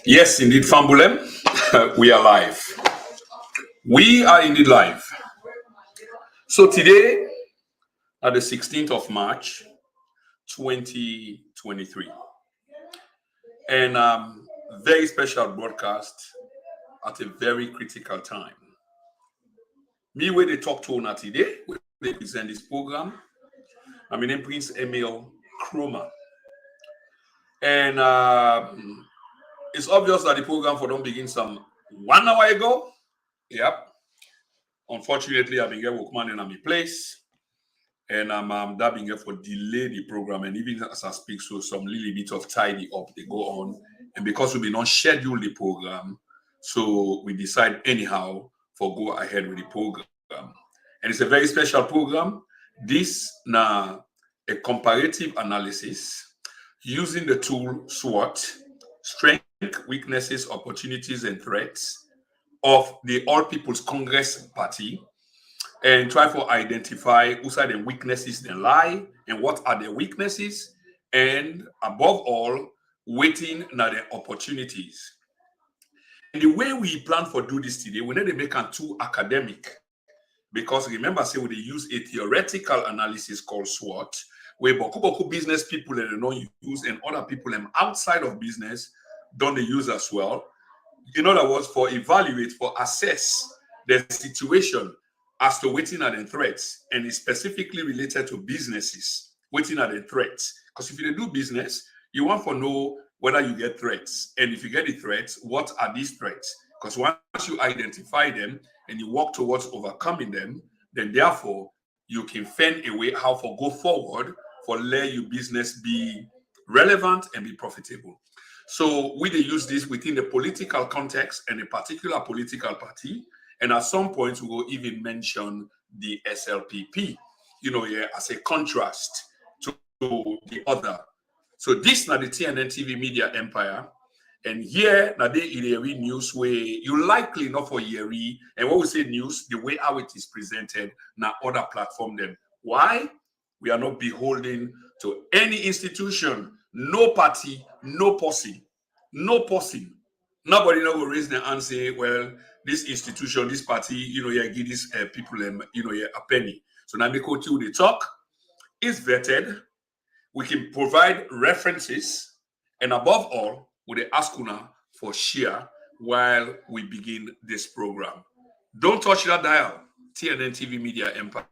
Yes, indeed, Fambulem. We are live. We are indeed live. So today, at the 16th of March, 2023, and very special broadcast at a very critical time. Me, where they talk to una today, where they present this program, I'm in Prince Emil Chroma. And it's obvious that the program for don't begin some 1 hour ago. Yep. Unfortunately, I've been getting workman in my place. And that being here for delay the program. And even as I speak, so some little bit of tidy up they go on. And because we may not schedule the program, so we decide anyhow for go ahead with the program. And it's a very special program. This now a comparative analysis using the tool Swot, strength, weaknesses, opportunities, and threats of the All People's Congress Party, and try to identify whose are the weaknesses they lie and what are the weaknesses, and above all, waiting na the opportunities. And the way we plan for do this today, we need to make it too academic, because remember, say we use a theoretical analysis called SWOT, where boku business people that they don't use and other people outside of business don't they use as well. In other words, for evaluate, for assess the situation as to waiting at the threats, and it's specifically related to businesses waiting at the threats. Because if you do business, you want to know whether you get threats, and if you get the threats, what are these threats? Because once you identify them and you work towards overcoming them, then therefore you can find a way how to go forward for let your business be relevant and be profitable. So we use this within the political context and a particular political party. And at some point, we will even mention the SLPP, as a contrast to the other. So this now the TNN TV media empire. And here, now they read news where you likely not for Yeri. And when we say news, the way how it is presented, now other platform them. Why? We are not beholden to any institution, no party, no person, no person. Nobody now will raise their hand and say, well, this institution, this party, give these people, a penny. So now we go to the talk. It's vetted. We can provide references. And above all, we ask una for share while we begin this program. Don't touch that dial. TNN TV Media Empire.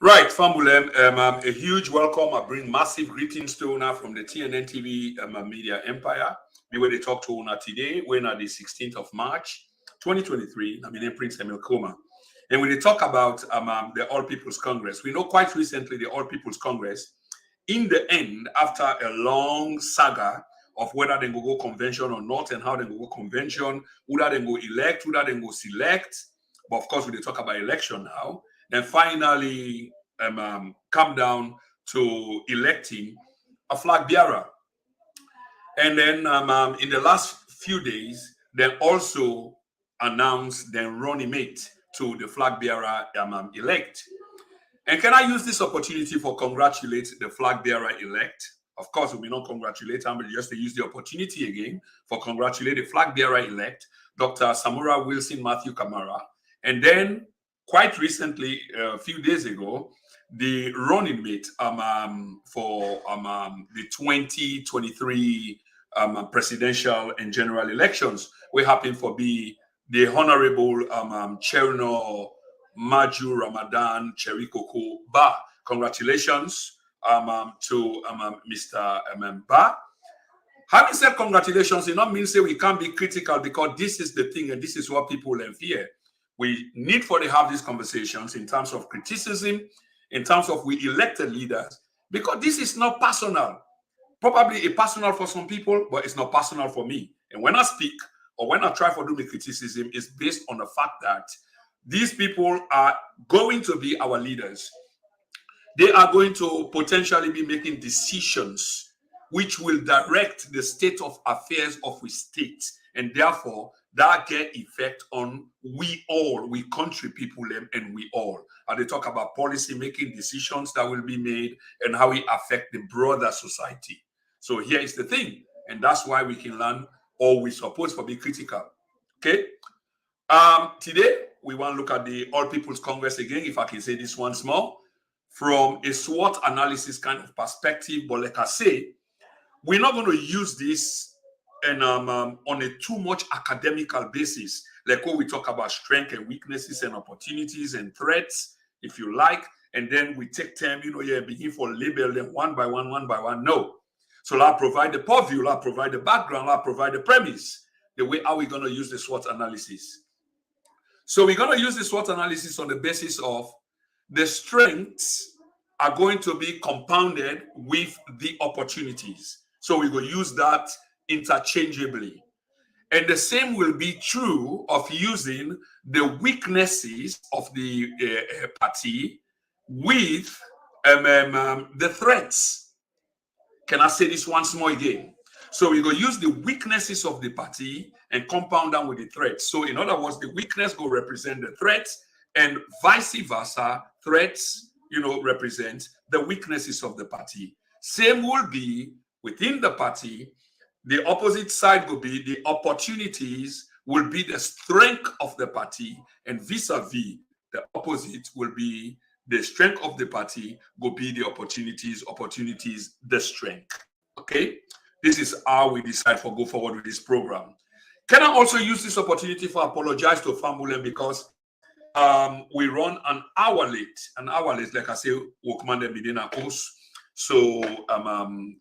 Right, Famulem, a huge welcome. I bring massive greetings to Una from the TNN TV media empire. We will talk to Una today, when at the 16th of March, 2023. I'm in Prince Emil Koma. And when they talk about the All People's Congress, we know quite recently the All People's Congress, in the end, after a long saga of whether they go convention or not and how they go convention, whether they go elect, whether they go select. But of course, we talk about election now. Then finally come down to electing a flag bearer. And then in the last few days, they also announced their running mate to the flag bearer elect. And can I use this opportunity for congratulate the flag bearer elect? Of course, we will not congratulate him, but just to use the opportunity again for congratulate the flag bearer elect, Dr. Samura Wilson Matthew Kamara. And then quite recently, a few days ago, the running mate for the 2023 presidential and general elections, we happen to be the Honorable Cherno Maju Ramadan Cherikoko Ba. Congratulations to Mr. Ba. Having said congratulations, it not mean say we can't be critical, because this is the thing and this is what people fear. We need to have these conversations in terms of criticism, in terms of we elected leaders, because this is not personal. Probably a personal for some people, but it's not personal for me. And when I speak or when I try to do the criticism, it's based on the fact that these people are going to be our leaders. They are going to potentially be making decisions which will direct the state of affairs of the state. And therefore, that get effect on we all, we country people, and we all. And they talk about policy making decisions that will be made and how it affect the broader society. So here is the thing, and that's why we can learn, or we're supposed to be critical. Okay. Today we want to look at the All People's Congress again, if I can say this once more, from a SWOT analysis kind of perspective. But like I say, we're not going to use this and on a too much academical basis, like what we talk about strengths and weaknesses and opportunities and threats, if you like, and then we take time, begin for label them one by one. No. So I'll provide the purview, I'll provide the background, I'll provide the premise, the way how we're going to use the SWOT analysis. So we're going to use the SWOT analysis on the basis of the strengths are going to be compounded with the opportunities. So we will use that interchangeably. And the same will be true of using the weaknesses of the party with the threats. Can I say this once more again? So we go use the weaknesses of the party and compound them with the threats. So in other words, the weakness go represent the threats, and vice versa, threats, represent the weaknesses of the party. Same will be within the party. The opposite side will be the opportunities will be the strength of the party, and vis-a-vis the opposite will be the strength of the party will be the opportunities, the strength. Okay, this is how we decide to go forward with this program. Can I also use this opportunity to apologize to Famulem, because we run an hour late, like I say, Walkman and Medina course. So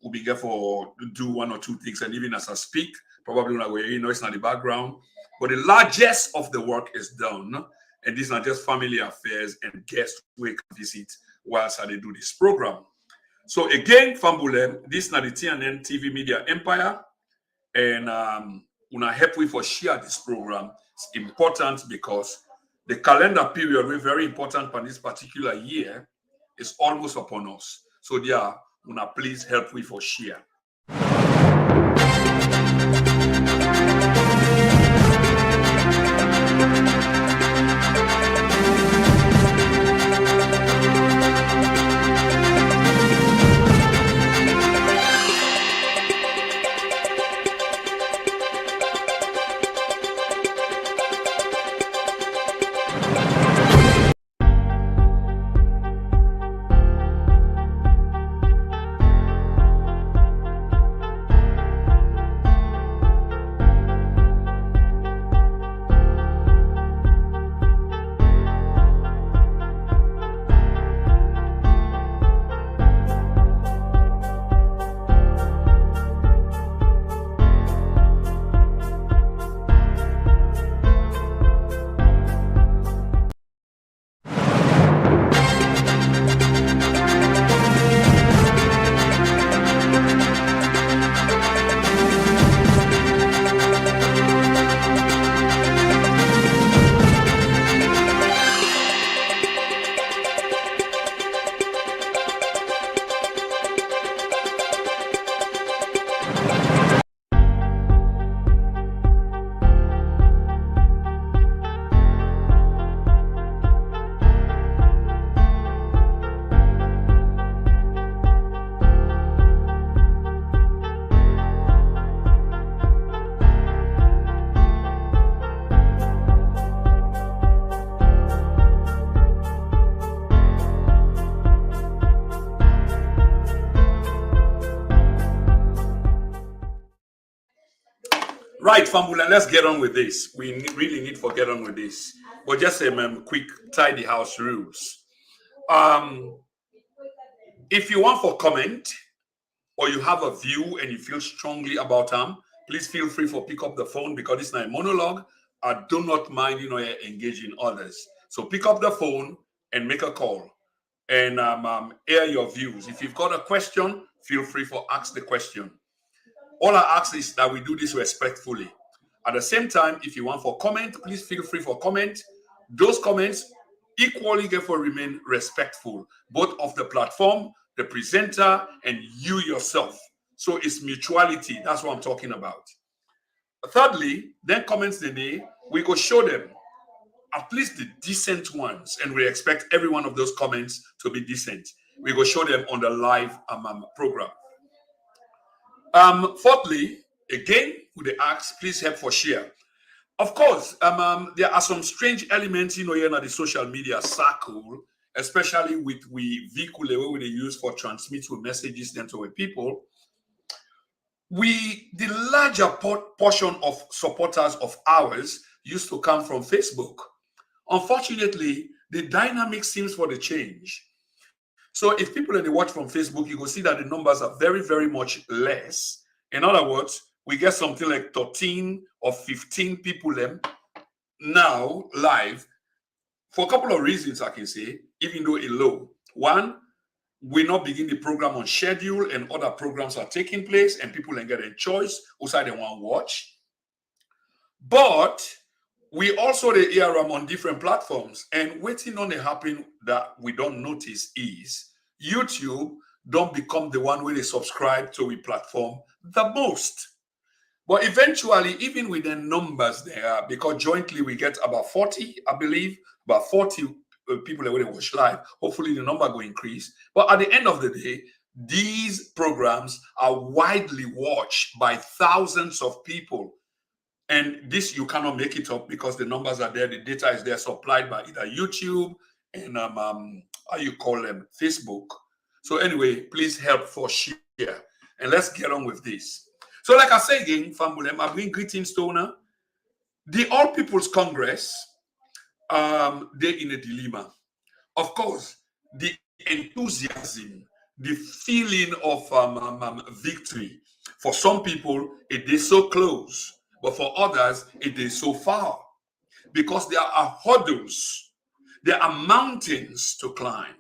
we'll be careful to do one or two things, and even as I speak, probably when it's not the background, but the largest of the work is done, and these are just family affairs and guests we can visit whilst I do this program. So again, Fambulem, this is the TNN TV media empire, and when I help we for share this program, it's important because the calendar period, we're very important for this particular year, is almost upon us. So yeah, una please help we for share. Right, Fambulan, let's get on with this. We really need to get on with this. But just a quick tidy house rules. If you want for comment or you have a view and you feel strongly about them, please feel free for pick up the phone because it's not a monologue. I do not mind, engaging others. So pick up the phone and make a call and air your views. If you've got a question, feel free for ask the question. All I ask is that we do this respectfully. At the same time, if you want for comment, please feel free for comment. Those comments equally get for remain respectful, both of the platform, the presenter, and you yourself. So it's mutuality. That's what I'm talking about. Thirdly, then comments the day, we go show them at least the decent ones, and we expect every one of those comments to be decent. We go show them on the live program. Fourthly, again, with the ask, please help for share. Of course, there are some strange elements, here in the social media circle, especially with we vehicle where they use for transmit messages then to people. The larger portion of supporters of ours used to come from Facebook. Unfortunately, the dynamic seems for the change. So if people only watch from Facebook, you will see that the numbers are very, very much less. In other words, we get something like 13 or 15 people now live for a couple of reasons, I can say, even though it's low. One, we not begin the program on schedule and other programs are taking place and people can get a choice who side they want to watch. But we also the ARM on different platforms, and waiting on the happen that we don't notice is YouTube don't become the one where they subscribe to a platform the most. But eventually, even with the numbers there, because jointly we get about 40, I believe, about 40 people that will watch live. Hopefully the number will increase. But at the end of the day, these programs are widely watched by thousands of people. And this, you cannot make it up because the numbers are there. The data is there supplied by either YouTube and how you call them, Facebook. So anyway, please help for share. And let's get on with this. So like I say again, Fambulem, I bring greetings to Ona. The All People's Congress, they're in a dilemma. Of course, the enthusiasm, the feeling of victory. For some people, it is so close. But for others, it is so far because there are hurdles, there are mountains to climb,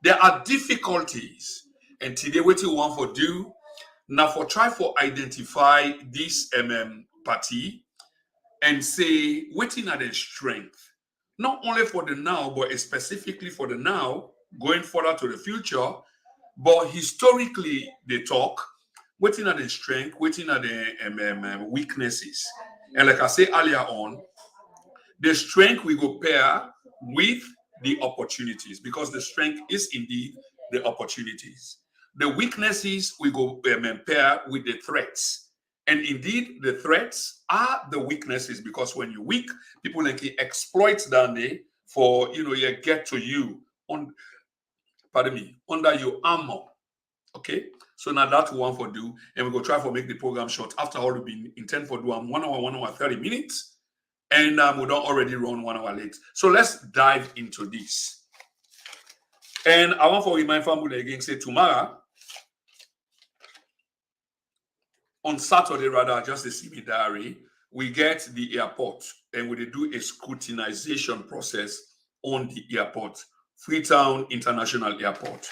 there are difficulties. And today, what you want to do now for try for identify this party and say, waiting at their strength, not only for the now, but specifically for the now, going further to the future, but historically they talk. Waiting at the strength, waiting at the weaknesses. And like I said earlier on, the strength we go pair with the opportunities because the strength is indeed the opportunities. The weaknesses we go pair with the threats. And indeed, the threats are the weaknesses because when you're weak, people like exploit that day for, you get to you under your armor. Okay, so now that's one for do, and we go try for make the program short. After all, we been intend for do 1 hour, 30 minutes, and we don't already run 1 hour late. So let's dive into this. And I want to remind family again, say tomorrow, on Saturday rather, just the CB diary, we get the airport and we do a scrutinization process on the airport, Freetown International Airport.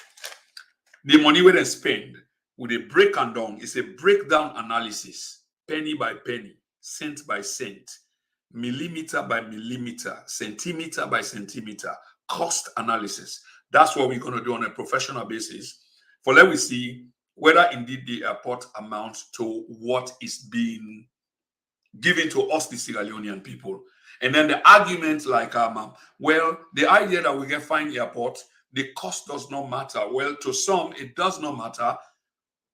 The money we then spend with a break and down is a breakdown analysis, penny by penny, cent by cent, millimeter by millimeter, centimeter by centimeter, cost analysis. That's what we're going to do on a professional basis. For let we see whether indeed the airport amounts to what is being given to us, the Sierra Leonean people. And then the argument like, well, the idea that we can find airport, the cost does not matter. Well, to some, it does not matter.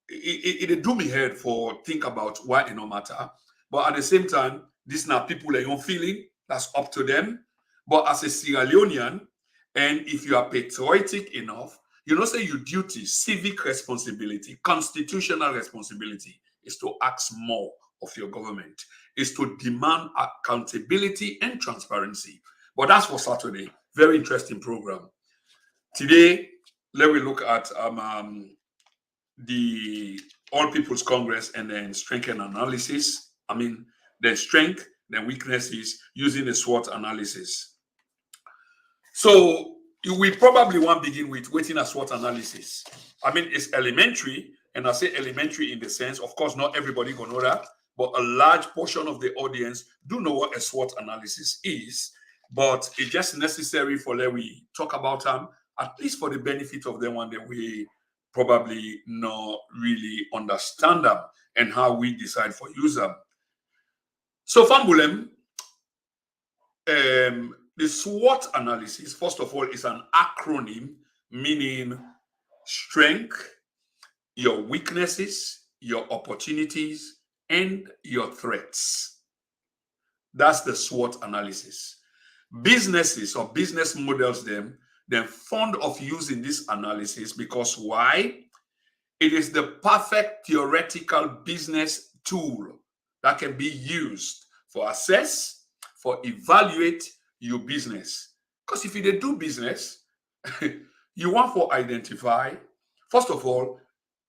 It do me head for think about why it no matter. But at the same time, these are people that you're feeling, that's up to them. But as a Sierra Leonean, and if you are patriotic enough, say your duty, civic responsibility, constitutional responsibility is to ask more of your government is to demand accountability and transparency. But that's for Saturday. Very interesting program. Today, let me look at the All People's Congress and then strength and analysis. Then strength, then weaknesses using the SWOT analysis. So we probably want to begin with waiting a SWOT analysis. It's elementary, and I say elementary in the sense, of course, not everybody gonna know that, but a large portion of the audience do know what a SWOT analysis is. But it's just necessary for let we talk about them, at least for the benefit of them one that we probably not really understand them and how we decide for use them. So Fambulem, the SWOT analysis, first of all, is an acronym meaning strength, your weaknesses, your opportunities, and your threats. That's the SWOT analysis. Businesses or business models, they're fond of using this analysis because why? It is the perfect theoretical business tool that can be used for assess, for evaluate your business. Because if you do business, you want to identify, first of all,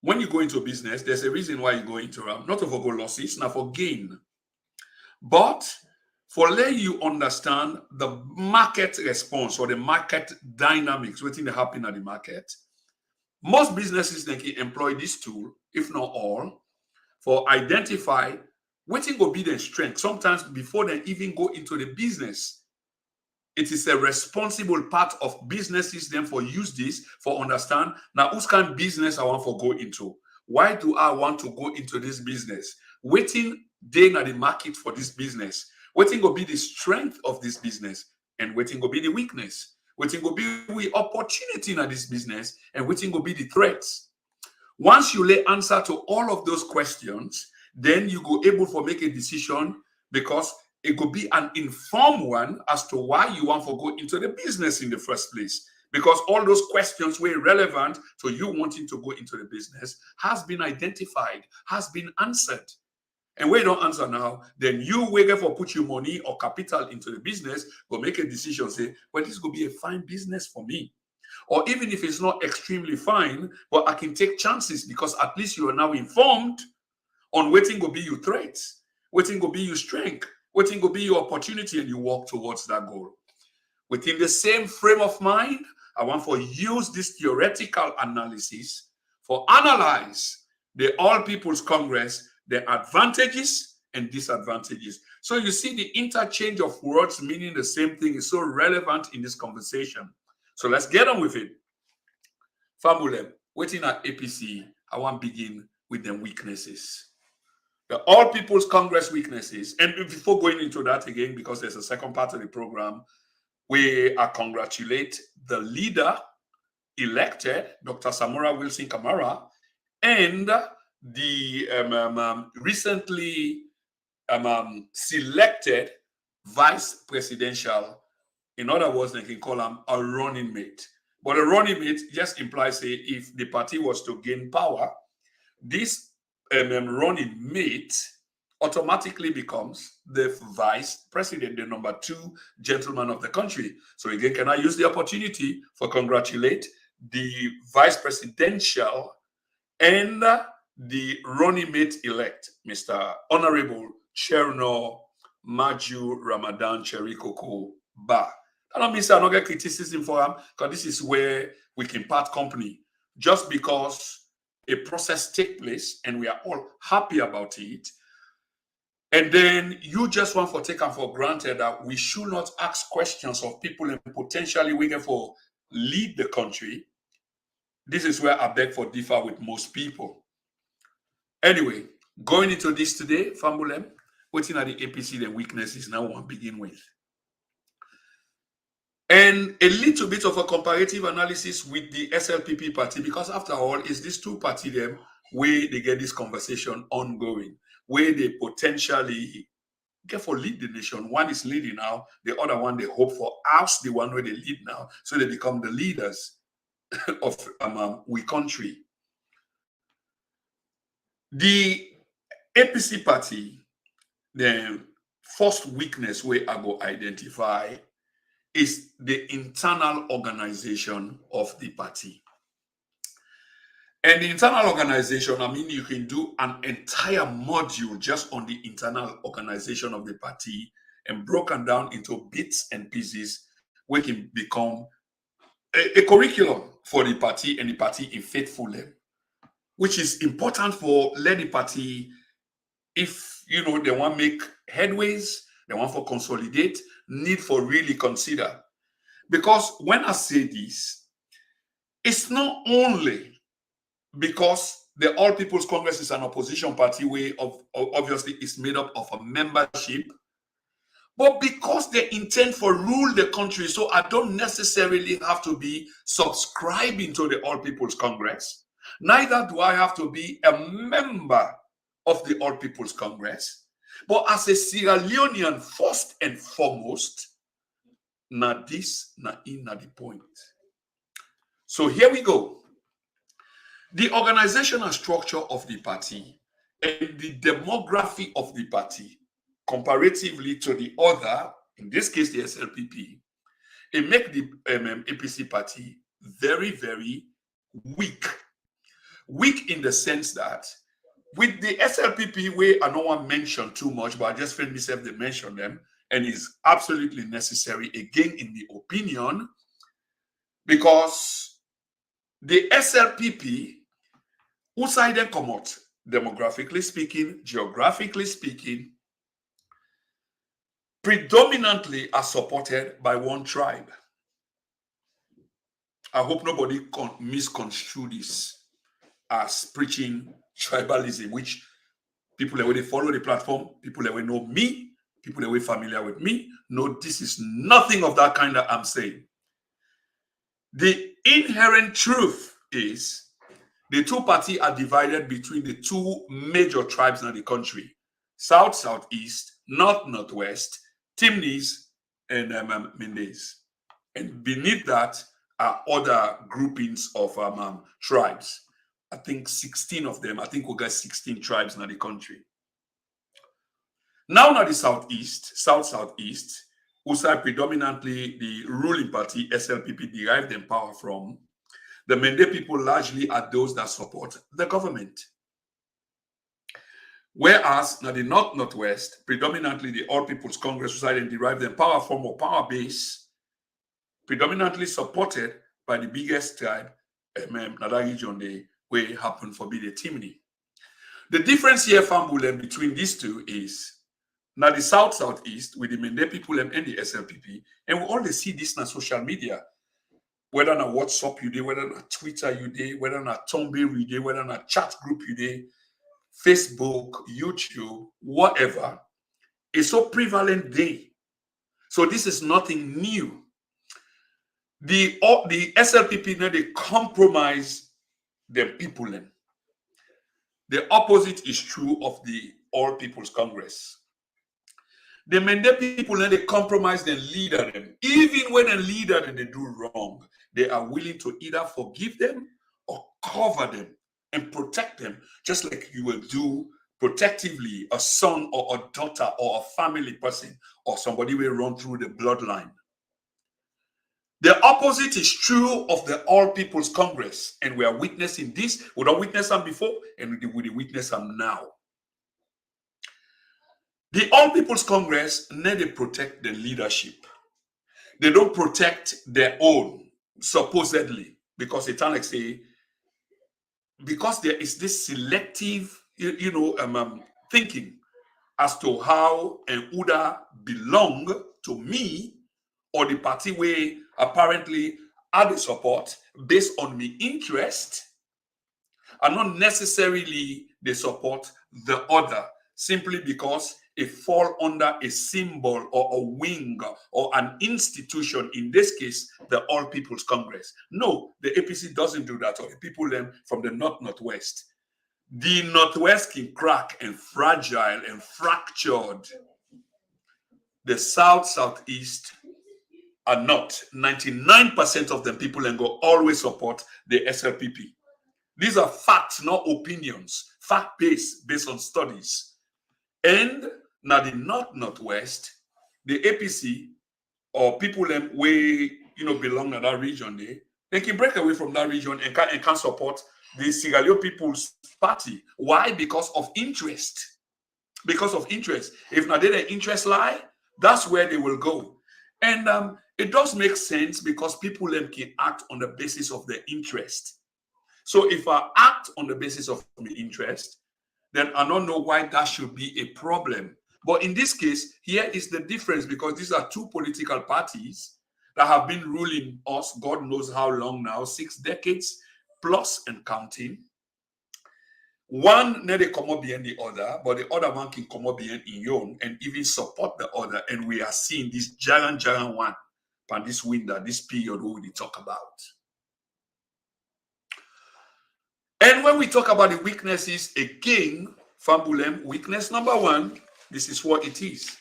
when you go into business, there's a reason why you go into them, not for go losses, not for gain. But for let you understand the market response or the market dynamics, what's happening at the market, most businesses they can employ this tool, if not all, for identify what will be their strength. Sometimes before they even go into the business, it is a responsible part of businesses then for use this for understand now whose kind of business I want to go into. Why do I want to go into this business? Waiting day at the market for this business. Waiting will be the strength of this business and waiting will be the weakness. Waiting will be the opportunity in this business and waiting will be the threats. Once you lay answer to all of those questions, then you go able to make a decision because it could be an informed one as to why you want to go into the business in the first place. Because all those questions were relevant to you wanting to go into the business has been identified, has been answered. And when you don't answer now, then you wait for put your money or capital into the business, go make a decision, say, well, this could be a fine business for me. Or even if it's not extremely fine, but I can take chances because at least you are now informed on waiting will be your threats, waiting will be your strength, waiting will be your opportunity, and you walk towards that goal. Within the same frame of mind, I want to use this theoretical analysis for analyze the All People's Congress, the advantages and disadvantages. So you see the interchange of words meaning the same thing is so relevant in this conversation. So let's get on with it. Famulem, waiting at APC, I want to begin with the weaknesses. The All People's Congress weaknesses. And before going into that again, because there's a second part of the program, we congratulate the leader elected, Dr. Samora Wilson Kamara, and the recently selected vice presidential. In other words, they can call him a running mate. But a running mate just implies, say, if the party was to gain power, this running mate automatically becomes the vice president, the number 2 gentleman of the country. So again, can I use the opportunity for congratulate the vice presidential and the running mate elect, Mr. Honorable Cherno Maju Ramadan Cherikoko Ba. I don't mean say I don't get criticism for him, because this is where we can part company. Just because a process takes place and we are all happy about it, and then you just want to take them for granted that we should not ask questions of people and potentially waiting for lead the country. This is where I beg for differ with most people. Anyway, going into this today, Fambulem, waiting at the APC, the weaknesses now want to begin with. And a little bit of a comparative analysis with the SLPP party, because after all, it's these two parties them where they get this conversation ongoing, where they potentially get for lead the nation. One is leading now, the other one they hope for oust the one where they lead now, so they become the leaders of we country. The APC party, the first weakness where I go identify is the internal organization of the party. And the internal organization, I mean, you can do an entire module just on the internal organization of the party and broken down into bits and pieces, where can become a curriculum for the party and the party in faithfulness, which is important for let the party, if you know they want make headways, they want for consolidate, need for really consider. Because when I say this, it's not only because the All People's Congress is an opposition party where obviously is made up of a membership, but because they intend for rule the country, so I don't necessarily have to be subscribing to the All People's Congress. Neither do I have to be a member of the All People's Congress. But as a Sierra Leonean, first and foremost, na this, na in, na the point. So here we go. The organizational structure of the party and the demography of the party, comparatively to the other, in this case, the SLPP, it make the APC party very, very weak. Weak in the sense that with the SLPP, where I don't want to mention too much, but I just feel myself to mention them, and it's absolutely necessary, again, in the opinion, because the SLPP, who side them come out, demographically speaking, geographically speaking, predominantly are supported by one tribe. I hope nobody can misconstrue this as preaching tribalism, which people that will follow the platform, people that will know me, people that will familiar with me, know this is nothing of that kind that I'm saying. The inherent truth is the two parties are divided between the two major tribes in the country: South, Southeast, North, Northwest, Timnis, and Mendes. And beneath that are other groupings of tribes. I think 16 of them. I think we got 16 tribes in the country. Now, the Southeast, Southeast, who are predominantly the ruling party, SLPP, derived their power from. The Mende people largely are those that support the government. Whereas now the North, Northwest, predominantly the All People's Congress society and derive their power from or power base, predominantly supported by the biggest tribe, Nadagi Jonde, where happen for be the Timni. The difference here, Fambulen, between these two is now the South, Southeast with the Mende people and the SLPP, and we always see this on social media. Whether on WhatsApp you did, whether on Twitter you did, whether on Tumblr you did, whether on a chat group you did, Facebook, YouTube, whatever, is so prevalent day. So this is nothing new. The SLPP now they compromise the people. The opposite is true of the All People's Congress. The Mende people now they compromise the leader them. Even when a leader and they do wrong, they are willing to either forgive them or cover them and protect them, just like you will do protectively a son or a daughter or a family person or somebody will run through the bloodline. The opposite is true of the All People's Congress, and we are witnessing this. We don't witness them before, and we witness them now. The All People's Congress need to protect the leadership. They don't protect their own, supposedly, because it's like say, because there is this selective, thinking as to how an Uda belong to me or the party where apparently I the support based on my interest, and not necessarily they support the other simply because it fall under a symbol or a wing or an institution, in this case, the All People's Congress. No, the APC doesn't do that, or the people from the North, Northwest. The Northwest can crack and fragile and fractured. The South, Southeast are not. 99% of them people and go always support the SLPP. These are facts, not opinions. fact-based, based on studies. And now the Northwest, the APC or people them way belong to that region, they can break away from that region and can support the Sierra Leone People's Party. Why? Because of interest. Because of interest. If not their interest lie, that's where they will go. And it does make sense because people them can act on the basis of their interest. So if I act on the basis of my interest, then I don't know why that should be a problem. But in this case, here is the difference, because these are two political parties that have been ruling us, God knows how long now, 6 decades plus and counting. One never come up behind the other, but the other one can come up behind in your and even support the other. And we are seeing this giant one on this window, this period we talk about. And when we talk about the weaknesses, again, Fambulem, weakness number one, this is what it is.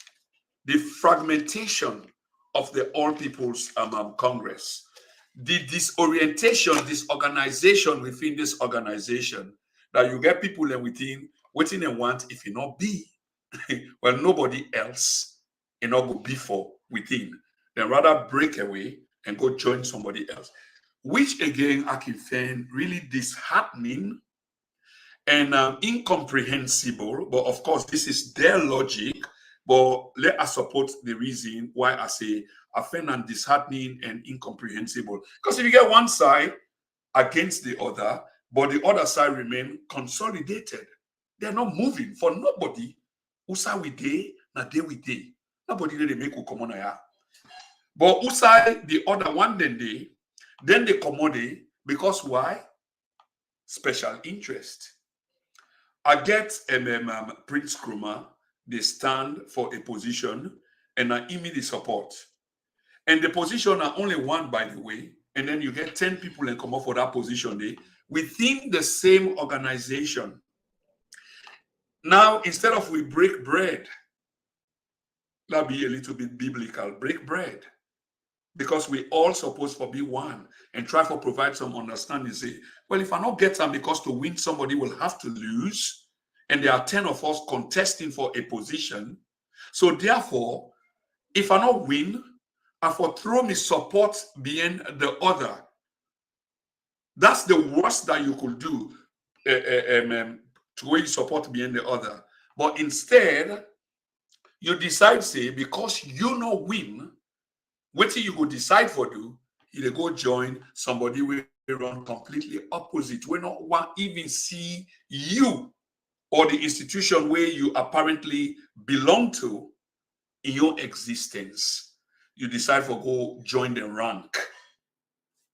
The fragmentation of the All People's Congress. The disorientation, disorganization within this organization, that you get people within waiting and want if you not be, well, nobody else not go before within. Then rather break away and go join somebody else. Which again, I can find really disheartening and incomprehensible. But of course, this is their logic. But let us support the reason why I say I find them disheartening and incomprehensible. Because if you get one side against the other, but the other side remain consolidated, they're not moving for nobody. Usa we day, na day we day. Nobody they make who come on here. But Usa the other one then they commodity, because why? Special interest. I get Prince Krumah, they stand for a position and I immediately support. And the position are only one, by the way, and then you get 10 people and come up for that position within the same organization. Now, instead of we break bread, that be a little bit biblical, break bread. Because we all supposed to be one and try to provide some understanding. Say, well, if I not get them, because to win somebody will have to lose, and there are 10 of us contesting for a position. So therefore, if I not win, I for throw me support behind the other. That's the worst that you could do, to where you support behind the other. But instead, you decide, say, because you no win, what you go decide for do, you go join somebody will run completely opposite. We not want even see you or the institution where you apparently belong to in your existence. You decide for go join the rank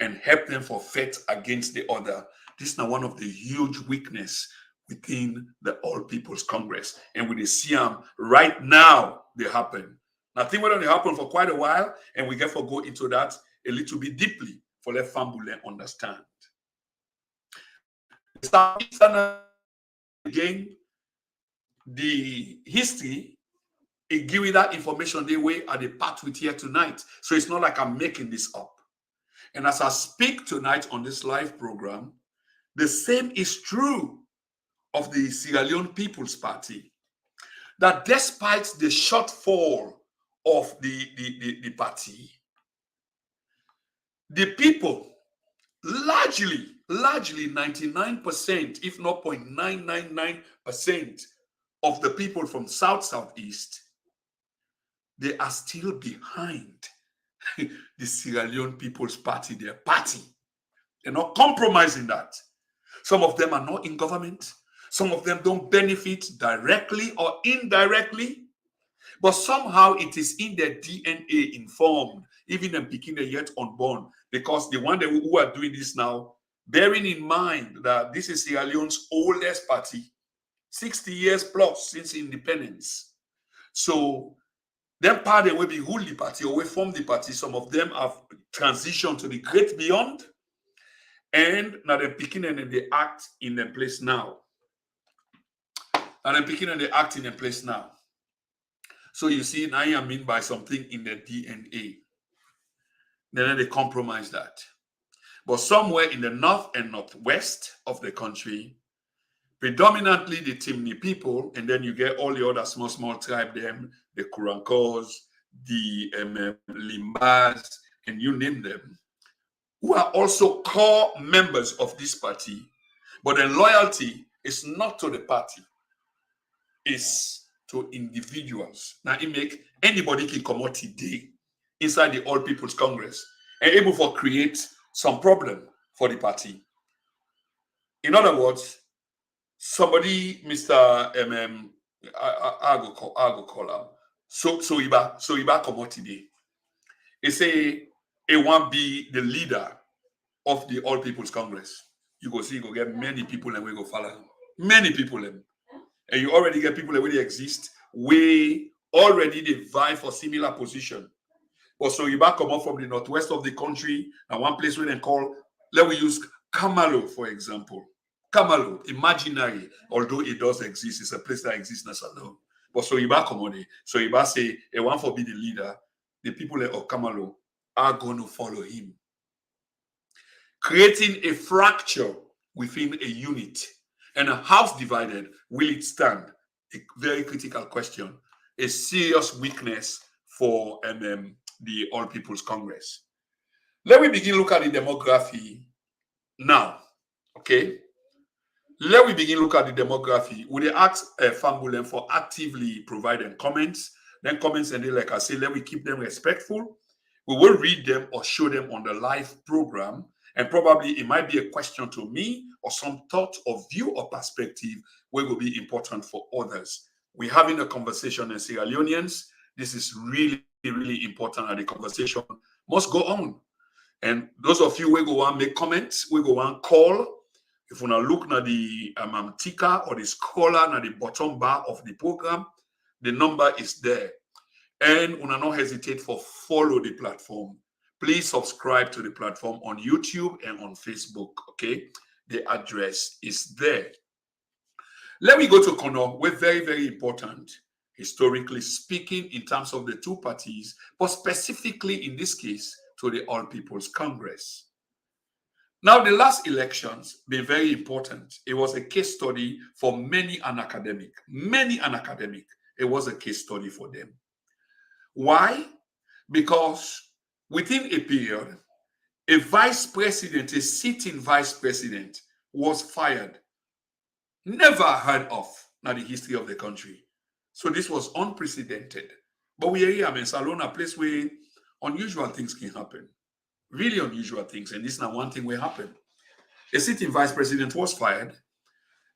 and help them for fight against the other. This is now one of the huge weakness within the All People's Congress. And we see them right now, they happen. Nothing will only happen for quite a while, and we get to go into that a little bit deeply for let Fambule understand. Again, the history, it give you that information the way at the part with here tonight. So it's not like I'm making this up. And as I speak tonight on this live program, the same is true of the Sierra Leone People's Party. That despite the shortfall of the party, the people largely 99%, if not 0.999% of the people from Southeast, they are still behind the Sierra Leone People's Party, their party. They're not compromising that. Some of them are not in government. Some of them don't benefit directly or indirectly. But somehow it is in their DNA informed, even them picking the yet unborn, because the one who are doing this now, bearing in mind that this is Sierra Leone's oldest party, 60 years plus since independence. So them part will be rule the party, away from the party. Some of them have transitioned to the great beyond, and now they're picking and they act in their place now. And they're picking and they act in their place now. So you see, now I mean by something in their DNA. Then they compromise that. But somewhere in the north and northwest of the country, Predominantly the Timni people, and then you get all the other small tribe, them, the Kurankos, the Limbas, and you name them, who are also core members of this party. But the loyalty is not to the party, it's to individuals. Now it make anybody can come out today inside the All People's Congress and able to create some problem for the party. In other words, somebody, Mr. I go call him. So Iba come out today. He say he want be the leader of the All People's Congress. You go see, you go get many people and we go follow him. Many people and you already get people that already exist. We already they vie for similar position. But so you back come up from the northwest of the country and one place where they call, let we use Kamalo, for example. Kamalo, imaginary, although it does exist, it's a place that exists not alone. But so you back come on it. So you back say, a one for be the leader, the people of Kamalo are going to follow him. Creating a fracture within a unit and a house divided, will it stand? A very critical question. A serious weakness for the All People's Congress. Let me begin look at the demography now. Okay. Let me begin look at the demography. We ask Fambulen for actively providing comments. Then comments and they, like I say, let me keep them respectful. We will read them or show them on the live program. And probably it might be a question to me or some thought or view or perspective where will be important for others. We're having a conversation in Sierra Leoneans. This is really, really important, and the conversation must go on. And those of you who go on make comments, we go on call. If you want to look at the ticker or the scholar at the bottom bar of the program, the number is there. And you not hesitate for follow the platform. Please subscribe to the platform on YouTube and on Facebook, okay? The address is there. Let me go to Kono. We're very, very important, historically speaking, in terms of the two parties, but specifically in this case, to the All People's Congress. Now, the last elections been very important. It was a case study for many an academic. It was a case study for them. Why? Because within a period, a vice president, a sitting vice president, was fired. Never heard of in the history of the country. So this was unprecedented. But we are here in Salon, a place where unusual things can happen. Really unusual things. And this is not one thing will happen. A sitting vice president was fired.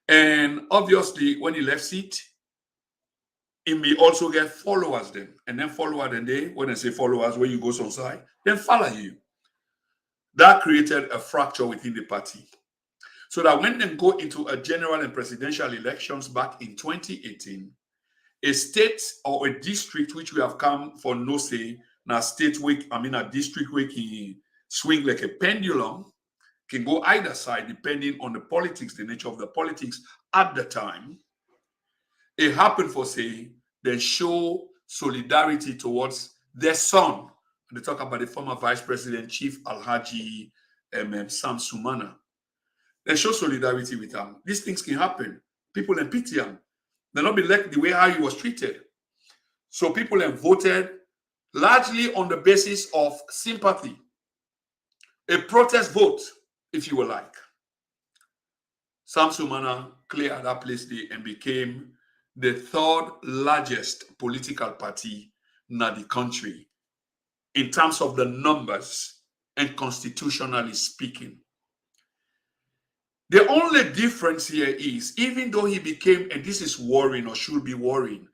And obviously, when he left seat, he may also get followers then. And then followers, and they, when I say followers, when you go some side, then follow you. That created a fracture within the party. So that when they go into a general and presidential elections back in 2018, a state or a district which we have come for no say, now state week, a district week can swing like a pendulum, can go either side depending on the politics, the nature of the politics at the time. It happened for say, they show solidarity towards their son. And they talk about the former Vice President, Chief Alhaji Sam Sumana. They show solidarity with him. These things can happen. People in pity him. They not be like the way how he was treated. So people have voted largely on the basis of sympathy. A protest vote, if you will like. Sam Sumana cleared that place and became the third largest political party in the country in terms of the numbers and constitutionally speaking. The only difference here is, even though he became, and this is worrying or should be worrying,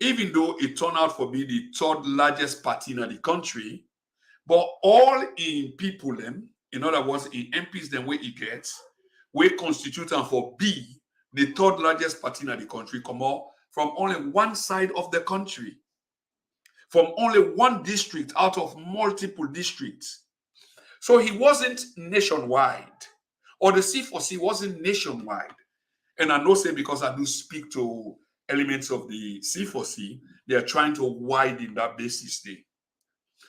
even though it turned out for be the third largest party in the country, but all in people, in other words, in MPs, then where he gets, we constitute and for B, the third largest party in the country, come out from only one side of the country, from only one district out of multiple districts. So he wasn't nationwide, or the C4C wasn't nationwide. And I know say because I do speak to elements of the C4C, they are trying to widen that basis there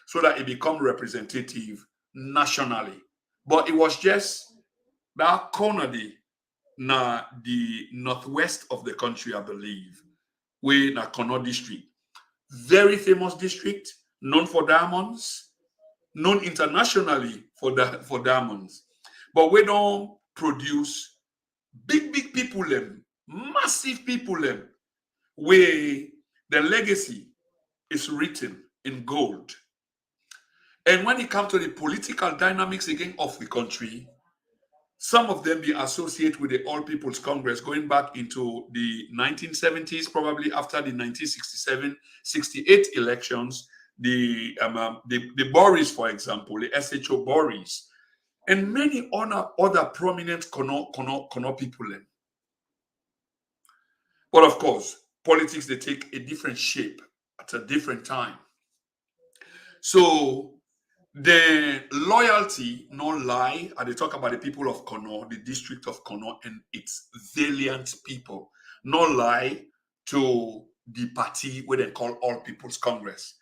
so that it become representative nationally. But it was just that corner there na the northwest of the country, I believe, we na Kono district. Very famous district, known for diamonds, known internationally for diamonds. But we don't produce big people them, massive people them, where the legacy is written in gold. And when it comes to the political dynamics again of the country, some of them be associated with the All People's Congress going back into the 1970s, probably after the 1967-68 elections, the Boris, for example, the SHO Boris, and many other prominent Kono people. But of course, politics, they take a different shape at a different time. So the loyalty, no lie, and they talk about the people of Kono, the district of Kono, and its valiant people, no lie to the party where they call All People's Congress.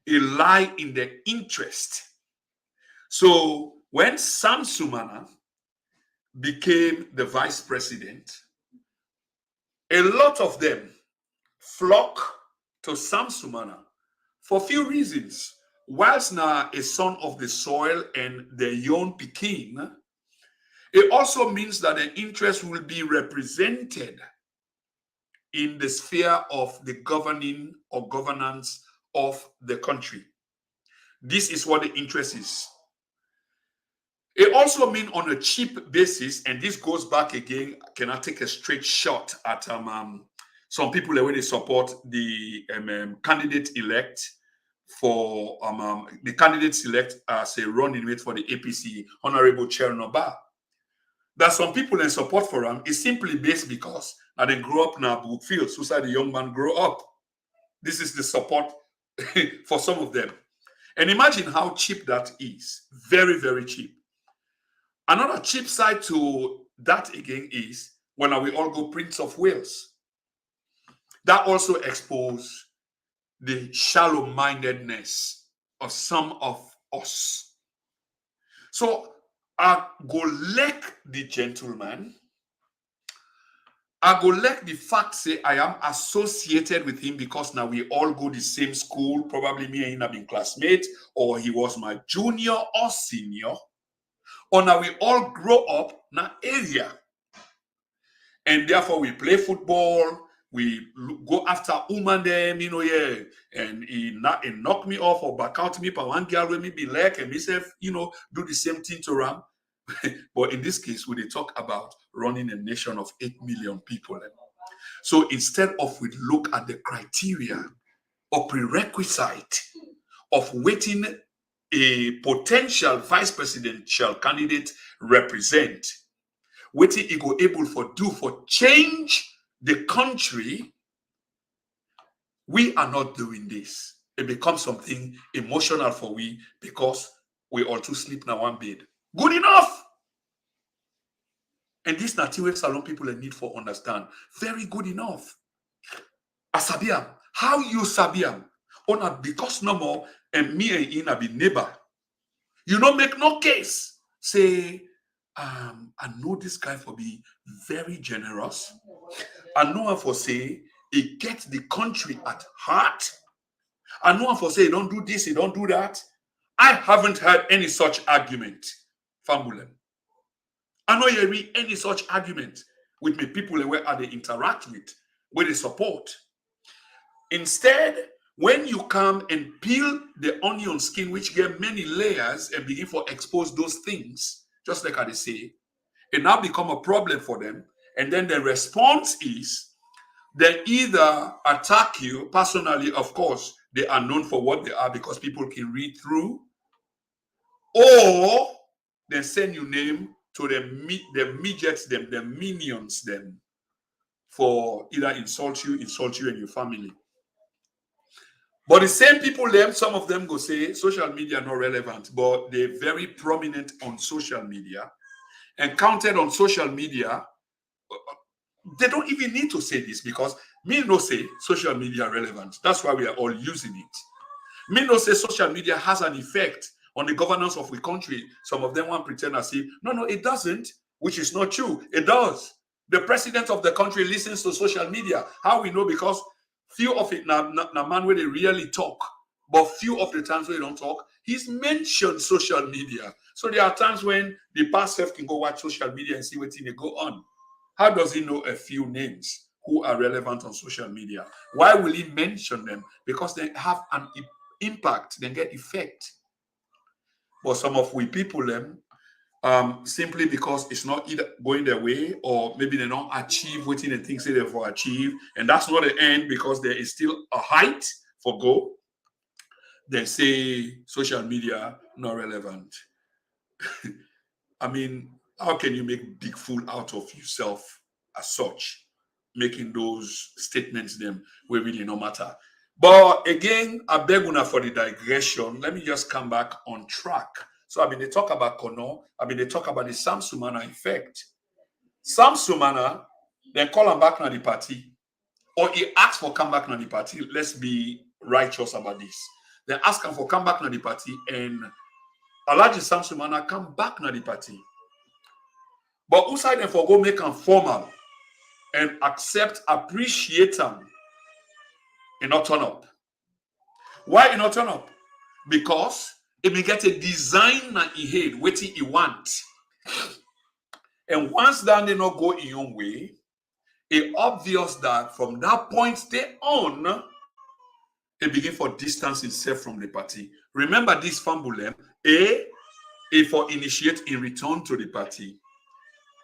It lie in their interest. So when Sam Sumana became the vice president, a lot of them flock to Sam Sumana for few reasons. Whilst now a son of the soil and the young Pekin, it also means that the interest will be represented in the sphere of the governing or governance of the country. This is what the interest is. It also means on a cheap basis, and this goes back again, can I take a straight shot at some people when they support the candidate-elect for the candidates elect as a running mate for the APC, Honorable Chair Noba. That some people in support for him is simply based because they grew up in Brookfield, so the young man grew up. This is the support for some of them. And imagine how cheap that is. Very, very cheap. Another cheap side to that again is when we all go Prince of Wales. That also exposes the shallow-mindedness of some of us. So I go like the gentleman. I go like the fact say I am associated with him because now we all go the same school. Probably me and him have been classmates, or he was my junior or senior, or now we all grow up in that area. And therefore we play football. We go after woman them, and he knock me off or back out me, but one girl with me be like, and myself, do the same thing to Ram. But in this case, we talk about running a nation of 8 million people. So instead of we look at the criteria or prerequisite of waiting a potential vice presidential candidate represent, waiting he go able for do for change the country, we are not doing this. It becomes something emotional for we because we all too sleep in one bed. Good enough. And this native salon people need for understand. Very good enough. Asabiam. How you sabiam? Because no more and me and Ina be neighbor. You don't make no case. Say, I know this guy for be very generous. I know him for say he gets the country at heart. I know him for say he don't do this, he don't do that. I haven't heard any such argument, Fambulen. I know you read any such argument with me people where they interact with, where they support. Instead, when you come and peel the onion skin, which get many layers, and begin to expose those things, just like I say, it now become a problem for them. And then the response is they either attack you personally, of course, they are known for what they are because people can read through, or they send you name to the midgets, them, the minions, them, for either insult you and your family. But the same people, them, some of them go say social media not relevant, but they're very prominent on social media and counted on social media. They don't even need to say this because me no say social media relevant. That's why we are all using it. Me no say social media has an effect on the governance of the country. Some of them want to pretend as if, no, it doesn't, which is not true. It does. The president of the country listens to social media. How we know? Because few of it now man where they really talk, but few of the times where they don't talk, he's mentioned social media. So there are times when the pastor can go watch social media and see what they go on. How does he know a few names who are relevant on social media? Why will he mention them? Because they have an impact, they get effect. But some of we people them simply because it's not either going their way or maybe they don't achieve what they think they for achieve, and that's not the end because there is still a height for go. They say social media not relevant. I mean, how can you make big fool out of yourself as such, making those statements them will really no matter? But again, I beg una for the digression. Let me just come back on track. So I've been to talk about Kono. I've been to talk about the Sam Sumana effect. Sam Sumana, then call him back to the party. Or he asked for come back to the party. Let's be righteous about this. They ask him for come back to the party, and Alhaji Sam Sumana come back to the party. But who side them for go make him formal and accept, appreciate him and not turn up? Why he not turn up? Because he may get a design that he hate, what he want. And once that they not go in your way, it's obvious that from that point they on, it begin for distance himself from the party. Remember this fambulem, A for initiate in return to the party.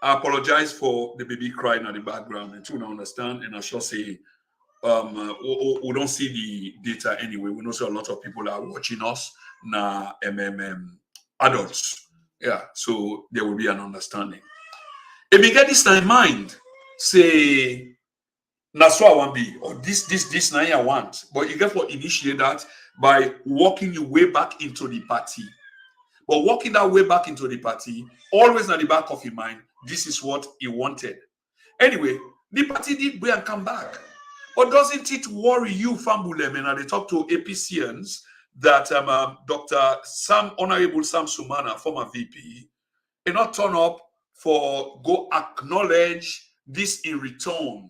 I apologize for the baby crying in the background, and to understand, and I shall say, we don't see the data anyway. We know so a lot of people are watching us now, adults. Yeah, so there will be an understanding. If we get this in mind, say, that's what I want to be, or this now I want, but you get to initiate that by walking your way back into the party. But walking that way back into the party, always at the back of your mind, this is what he wanted. Anyway, the party did go and come back. But doesn't it worry you, Fambulem, and they talk to APCians that Dr. Honorable Sam Sumana, former VP, did not turn up for go acknowledge this in return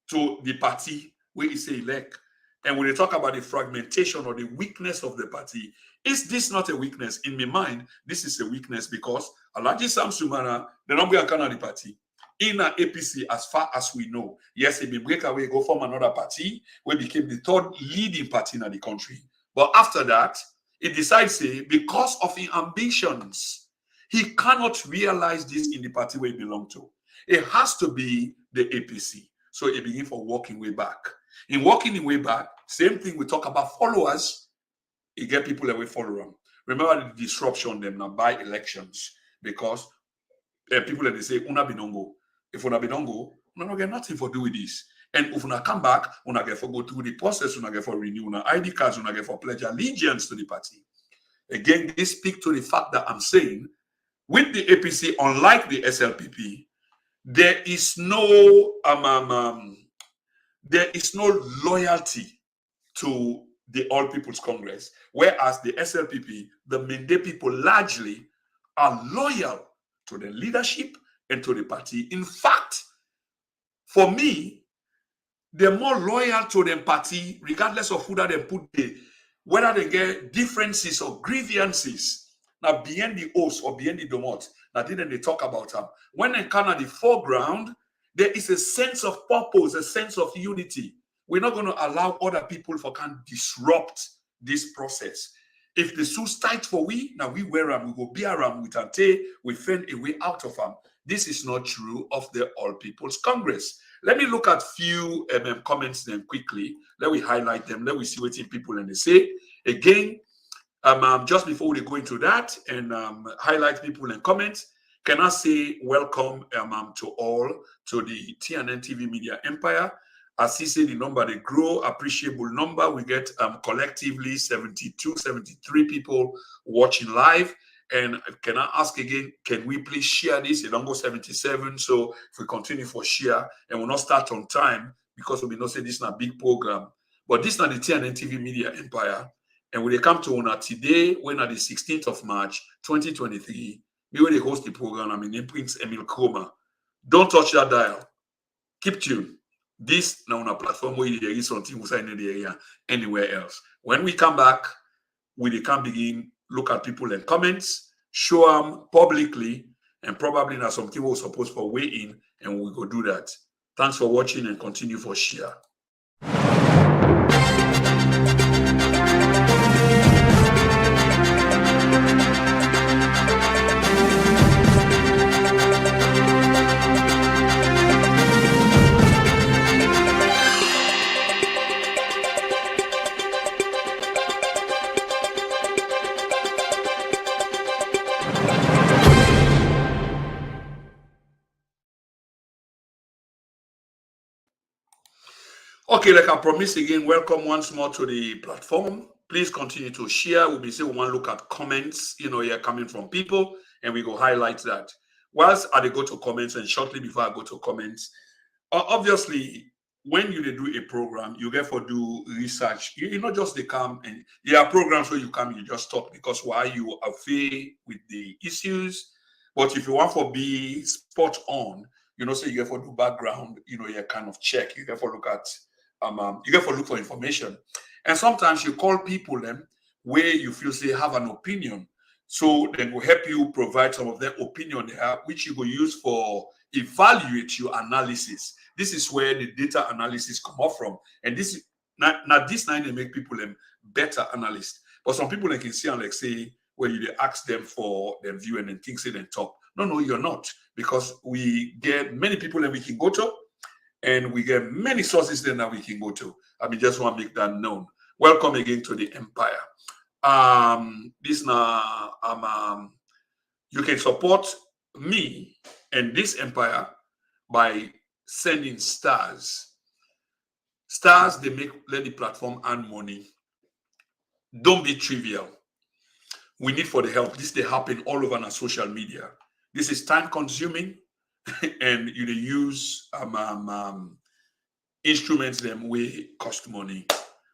to the party where he say elect. And when they talk about the fragmentation or the weakness of the party, is this not a weakness? In my mind, this is a weakness because Alhaji Sam Sumana, the number of the party, in an APC as far as we know. Yes, he may break away, go form another party, where became the third leading party in the country. But after that, he decides, say, because of his ambitions, he cannot realize this in the party where he belongs to. It has to be the APC. So he begins for walking way back. In walking the way back, same thing we talk about followers, you get people away follow them. Remember the disruption them now by elections because people that they say, una binongo. If una binongo, una don't get nothing for do with this. And if una come back, una get for go through the process, una get for renew una ID cards, una get for pledge allegiance to the party. Again, this speaks to the fact that I'm saying, with the APC, unlike the SLPP, there is no loyalty to the All People's Congress, whereas the SLPP, the Mende people largely are loyal to the leadership and to the party. In fact, for me, they're more loyal to the party, regardless of who that they put there, whether they get differences or grievances. Now, beyond the oaths or beyond the domot, now didn't they talk about them? When they come at the foreground, there is a sense of purpose, a sense of unity. We're not going to allow other people for can disrupt this process. If the suits tight for we, now we wear them, we go be around with ante, we find a way out of them. This is not true of the All People's Congress. Let me look at few comments then quickly. Let me highlight them. Let me see what people and they say. Again, just before we go into that and highlight people and comments, can I say welcome to all to the TNN TV Media Empire. As he said, the number they grow, appreciable number. We get collectively 72, 73 people watching live. And can I ask again, can we please share this? It don't go 77. So if we continue for share and we'll not start on time because we know say this is not a big program. But this is not the TNN TV Media Empire. And when they come to una today, when at the 16th of March, 2023, we will host the program. I'm in Prince Emil Kroma. Don't touch that dial. Keep tuned. This now on a platform where there is something we in the area anywhere else. When we come back, we can begin look at people and comments, show them publicly, and probably now something we're supposed for weigh in, and we go do that. Thanks for watching and continue for share. Okay, like I promised again, welcome once more to the platform. Please continue to share. We'll be saying we want to look at comments, here coming from people, and we go highlight that. Whilst I go to comments, and shortly before I go to comments, obviously, when you do a program, you therefore do research. You not just they come and there are programs where you come, you just talk because why you are fair with the issues. But if you want to be spot on, so you have to do background, you kind of check. You have to look at you have to look for information. And sometimes you call people them where you feel say have an opinion. So then will help you provide some of their opinion there, which you will use for evaluate your analysis. This is where the data analysis come up from. And this is not this they make people better analysts. But some people can see and like say, where you ask them for their view and then things and talk. No, you're not. Because we get many people that we can go to, and we get many sources then that we can go to. I mean, just want to make that known. Welcome again to the Empire. This now you can support me and this Empire by sending stars. Stars, they let the platform earn money. Don't be trivial. We need for the help. This they happen all over on social media. This is time consuming, and you use instruments them way cost money.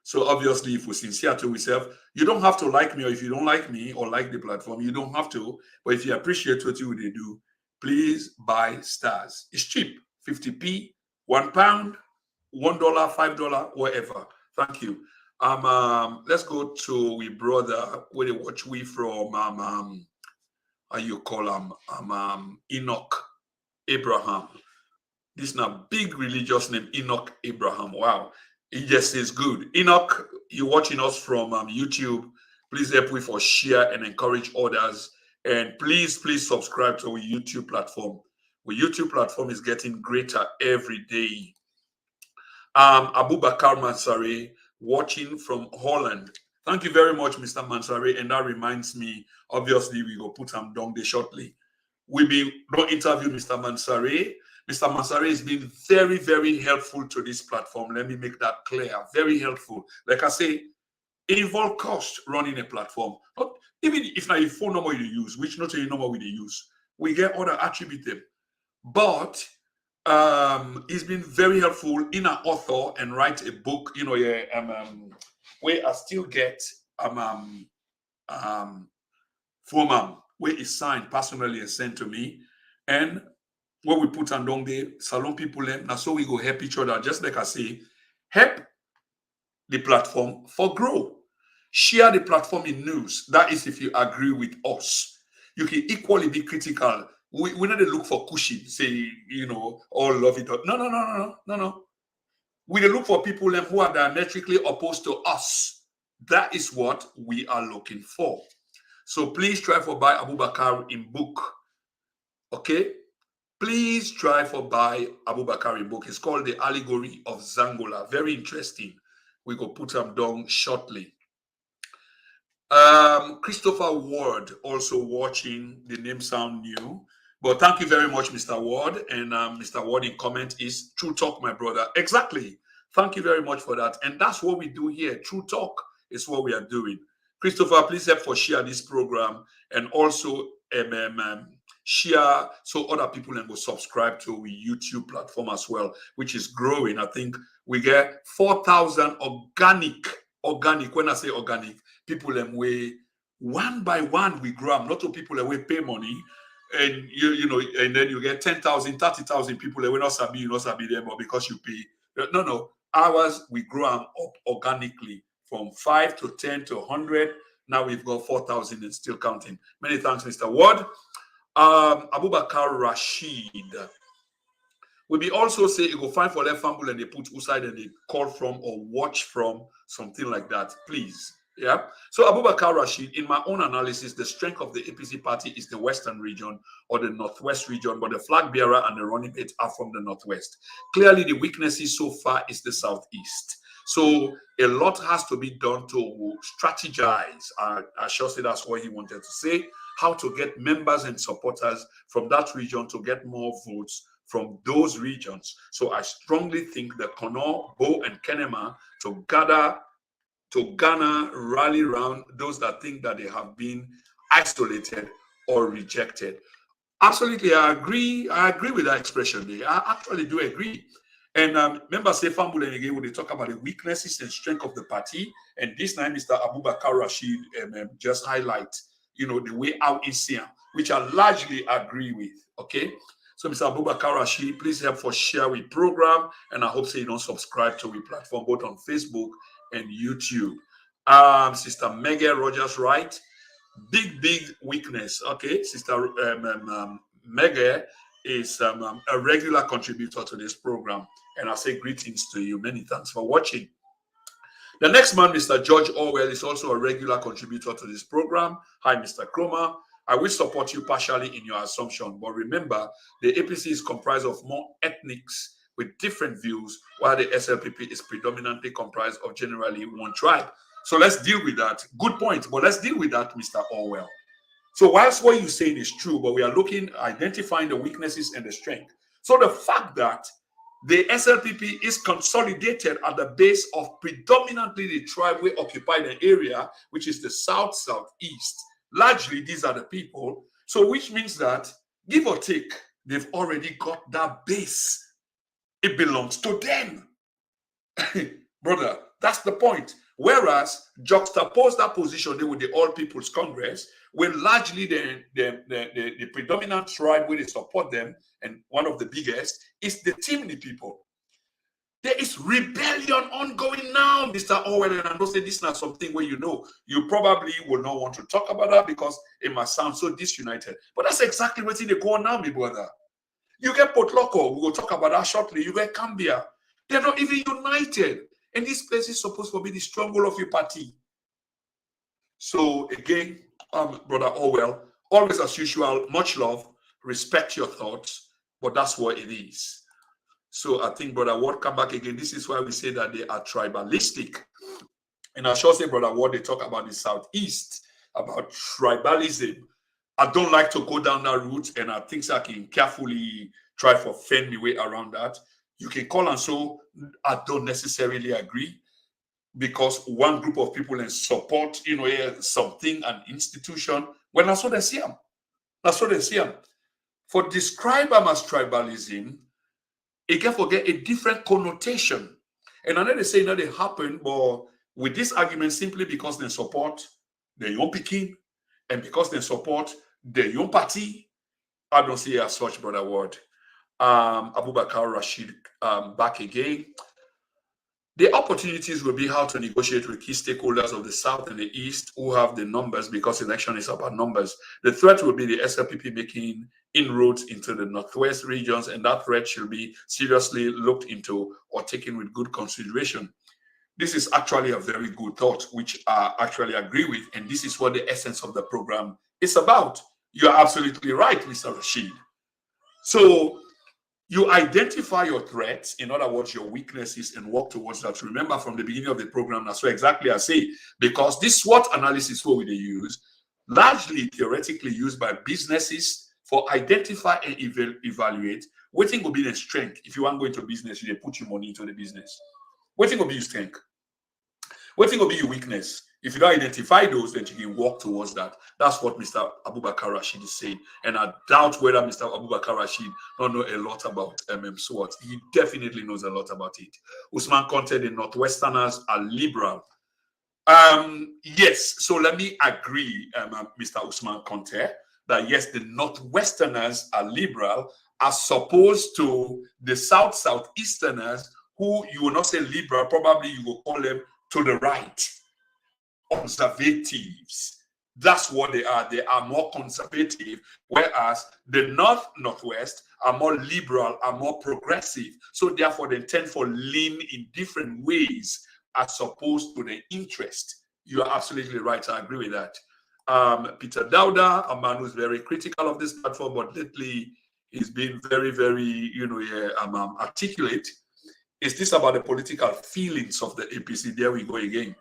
So obviously, if we're sincere to ourselves, you don't have to like me, or if you don't like me or like the platform, you don't have to. But if you appreciate what you do, please buy stars. It's cheap, 50p, £1, $1, $5, whatever. Thank you. Let's go to we brother where they watch we from how you call Enoch Abraham. This is a big religious name, Enoch Abraham. Wow. It just is good. Enoch, you're watching us from YouTube. Please help with for share and encourage others. And please subscribe to our YouTube platform. Our YouTube platform is getting greater every day. Abubakar Mansari, watching from Holland. Thank you very much, Mr. Mansari. And that reminds me, obviously, we will put him down there shortly. We will interview Mr. Mansari. Mr. Mansari has been very, very helpful to this platform. Let me make that clear. Very helpful. Like I say, it involves cost running a platform. But even if now your phone number you use, which not a number we use, we get other attributes. But he's been very helpful in an author and write a book, where I still get from where is signed personally and sent to me. And what we put on down there, salon people, now so we go help each other. Just like I say, help the platform for grow. Share the platform in news. That is if you agree with us. You can equally be critical. We not look for cushion, say, all love it. No. We look for people who are diametrically opposed to us. That is what we are looking for. So please try for buy Abubakar in book. Okay? Please try for buy Abubakar in book. It's called The Allegory of Zangola. Very interesting. We go put them down shortly. Christopher Ward also watching. The name sound new. But thank you very much, Mr. Ward. And Mr. Ward in comment is True Talk, my brother. Exactly. Thank you very much for that. And that's what we do here. True Talk is what we are doing. Christopher, please help for share this program and also share so other people will subscribe to our YouTube platform as well, which is growing. I think we get 4,000 organic. When I say organic, people way one by one we grow. Not all people way pay money. and you know, and then you get 10,000, 30,000 people. They will not sabi, you not sabi them, but because you pay. No. Ours, we grow them up organically from 5 to 10 to 100. Now we've got 4,000 and still counting. Many thanks, Mr. Ward. Abubakar Rashid. We be also say you go find for left fumble and they put outside and they call from or watch from, something like that, please. Yeah. So Abubakar Rashid, in my own analysis, the strength of the APC party is the Western region or the Northwest region, but the flag bearer and the running mate are from the Northwest. Clearly, the weaknesses so far is the Southeast. So a lot has to be done to strategize. I shall say that's what he wanted to say. How to get members and supporters from that region to get more votes from those regions. So I strongly think that Kono, Bo, and Kenema to Ghana, rally around those that think that they have been isolated or rejected. Absolutely, I agree. I agree with that expression. I actually do agree. And remember, say Fambul and again, when they talk about the weaknesses and strength of the party, and this time Mr. Abubakar Rashid just highlight, you know, the way out is here, which I largely agree with. Okay. So, Mr. Abubakar Rashid, please help for share with program, and I hope so you don't subscribe to the platform both on Facebook and YouTube. Sister Megan Rogers, right? Big weakness. Okay, Sister Megan is a regular contributor to this program, and I say greetings to you. Many thanks for watching. The next man, Mr. George Orwell, is also a regular contributor to this program. Hi, Mr. Cromer. I will support you partially in your assumption, but remember, the APC is comprised of more ethnics with different views, while the SLPP is predominantly comprised of generally one tribe. So let's deal with that. Good point, but let's deal with that, Mr. Orwell. So whilst what you saying is true, but we are identifying the weaknesses and the strength. So the fact that the SLPP is consolidated at the base of predominantly the tribe we occupy the area, which is the southeast. Largely, these are the people. So which means that, give or take, they've already got that base. It belongs to them. Brother, that's the point. Whereas, juxtapose that position with the All People's Congress, where largely the predominant tribe where they support them, and one of the biggest, is the Timni people. There is rebellion ongoing now, Mr. Orwell, and I know say this is not something where you probably will not want to talk about that because it must sound so disunited. But that's exactly what's in the go on now, my brother. You get Port Loco, we will talk about that shortly. You get Cambia. They're not even united. And this place is supposed to be the stronghold of your party. So again, Brother Orwell, always as usual, much love, respect your thoughts, but that's what it is. So I think Brother Ward come back again. This is why we say that they are tribalistic. And I shall say, Brother Ward, they talk about the Southeast, about tribalism. I don't like to go down that route, and I think I can carefully try to fend my way around that. You can call and so I don't necessarily agree, because one group of people and support, something, an institution, well, that's what they see them. That's what they see them. For describe them as tribalism, it can forget a different connotation. And I know they say they happen, but with this argument, simply because they support the young Peking and because they support the young party, I don't see it as such, Brother Ward. Abubakar Rashid back again. The opportunities will be how to negotiate with key stakeholders of the South and the East who have the numbers, because election is about numbers. The threat will be the SLPP making inroads into the Northwest regions, and that threat should be seriously looked into or taken with good consideration. This is actually a very good thought, which I actually agree with, and this is what the essence of the program is about. You're absolutely right, Mr. Rashid. So you identify your threats, in other words, your weaknesses, and work towards that. Remember from the beginning of the program, that's what exactly I say, because this SWOT analysis, what we use, largely theoretically used by businesses for identify and evaluate what thing will be the strength. If you want to go into business, you put your money into the business. What thing will be your strength? What thing will be your weakness? If you don't identify those, then you can walk towards that. That's what Mr. Abubakar Rashid is saying. And I doubt whether Mr. Abubakar Rashid don't know a lot about SWOT. He definitely knows a lot about it. Usman Conte, the Northwesterners are liberal. Yes, so let me agree, Mr. Usman Conte, that yes, the Northwesterners are liberal, as opposed to the Southeasterners, who you will not say liberal, probably you will call them to the right, conservatives. That's what they are. They are more conservative, whereas the Northwest are more liberal, are more progressive. So therefore, they tend to lean in different ways as opposed to the interest. You are absolutely right. I agree with that. Peter Dowda, a man who's very critical of this platform, but lately he's been very, very, articulate. Is this about the political feelings of the APC? There we go again.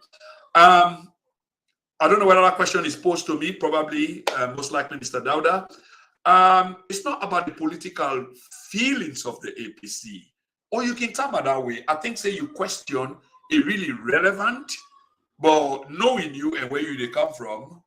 I don't know whether that question is posed to me, probably, most likely Mr. Dowda. It's not about the political feelings of the APC, or you can tell me that way. I think, say, you question a really relevant, but knowing you and where you come from,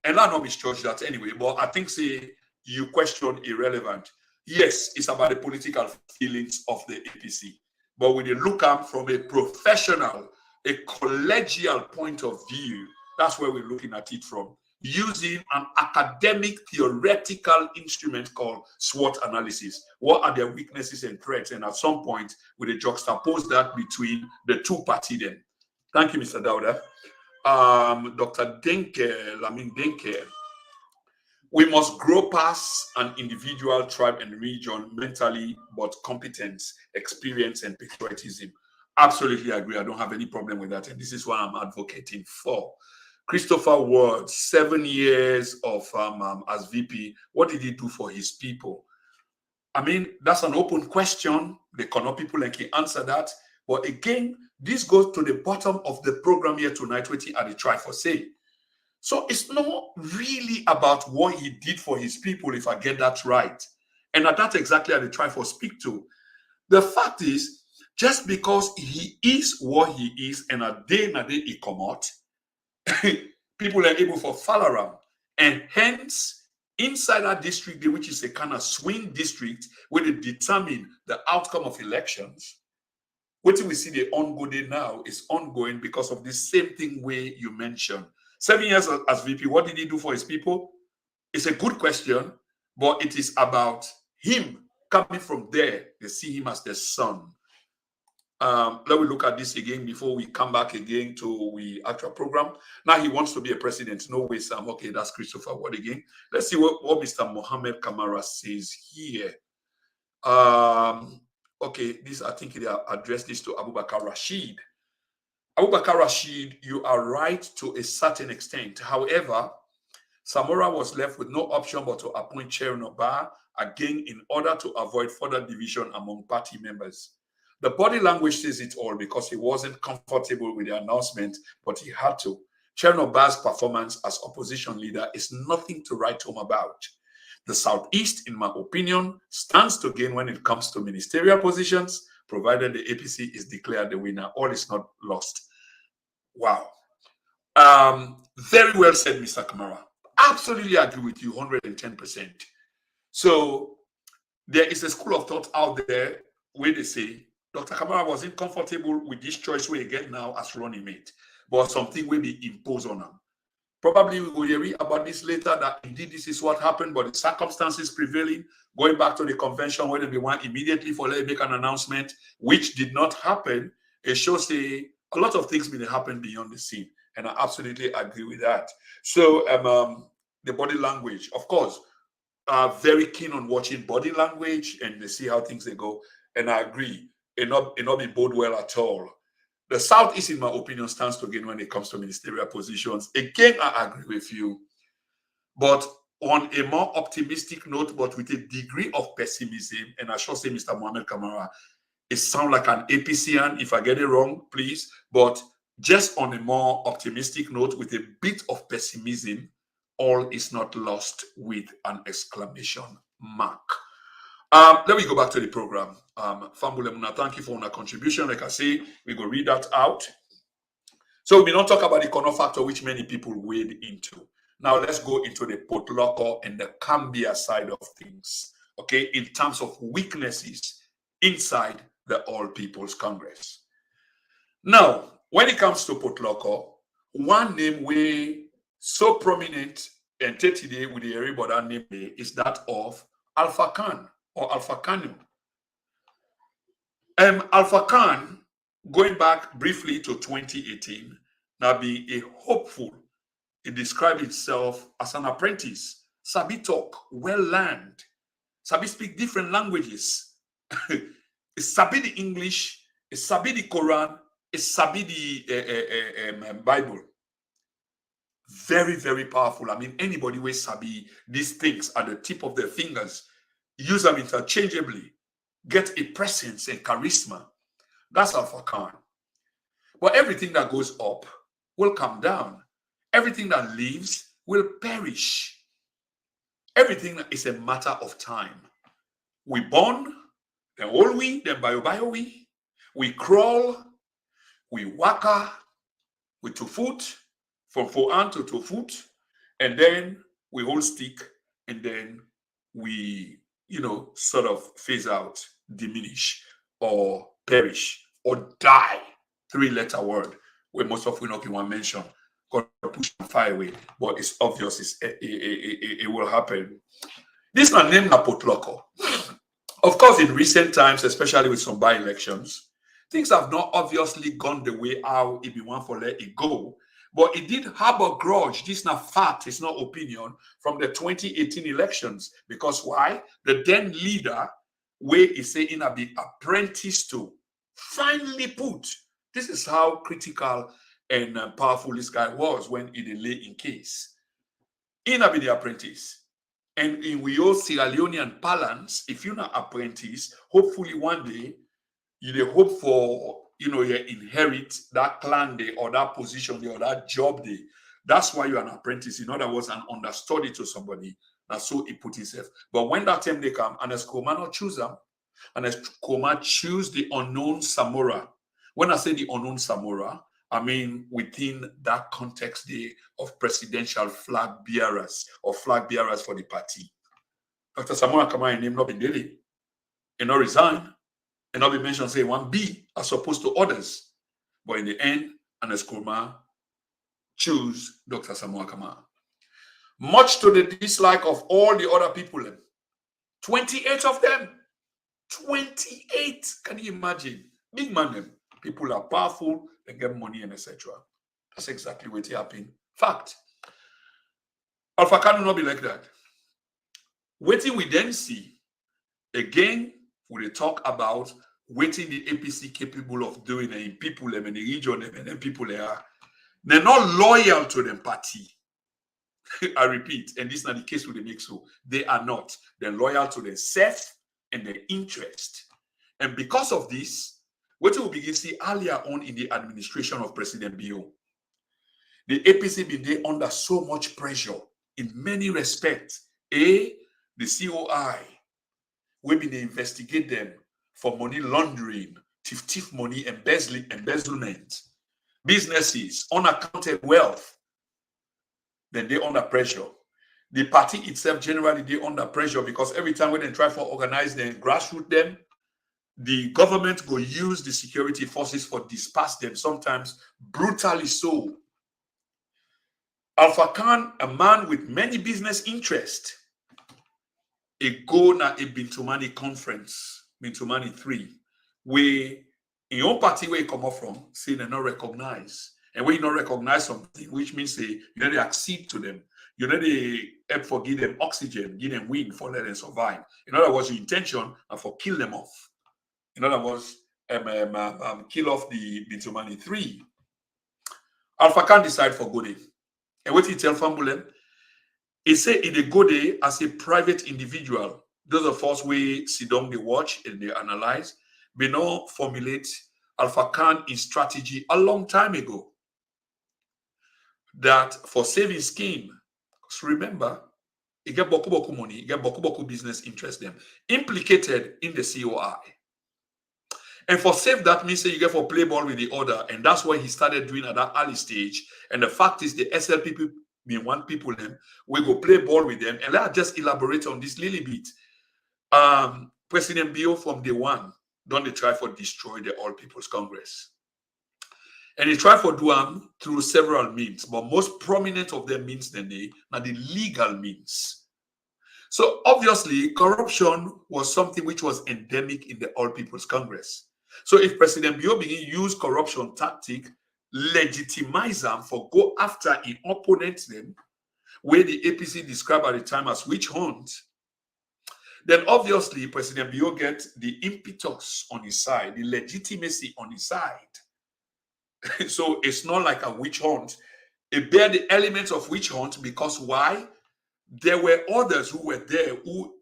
and I don't misjudge that anyway, but I think, say, you question irrelevant. Yes, it's about the political feelings of the APC, but when you look at from a professional, a collegial point of view, that's where we're looking at it from, using an academic theoretical instrument called Swot analysis. What are their weaknesses and threats? And at some point, we will juxtapose that between the two parties then. Thank you, Mr. Dowda. Dr. Lamin Denke, we must grow past an individual, tribe, and region mentally, but competence, experience, and patriotism. Absolutely agree. I don't have any problem with that. And this is what I'm advocating for. Christopher Ward, 7 years of as VP. What did he do for his people? I mean, that's an open question. The Kono people can answer that. But again, this goes to the bottom of the program here tonight, which he had to try for say. So it's not really about what he did for his people, if I get that right. And that's exactly how they try for speak to. The fact is, just because he is what he is, and a day he come out, people are able to follow around. And hence, inside that district, which is a kind of swing district, where they determine the outcome of elections, what we see the ongoing now is ongoing because of the same thing way you mentioned. 7 years as VP, what did he do for his people? It's a good question, but it is about him coming from there. They see him as their son. Let me look at this again before we come back again to the actual program. Now he wants to be a president. No way, Sam. Okay, that's Christopher Ward again. Let's see what Mr. Mohammed Kamara says here. Okay, this I think they addressed this to Abubakar Rashid. Abubakar Rashid, you are right to a certain extent. However, Samora was left with no option but to appoint Chairman Oba again in order to avoid further division among party members. The body language says it all because he wasn't comfortable with the announcement, but he had to. Chairman Oba's performance as opposition leader is nothing to write home about. The Southeast, in my opinion, stands to gain when it comes to ministerial positions, provided the APC is declared the winner. All is not lost. Wow. Very well said, Mr. Kamara. Absolutely agree with you 110%. So there is a school of thought out there where they say Dr. Kamara wasn't comfortable with this choice we get now as running mate, but something will be imposed on him. Probably we will hear about this later, that indeed this is what happened, but the circumstances prevailing, going back to the convention where they want immediately for them to make an announcement, which did not happen. It shows a lot of things may happen beyond the scene. And I absolutely agree with that. So the body language, of course, are very keen on watching body language and they see how things they go. And I agree, it not be bode well at all. The Southeast, in my opinion, stands to gain when it comes to ministerial positions. Again, I agree with you. But on a more optimistic note, but with a degree of pessimism, and I shall say, Mr. Mohammed Kamara, it sounds like an APCian. If I get it wrong, please. But just on a more optimistic note, with a bit of pessimism, all is not lost with an exclamation mark. Let me go back to the program. Fambulemuna, thank you for your contribution. Like I say, we go read that out. So we don't talk about the Kono factor, which many people wade into. Now let's go into the Potloko and the Cambia side of things. Okay, in terms of weaknesses inside the All People's Congress. Now, when it comes to Potloko, one name way so prominent entity with the everybody name is that of Alpha Khan or Alpha Kanu. Alpha Khan, going back briefly to 2018, now be a hopeful. It described itself as an apprentice. Sabi talk, well learned. Sabi speak different languages. Sabi the English, Sabi the Quran, Sabi the Bible. Very, very powerful. I mean, anybody with Sabi these things at the tip of their fingers, use them interchangeably, get a presence and charisma. That's Alpha Khan. But everything that goes up will come down. Everything that lives will perish. Everything is a matter of time. We born, then all we, then bio we crawl, we waka, we to foot, from forearm to foot, and then we hold stick, and then we, sort of phase out, diminish, or perish, or die. 3-letter word, where most of we not want to mention. God push and fire away, but it's obvious it will happen. This is not named Napotloko. Of course, in recent times, especially with some by-elections, things have not obviously gone the way how it be one for let it go. But it did harbor grudge. This is not fact, it's not opinion from the 2018 elections. Because why? The then leader, where is saying a be apprentice to, finally put. This is how critical and powerful this guy was when he lay in case. In a be the apprentice. And in we all Sierra Leonean parlance, if you're not apprentice, hopefully one day you hope for, you inherit that clan day or that position day or that job day. That's why you're an apprentice. In other words, an understudy to somebody. That's so he put himself. But when that time they come, and as Koma not choose them, and as Koma choose the unknown Samora. When I say the unknown Samora, I mean within that context day of presidential flag bearers or flag bearers for the party. Dr. Samora Kamara name not be daily. And not resign. And not be mentioned say one B as opposed to others. But in the end, Anas Kurma choose Dr. Samoa Kamara. Much to the dislike of all the other people. 28 of them. 28. Can you imagine? Big man them. People are powerful, they get money and etc. That's exactly what happened. Fact. Alpha Khan will not be like that. Waiting we then see, again, we talk about waiting the APC capable of doing in people them in the region them and then people they are. They're not loyal to them party. I repeat, and this is not the case with the mix. So they are not. They're loyal to themselves and their interest. And because of this, what we begin to see earlier on in the administration of President Bio, the APC been there under so much pressure in many respects. The COI, we been investigate them for money laundering, thief money, embezzlement, businesses, unaccounted wealth. Then they under pressure. The party itself generally they under pressure because every time when they try to organize them, grassroots them, the government will use the security forces for disperse them, sometimes brutally so. Alpha Khan, a man with many business interests, a go na a Bintumani conference, Bintumani 3, where in your party where you come up from, say they not recognize. And when you not recognize something, which means say you know they accede to them, you know they help for give them oxygen, give them wind for let them survive. In other words, your intention and for kill them off. In other words, kill off the Bintumani 3. Alpha Khan decide for Gode. And what he tell Fambulem, he say in the Gode as a private individual, those of us we sit down, they watch and they analyze, we know formulate Alpha Khan in strategy a long time ago. That for saving scheme, because remember, he get boku money, he get boku business interest them implicated in the COI. And for save that means you get for play ball with the order, and that's what he started doing at that early stage. And the fact is, the SLP being one people them, we go play ball with them, and let's just elaborate on this little bit. President Bio from day one, don't they try for destroy the All People's Congress? And they try for do them through several means, but most prominent of them means then they are the legal means. So obviously, corruption was something which was endemic in the All People's Congress. So if President Bio begin use corruption tactic, legitimize them for go after an opponent them, where the APC described at the time as witch hunt, then obviously President Bio gets the impetus on his side, the legitimacy on his side. So it's not like a witch hunt. It bear the elements of witch hunt because why? There were others who were there who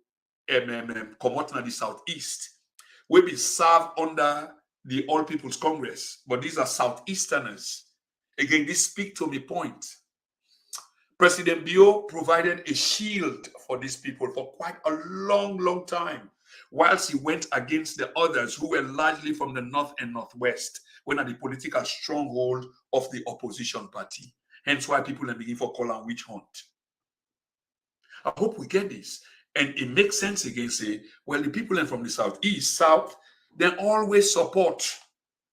come out in the southeast, will be served under the All People's Congress, but these are Southeasterners. Again, this speaks to me point. President Bio provided a shield for these people for quite a long time, whilst he went against the others who were largely from the north and northwest, when at the political stronghold of the opposition party. Hence why people are beginning for call and witch hunt. I hope we get this. And it makes sense again, say, well, the people from the southeast, south, they always support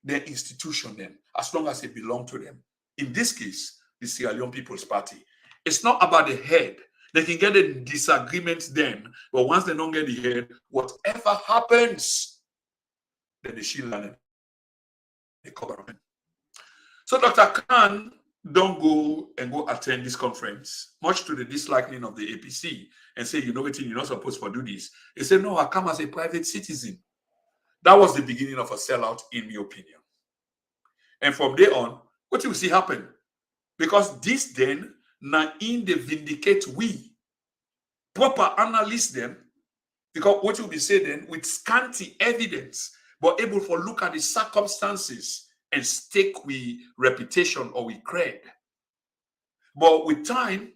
their institution then, as long as they belong to them. In this case, the Sierra Leone People's Party. It's not about the head. They can get a disagreement then, but once they don't get the head, whatever happens, then the shield and they cover them. So Dr. Khan don't go attend this conference, much to the disliking of the APC, and say, you know what, you're not supposed to do this. He said, no, I come as a private citizen. That was the beginning of a sellout, in my opinion. And from there on, what you see happen? Because this then, now in the vindicate we, proper analyst them, because what you be saying then, with scanty evidence, but able to look at the circumstances and stake with reputation or with cred. But with time,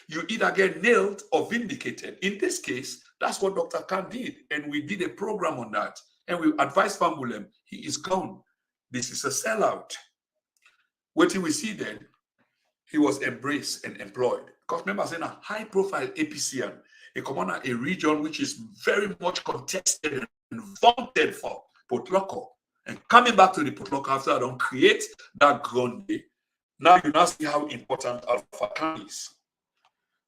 you either get nailed or vindicated. In this case, that's what Dr. Khan did. And we did a program on that. And we advised Fambulem, he is gone. This is a sellout. What do we see then? He was embraced and employed. Because remember, saying a high-profile APCian, a commander, a region which is very much contested and vaunted for Potloko. And coming back to the Potloko after I don't create that ground, now you now see how important Alpha Khan is.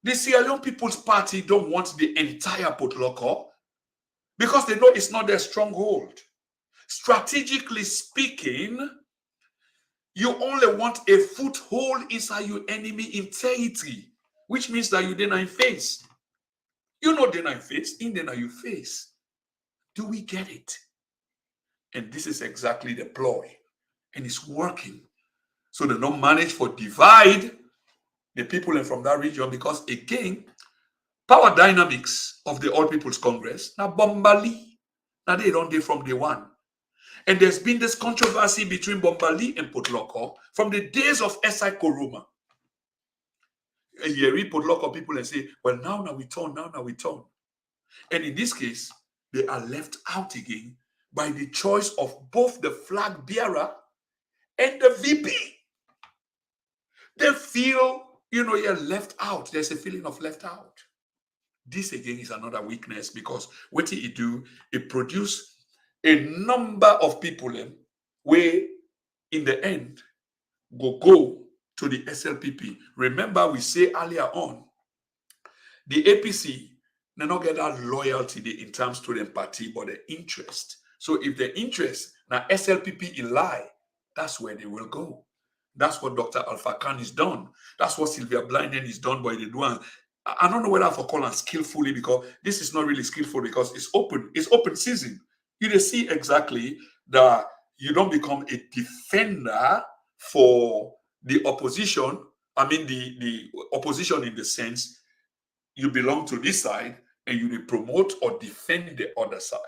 The Sierra Leone People's Party don't want the entire Potloko because they know it's not their stronghold. Strategically speaking, you only want a foothold inside your enemy in territory, which means that you deny face. You know deny face, in deny you face. Do we get it? And this is exactly the ploy. And it's working. So they don't manage for divide the people from that region because, again, power dynamics of the All People's Congress, now Bombali, now they don't do from day one. And there's been this controversy between Bombali and Potloko from the days of S.I. Koroma. And you read Potloko people and say, well, now we turn. And in this case, they are left out again by the choice of both the flag bearer and the VP. They feel, you're left out. There's a feeling of left out. This again is another weakness because what it do, it produce a number of people where in the end go to the SLPP. Remember, we say earlier on, the APC, they not get that loyalty in terms to the party, but the interest. So if the interest, now SLPP in lie, that's where they will go. That's what Dr. Alpha Khan is done. That's what Sylvia Blinden is done by the Duan. I don't know whether I for call them skillfully because this is not really skillful because it's open season. You see exactly that you don't become a defender for the opposition. I mean, the opposition in the sense you belong to this side and you promote or defend the other side.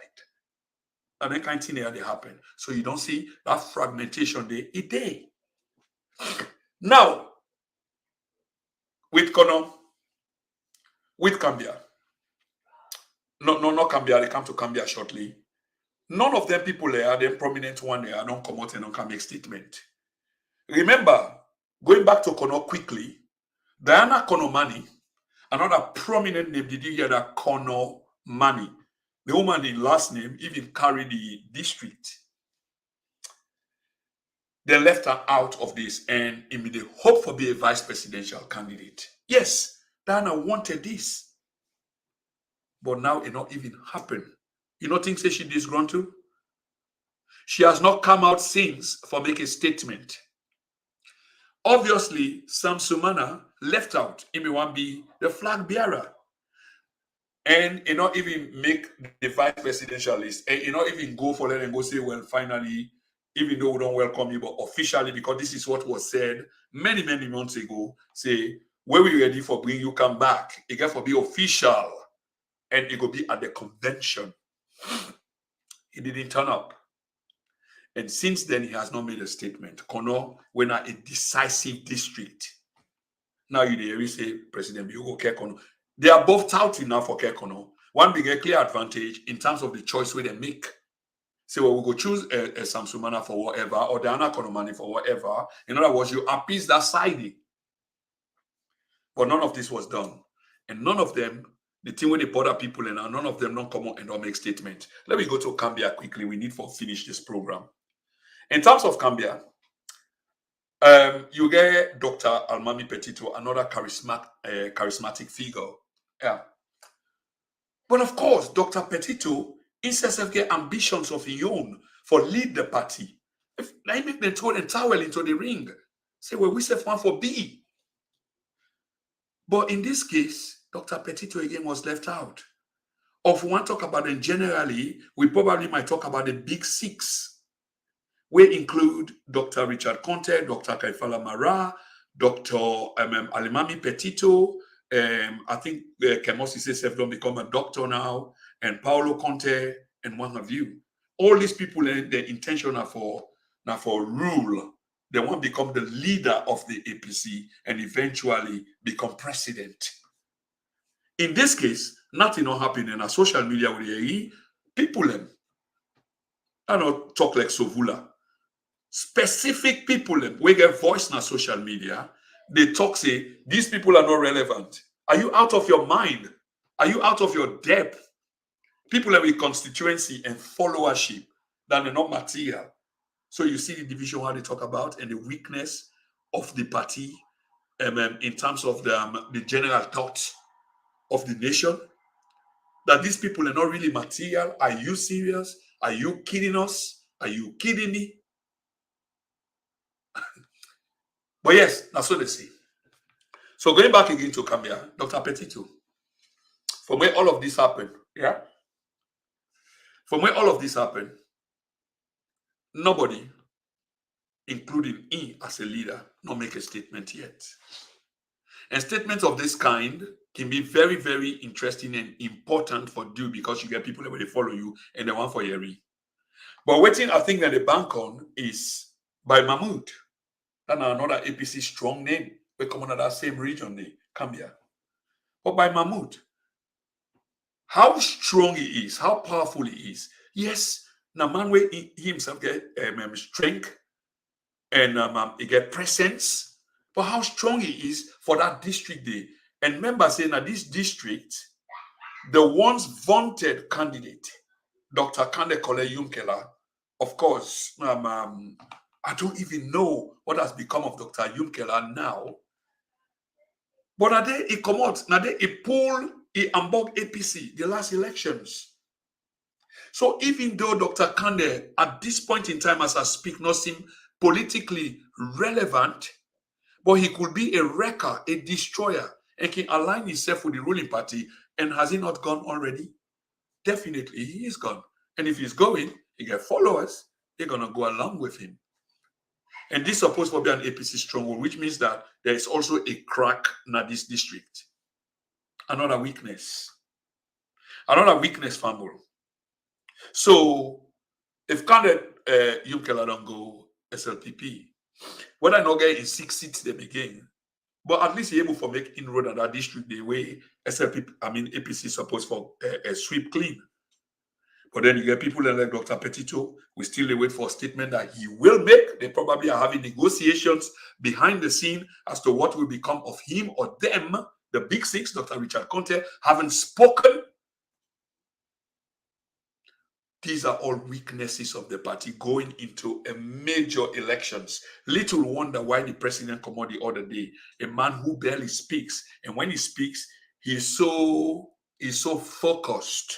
And that kind of thing they happen. So you don't see that fragmentation there. It day. Now, with Kono, with Cambia, not Cambia, they come to Cambia shortly. None of them people there, the prominent one there, don't come out and don't make statement. Remember, going back to Kono quickly, Diana Konomani, another prominent name, did you hear that? Konomani. The woman in last name even carried the district. they left her out of this, and in the hope for being a vice presidential candidate. Yes, Diana wanted this, but now it not even happened. You know, things say she disgruntled. She has not come out since for make a statement. Obviously, Sam Sumana left out. He may want to be the flag bearer, and you not even make the vice presidential list, and you not even go for it and go say, well, finally, even though we don't welcome you, but officially, because this is what was said many, many months ago, say, when we ready for bring you come back, it got for be official, and it will be at the convention. He didn't turn up. And since then, he has not made a statement. Kono, we're not a decisive district. Now you hear say, President Biyogo Kekono. They are both touting now for Kekono. One big clear advantage in terms of the choice where they make. Say, well, we'll go choose a Samsumana for whatever, or Diana Konomani for whatever. In other words, you appease that side. But none of this was done. And none of them, the thing where they bother people, and none of them don't come out and don't make statement. Let me go to Cambia quickly. We need to finish this program. In terms of Cambia, you get Dr. Almami Petito, another charismatic figure. Yeah. But of course, Dr. Petito instead of get ambitions of his own for lead the party. If they make them throw the towel into the ring, say, well, we say one for B. But in this case, Dr. Petito again was left out. If we want to talk about them generally, we probably might talk about the big six. We include Dr. Richard Conte, Dr. Kaifala Mara, Dr. Alimami Petito. I think Kemosi says don't become a doctor now, and Paolo Conte, and what have you. All these people, their intention are for rule. They want to become the leader of the APC and eventually become president. In this case, nothing will happen in our social media with the people. I don't talk like Sovula. Specific people we get voice in social media, they talk, say, these people are not relevant. Are you out of your mind? Are you out of your depth? People have a constituency and followership that are not material. So you see the division how they talk about and the weakness of the party in terms of the general thought of the nation. That these people are not really material. Are you serious? Are you kidding us? Are you kidding me? But yes, that's what they say. So going back again to Cambia, Dr. Petito, from where all of this happened, yeah? From where all of this happened, nobody, including him as a leader, not make a statement yet. And statements of this kind can be very, very interesting and important for you because you get people that will follow you and they want for Yeri. But waiting, I think that the bank on is by Mahmoud. That's another APC strong name. We come under that same region, they come here. But by Mahmoud, how strong he is, how powerful he is. Yes, now man where he himself get strength and he get presence, but how strong he is for that district day. And remember saying that this district, the once vaunted candidate, Dr. Kande Kole Yunkela, of course, I don't even know what has become of Dr. Yunkela now. But now they come out, now they pull Ambog APC, the last elections. So even though Dr. Kande, at this point in time as I speak, not seem politically relevant, but he could be a wrecker, a destroyer, and can align himself with the ruling party. And has he not gone already? Definitely, he is gone. And if he's going, he get followers, they're going to go along with him. And this is supposed to be an APC stronghold, which means that there is also a crack in this district. Another weakness. Another weakness, family. So, if Kande Yunkela don't go SLPP, whether or not get in 6 seats them again, but at least he able to make inroad on that district the way SLPP, APC is supposed for a sweep clean. But then you get people like Dr. Petito, we still wait for a statement that he will make. They probably are having negotiations behind the scene as to what will become of him or them. The big six, Dr. Richard Conte, haven't spoken. These are all weaknesses of the party going into a major elections. Little wonder why the president come out the other day, a man who barely speaks, and when he speaks, he's so focused.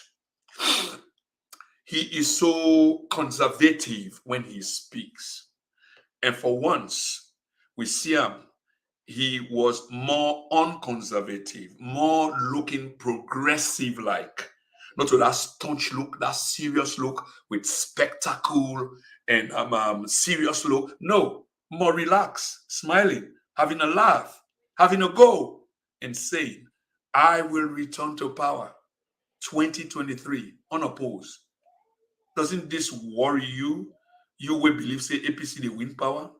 He is so conservative when he speaks. And for once, we see him, he was more unconservative, more looking progressive like. Not with that staunch look, that serious look with spectacle and serious look. No, more relaxed, smiling, having a laugh, having a go, and saying, I will return to power 2023 unopposed. Doesn't this worry you? You will believe, say, APC, they win power?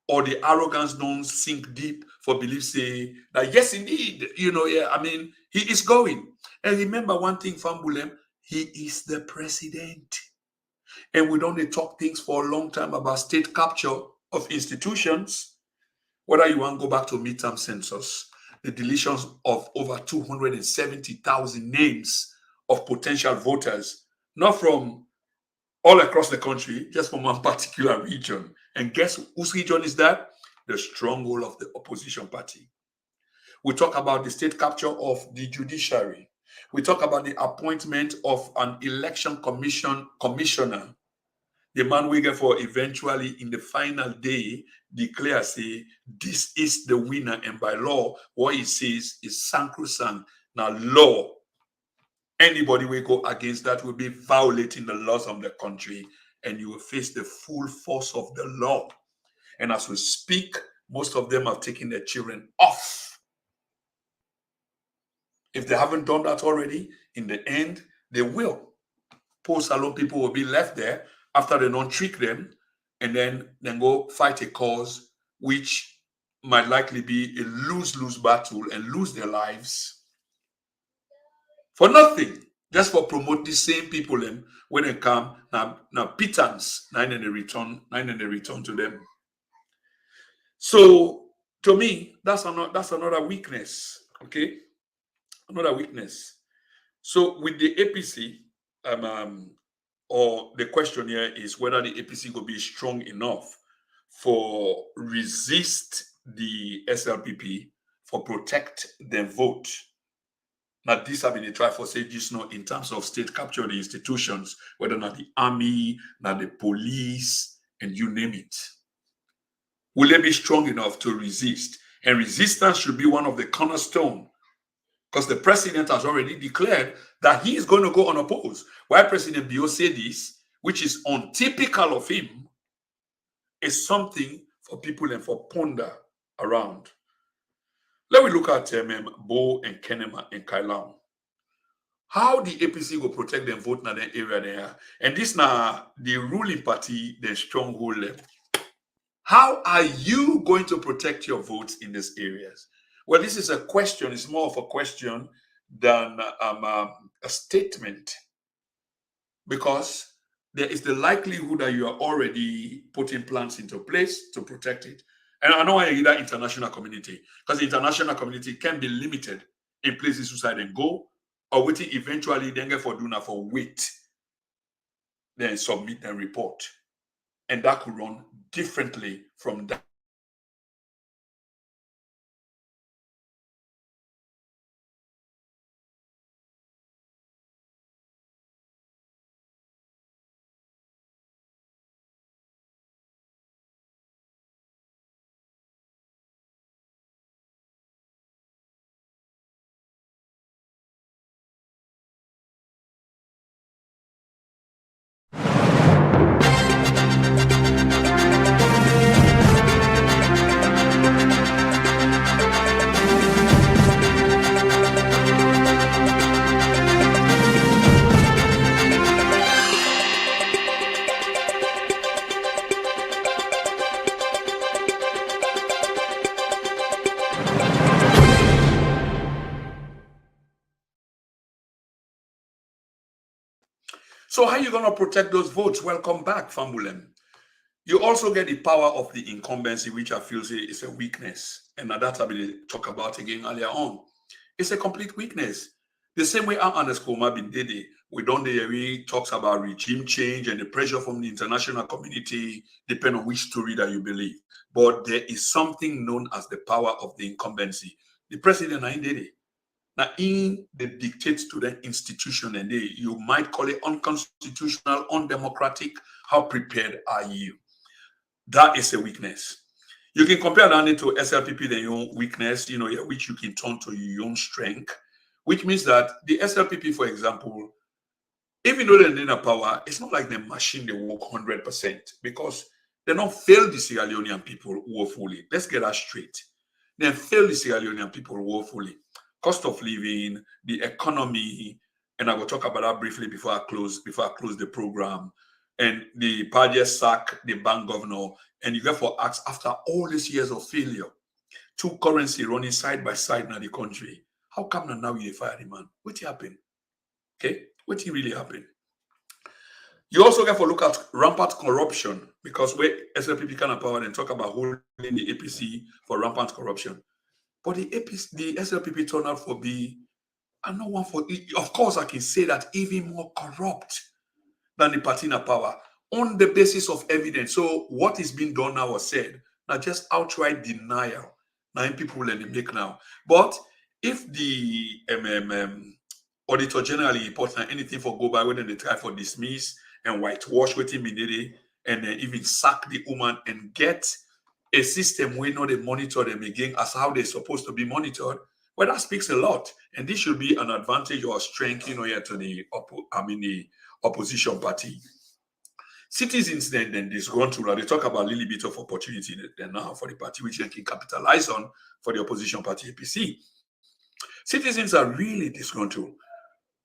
Or the arrogance don't sink deep for belief, say, that yes, indeed, he is going. And remember one thing, Fambulem, he is the president. And we don't talk things for a long time about state capture of institutions. Whether you want to go back to midterm census, the deletions of over 270,000 names of potential voters, not from all across the country, just from one particular region. And guess whose region is that? The stronghold of the opposition party. We talk about the state capture of the judiciary. We talk about the appointment of an election commissioner. The man we get for eventually in the final day declare, say, this is the winner. And by law, what he says is sacrosanct. Now, law, anybody will go against that will be violating the laws of the country, and you will face the full force of the law. And as we speak, most of them have taken their children off. If they haven't done that already, in the end, they will. Post-salon people will be left there after they don't trick them, and then go fight a cause which might likely be a lose-lose battle and lose their lives for nothing, just for promote the same people them when they come now pittance, nine and they return to them. So to me, that's another weakness. Okay, another weakness. So with the APC, or the question here is whether the APC will be strong enough for resist the SLPP for protect their vote. Now, this have been a try for say just now in terms of state capture the institutions, whether not the army, not the police, and you name it. Will they be strong enough to resist? And resistance should be one of the cornerstone, because the president has already declared that he is going to go unopposed. Why President Bio said this, which is untypical of him, is something for people and for ponder around. Let me look at Bo and Kenema and Kailam. How the APC will protect them vote in the area there. And this now the ruling party, the stronghold left. How are you going to protect your votes in these areas? Well, this is a question. It's more of a question than a statement, because there is the likelihood that you are already putting plans into place to protect it. And I know I hear that international community, because the international community can be limited in places suicide and go, or waiting eventually then get for doing for wait, then submit and report. And that could run differently from that. So how are you going to protect those votes? Welcome back, Famulem. You also get the power of the incumbency, which I feel is a weakness. And that I've been talk about again earlier on. It's a complete weakness. The same way our underscore bin Dede We don't hear we talks about regime change and the pressure from the international community, depend on which story that you believe. But there is something known as the power of the incumbency. The president, I did it. Now, in the dictates to the institution, and you might call it unconstitutional, undemocratic. How prepared are you? That is a weakness. You can compare that to SLPP, the your weakness, which you can turn to your own strength, which means that the SLPP, for example, even though they're in a power, it's not like the machine they work 100% because they don't fail the Sierra Leonean people woefully. Let's get that straight. They fail the Sierra Leonean people woefully. Cost of living, the economy, and I will talk about that briefly before I close the program. And the party sack the bank governor, and you get for ask after all these years of failure, two currency running side by side in the country. How come now you fire the man? What happened? Okay, what really happened? You also get to look at rampant corruption because where SLPP kind of power and talk about holding the APC for rampant corruption. But the SLPP turned out for be, and no one for, of course, I can say that even more corrupt than the party in power on the basis of evidence. So what is being done now or said, now just outright denial. Now people will make now. But if the Auditor General reports anything for go by when they try for dismiss and whitewash with him immediately and then even sack the woman and get a system where they monitor them again as how they're supposed to be monitored, well, that speaks a lot. And this should be an advantage or strength, here to the opposition party. Citizens then disgruntled. They talk about a little bit of opportunity they now for the party, which they can capitalize on for the opposition party APC. Citizens are really disgruntled.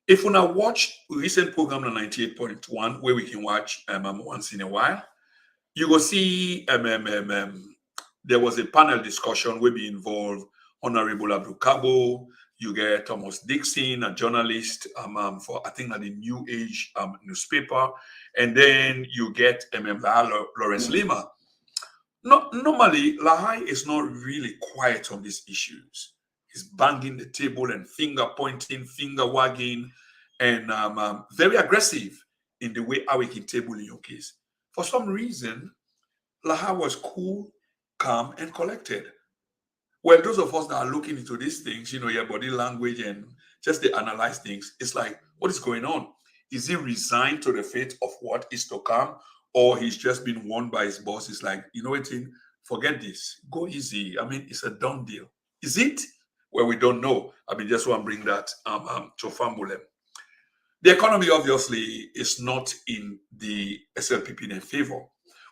If we now watch recent program on 98.1, where we can watch once in a while, you will see there was a panel discussion where we involved Honorable Abdul Kabo, you get Thomas Dixon, a journalist for I think at the New Age newspaper, and then you get Lawrence Lima. Normally, Lahai is not really quiet on these issues. He's banging the table and finger pointing, finger wagging, and very aggressive in the way how he can table in your case. For some reason, Lahai was cool, calm, and collected. Well, those of us that are looking into these things, your body language and just to analyze things, it's like, what is going on? Is he resigned to the fate of what is to come? Or he's just been warned by his boss? It's like, what, forget this. Go easy. I mean, it's a done deal. Is it? Well, we don't know. I mean, just want to bring that to Fambulem. The economy, obviously, is not in the SLPP in favor,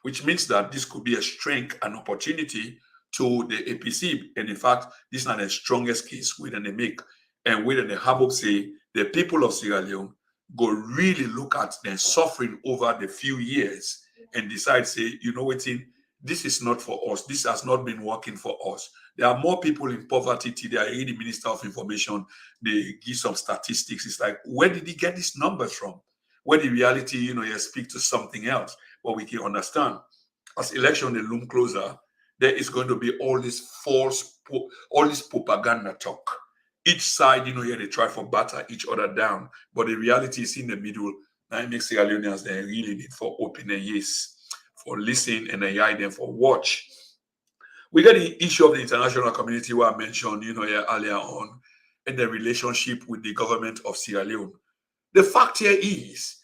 which means that this could be a strength and opportunity to the APC. And in fact, this is not the strongest case within the make. And within the Habok say, the people of Sierra Leone go really look at their suffering over the few years and decide, say, this is not for us. This has not been working for us. There are more people in poverty today. The Minister of Information, they give some statistics. It's like, where did he get these numbers from? Where the reality, you speak to something else, but we can understand. As election they loom closer, there is going to be all this all this propaganda talk. Each side, they try for batter each other down, but the reality is in the middle. Now it makes Sierra Leoneans they really need for open and yes, for listen and AI them for watch. We get the issue of the international community where I mentioned, earlier on, and the relationship with the government of Sierra Leone. The fact here is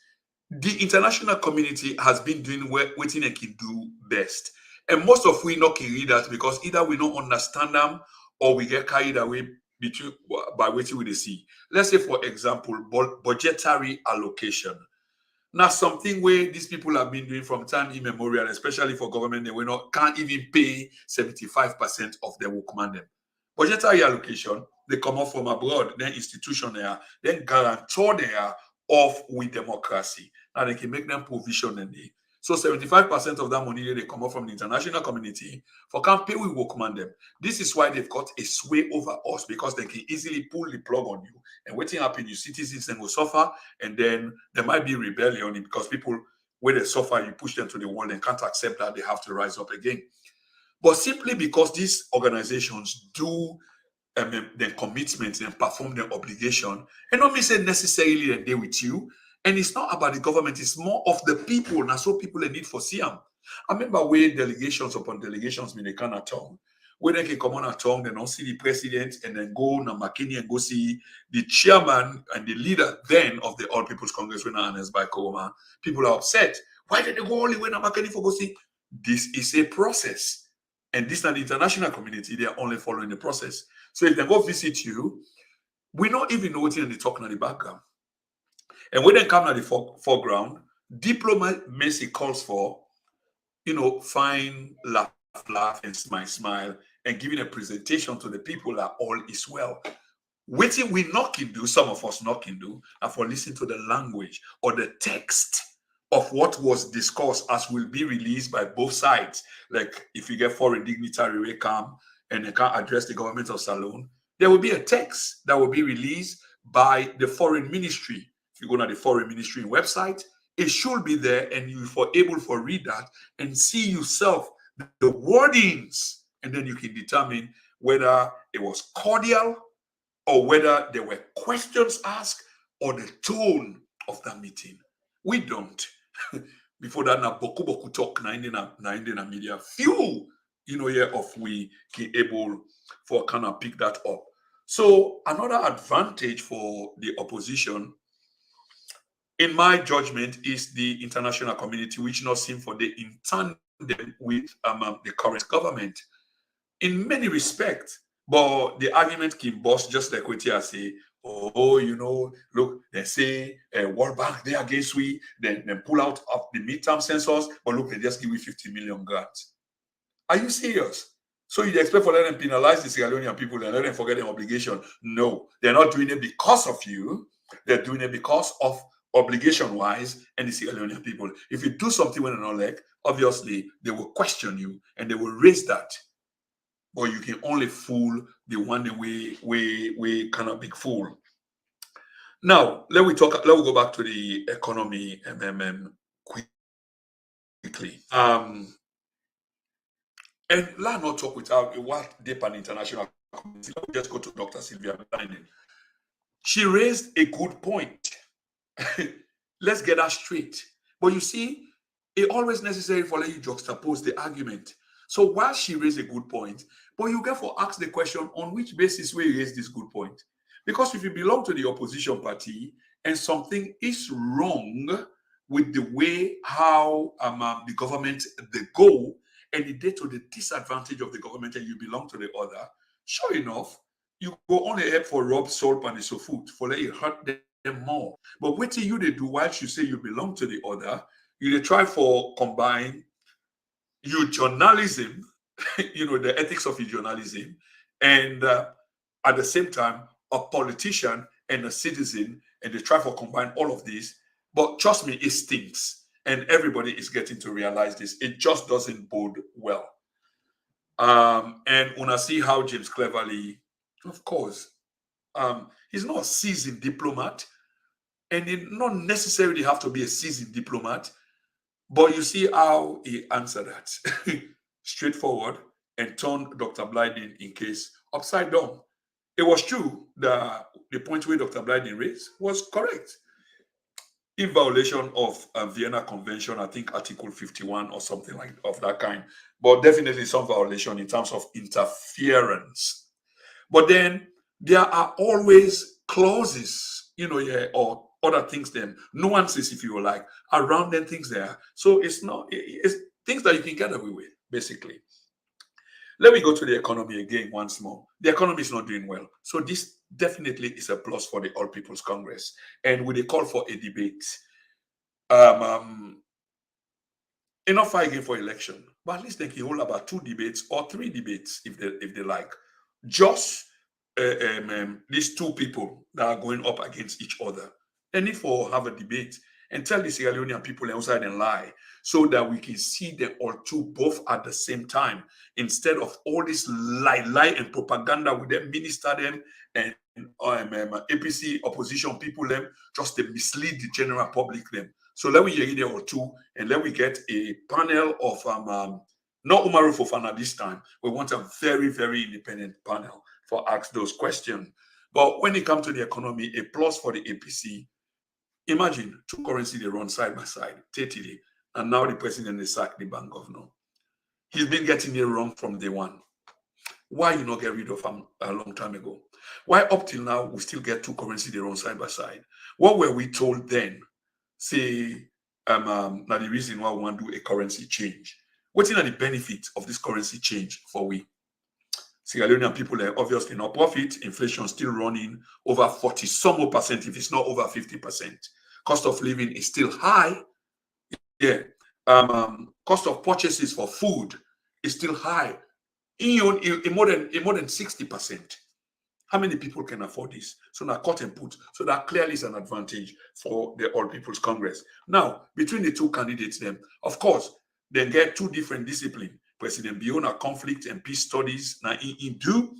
the international community has been doing what it can do best. And most of we not can read that because either we don't understand them or we get carried away by what we see. Let's say, for example, budgetary allocation. Now, something where these people have been doing from time immemorial, especially for government, they can't even pay 75% of their workman them. Budgetary allocation, they come up from abroad, then institution there, then guarantor there of with democracy. Now they can make them provision and they. So 75% of that money they come up from the international community for can't pay with workman them. This is why they've got a sway over us because they can easily pull the plug on you. And what's happen, you citizens then will suffer, and then there might be rebellion because people, when they suffer, you push them to the wall and can't accept that they have to rise up again. But simply because these organizations do their commitment and perform their obligation, and not mean say necessarily that they with you, And it's not about the government, it's more of the people. Now, so people they need for Siam. I remember where delegations upon delegations in the kind of town, where they can come on a town, they don't see the president, and then go to McKinney and go see the chairman and the leader then of the All People's Congress, when Ernest by Koma. People are upset. Why did they go only when McKinney for go see? This is a process. And this is not the international community, they are only following the process. So if they go visit you, we don't even know what they're talking in the background. And when they come to the foreground, diplomacy calls for, fine, laugh, and smile, and giving a presentation to the people that all is well. Waiting we not can do, some of us not can do, and for listening to the language or the text of what was discussed as will be released by both sides. Like if you get foreign dignitary will come and they can't address the government of Salone, there will be a text that will be released by the foreign ministry. If you go to the foreign ministry website, it should be there, and you are able to read that and see yourself the wordings, and then you can determine whether it was cordial or whether there were questions asked or the tone of that meeting. We don't. Before that, na boku talk na in media. Few, of we can able for kind of pick that up. So another advantage for the opposition, in my judgment, is the international community, which not seem for the in tandem with the current government in many respects. But the argument can bust just like what you say. Oh, look, they say World Bank, they against we, then pull out of the midterm census, but look, they just give we 50 million grants. Are you serious? So you expect for them to penalize the Sierra Leonean people and let them forget their obligation? No, they're not doing it because of you. They're doing it because of obligation-wise and the Sierra Leonean people. If you do something when they're not like, obviously they will question you and they will raise that. But you can only fool the one that we cannot be fool. Now let we go back to the economy quickly. And let's not talk without what deep and international community. Let me just go to Dr. Sylvia Binding. She raised a good point. Let's get that straight. But you see, it's always necessary for you to juxtapose the argument. So while she raised a good point, but you get to ask the question, on which basis we raise this good point? Because if you belong to the opposition party and something is wrong with the way how the government they go, and it did to the disadvantage of the government, and you belong to the other, sure enough, you go only help for rub salt and so food for let it hurt them more. But what do you they do while you say you belong to the other? You they try for combine your journalism, the ethics of your journalism, and at the same time, a politician and a citizen, and they try to combine all of this. But trust me, it stinks. And everybody is getting to realize this. It just doesn't bode well. And when I see how James Cleverly, of course, he's not a seasoned diplomat, and he not necessarily have to be a seasoned diplomat. But you see how he answered that. Straightforward, and turned Dr. Blyden in case upside down. It was true that the point where Dr. Blyden raised was correct. In violation of Vienna Convention, I think Article 51 or something like of that kind, but definitely some violation in terms of interference. But then there are always clauses, or other things, then nuances, if you like, around them things there. So it's things that you can get away with, basically. Let me go to the economy again once more. The economy is not doing well. So this definitely is a plus for the All People's Congress. And with a call for a debate, enough fighting for election, but at least they can hold about 2 debates or 3 debates if they like. Just these 2 people that are going up against each other. They need to have a debate and tell the Sierra Leonean people outside and lie, so that we can see them all 2 both at the same time, instead of all this lie and propaganda with them minister them and APC opposition people them just to mislead the general public them. So let me hear them all 2, and let me get a panel of not Umaru Fofana this time. We want a very, very independent panel for ask those questions. But when it comes to the economy, a plus for the APC, Imagine two currency they run side by side, 30 day, and now the president is sacked the bank governor. He's been getting it wrong from day one. Why you not get rid of him a long time ago? Why up till now we still get two currency they run side by side? What were we told then? Say, now the reason why we want to do a currency change. What's in the benefit of this currency change for we? Sierra Leonean people are obviously not profit. Inflation still running over 40 some more percent, if it's not over 50%. Cost of living is still high. Yeah. Cost of purchases for food is still high. In more than 60%. How many people can afford this? So now cut and put. So that clearly is an advantage for the All People's Congress. Now, between the two candidates, then, of course, they get two different disciplines. President Biona conflict and peace studies. Now, in do,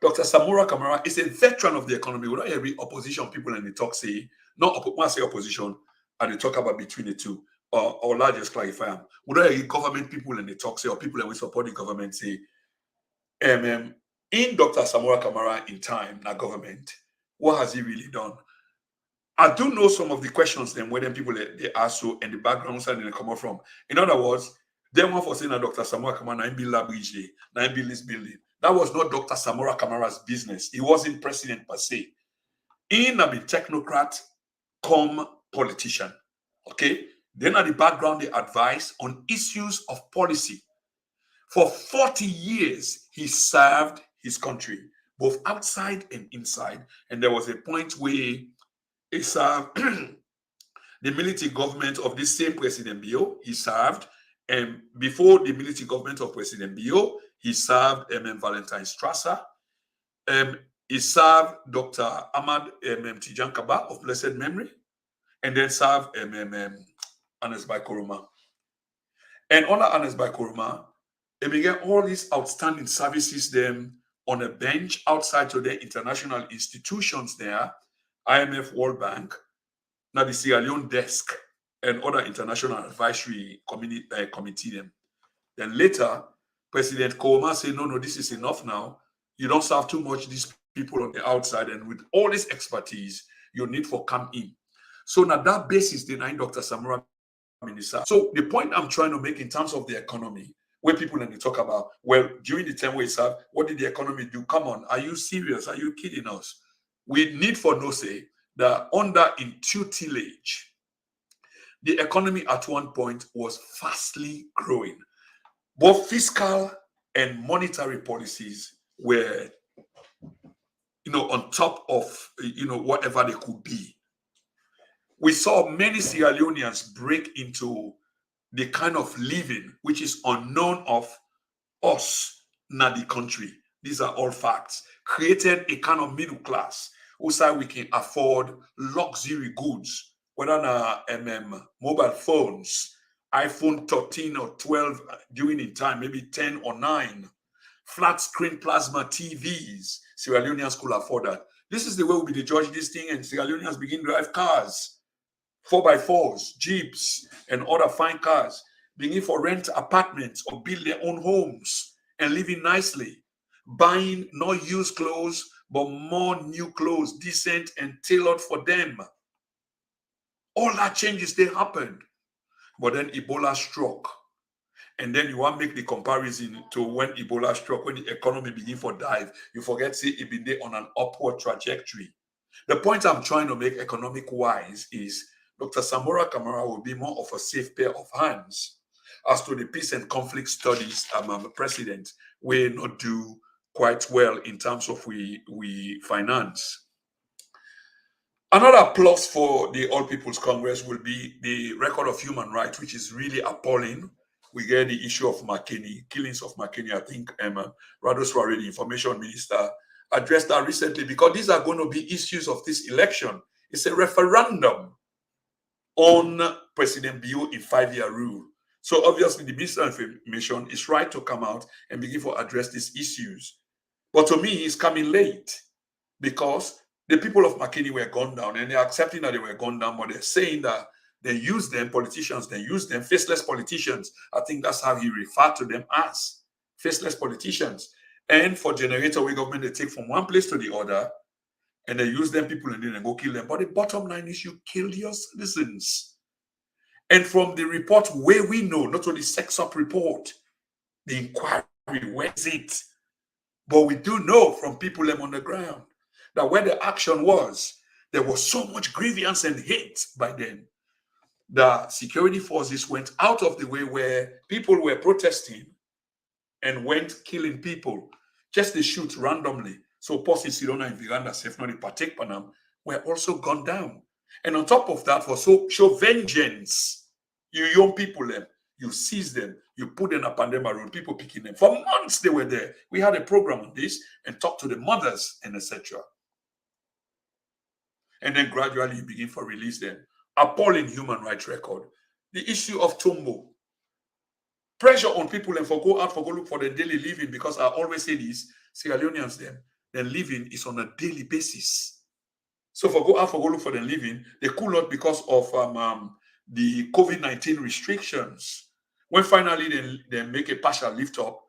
Dr. Samora Kamara is a veteran of the economy. Without every opposition people in the talk say, not when I say opposition, and they talk about between the two, or let's just clarify them. Without every government people in the talk say, or people that we support the government say, in Dr. Samora Kamara in time, na government, what has he really done? I do know some of the questions then where them people they ask so and the backgrounds and they come up from. In other words, them one for saying that Dr. Samora Kamara 9 build lab each day, 9 build this building. That was not Dr. Samora Kamara's business. He wasn't president per se. He a be technocrat, come politician. Okay. Then at the background, they advise on issues of policy. For 40 years, he served his country, both outside and inside. And there was a point where he served the military government of this same President Bio. He served, and before the military government of President Bio, he served Valentine Strasser. He served Dr. Ahmad Tijan Kaba of blessed memory, and then served Anas Bai Koroma. And under Anas Bai Koroma, they began all these outstanding services them on a bench outside to the international institutions there, IMF, World Bank, now the Sierra Leone desk, and other international advisory committee them. Then later, President Koroma said, no, this is enough now. You don't serve too much these people on the outside, and with all this expertise, you need for come in. So now that basis, denying Dr. Samora Minister. So the point I'm trying to make in terms of the economy, where people then talk about, well, during the time we serve, what did the economy do? Come on, are you serious? Are you kidding us? We need for no say that under in tutelage, the economy at one point was fastly growing. Both fiscal and monetary policies were, on top of, whatever they could be. We saw many Sierra Leoneans break into the kind of living which is unknown of us, not the country. These are all facts. Created a kind of middle class who say we can afford luxury goods, whether mobile phones, iPhone 13 or 12 during in time, maybe 10 or 9, flat screen plasma TVs. Sierra Leoneans could afford that. This is the way we be judge this thing, and Sierra Leoneans begin to drive cars. 4x4s, Jeeps, and other fine cars, beginning for rent apartments or build their own homes and living nicely, buying not used clothes, but more new clothes, decent and tailored for them. All that changes, they happened. But then Ebola struck. And then you want to make the comparison to when Ebola struck, when the economy began for dive, you forget, see, it been there on an upward trajectory. The point I'm trying to make economic-wise is Dr. Samora Kamara will be more of a safe pair of hands as to the peace and conflict studies. President will not do quite well in terms of we finance. Another plus for the All People's Congress will be the record of human rights, which is really appalling. We get the issue of McKinney, killings of McKinney. I think Rados Wari, the information minister, addressed that recently, because these are going to be issues of this election. It's a referendum on President Bio in 5-year rule. So obviously the Minister of Information is right to come out and begin to address these issues. But to me, it's coming late, because the people of McKinney were gunned down, and they're accepting that they were gunned down, but they're saying that they use them, politicians, they use them, faceless politicians. I think that's how he referred to them as, faceless politicians. And for generator, we government, they take from one place to the other, and they use them people and then go kill them. But the bottom line is you killed your citizens. And from the report where we know, not only sex up report, the inquiry, where is it? But we do know from people on the ground that where the action was, there was so much grievance and hate by them. The security forces went out of the way where people were protesting and went killing people. Just they shoot randomly. So Posse Sirona and Viranda Sefnori Patek Panam were also gunned down. And on top of that, for show vengeance, you young people, you seize them, you put them up on them road, people picking them. For months they were there. We had a program on this and talked to the mothers and etc. And then gradually you begin to release them. Appalling human rights record. The issue of Tombo. Pressure on people and for go out, for go look for their daily living, because I always say this, Sierra Leoneans, their living is on a daily basis. So for go out, for go look for their living, they could not because of the COVID-19 restrictions. When finally they make a partial lift up,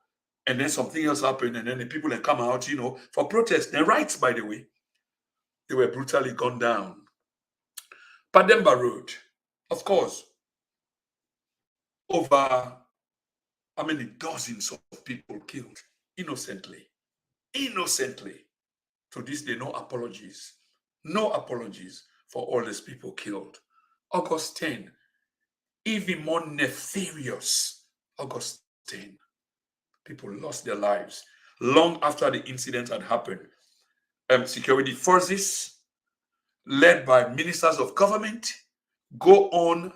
and then something else happened, and then the people that come out, for protest, their rights, by the way, they were brutally gunned down. Pademba Road, of course, over how many dozens of people killed innocently. To this day, no apologies. No apologies for all these people killed. August 10, even more nefarious. August 10, people lost their lives long after the incident had happened. Security forces, led by ministers of government, go on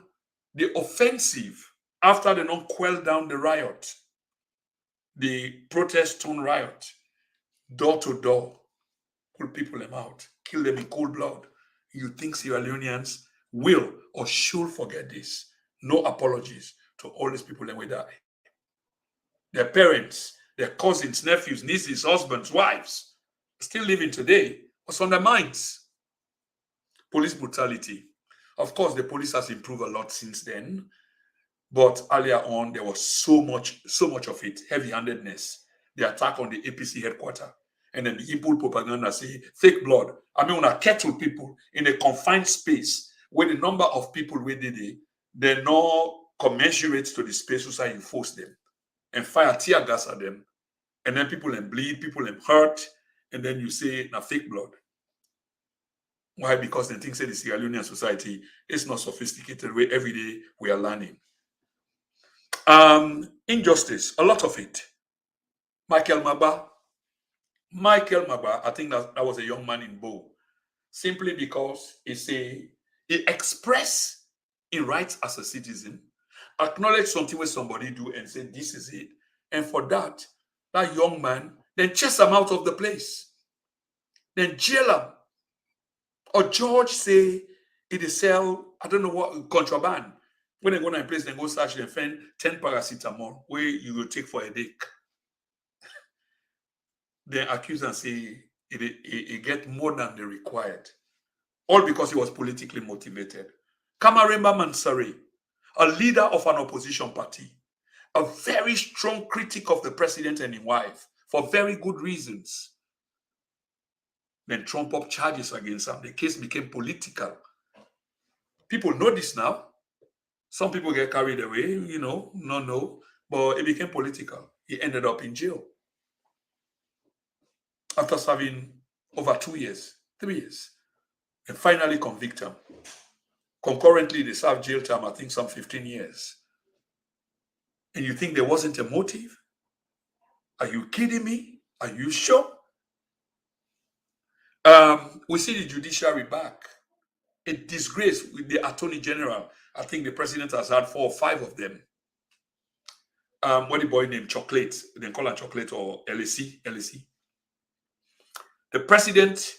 the offensive after they don't quell down the riot, the protest turned riot, door to door, pull people out, kill them in cold blood. You think Sierra Leoneans will or should forget this? No apologies to all these people that will die. Their parents, their cousins, nephews, nieces, husbands, wives, still living today, was on their minds. Police brutality. Of course, the police has improved a lot since then. But earlier on, there was so much of it, heavy-handedness. The attack on the APC headquarters. And then the Igbo propaganda say, fake blood. I mean, when I kettle people in a confined space where the number of people where they're not commensurate to the space where you force them and fire tear gas at them. And then people bleed, people hurt. And then you say, now fake blood. Why? Because they think say the Sierra Leonean society is not sophisticated, where every day we are learning. Injustice, a lot of it. Michael Maba, I think that was a young man in Bo, simply because he expressed his rights as a citizen, acknowledge something where somebody do and say, this is it. And for that young man, then chase him out of the place. Then jail him. Or George say, it is sell, I don't know what, contraband. When they go to a place, they go search and find 10 paracetamol where you will take for a headache. They accuse and say it get more than the required. All because he was politically motivated. Kamaremba Mansari, a leader of an opposition party, a very strong critic of the president and his wife, for very good reasons. Then Trump up charges against him. The case became political. People know this now. Some people get carried away, but it became political. He ended up in jail after serving over 2 years, 3 years, and finally convict him. Concurrently, they served jail time, I think, some 15 years. And you think there wasn't a motive? Are you kidding me? Are you sure? We see the judiciary back. A disgrace with the Attorney General. I think the president has had 4 or 5 of them. What the boy named Chocolate, they call her Chocolate or LAC. The president,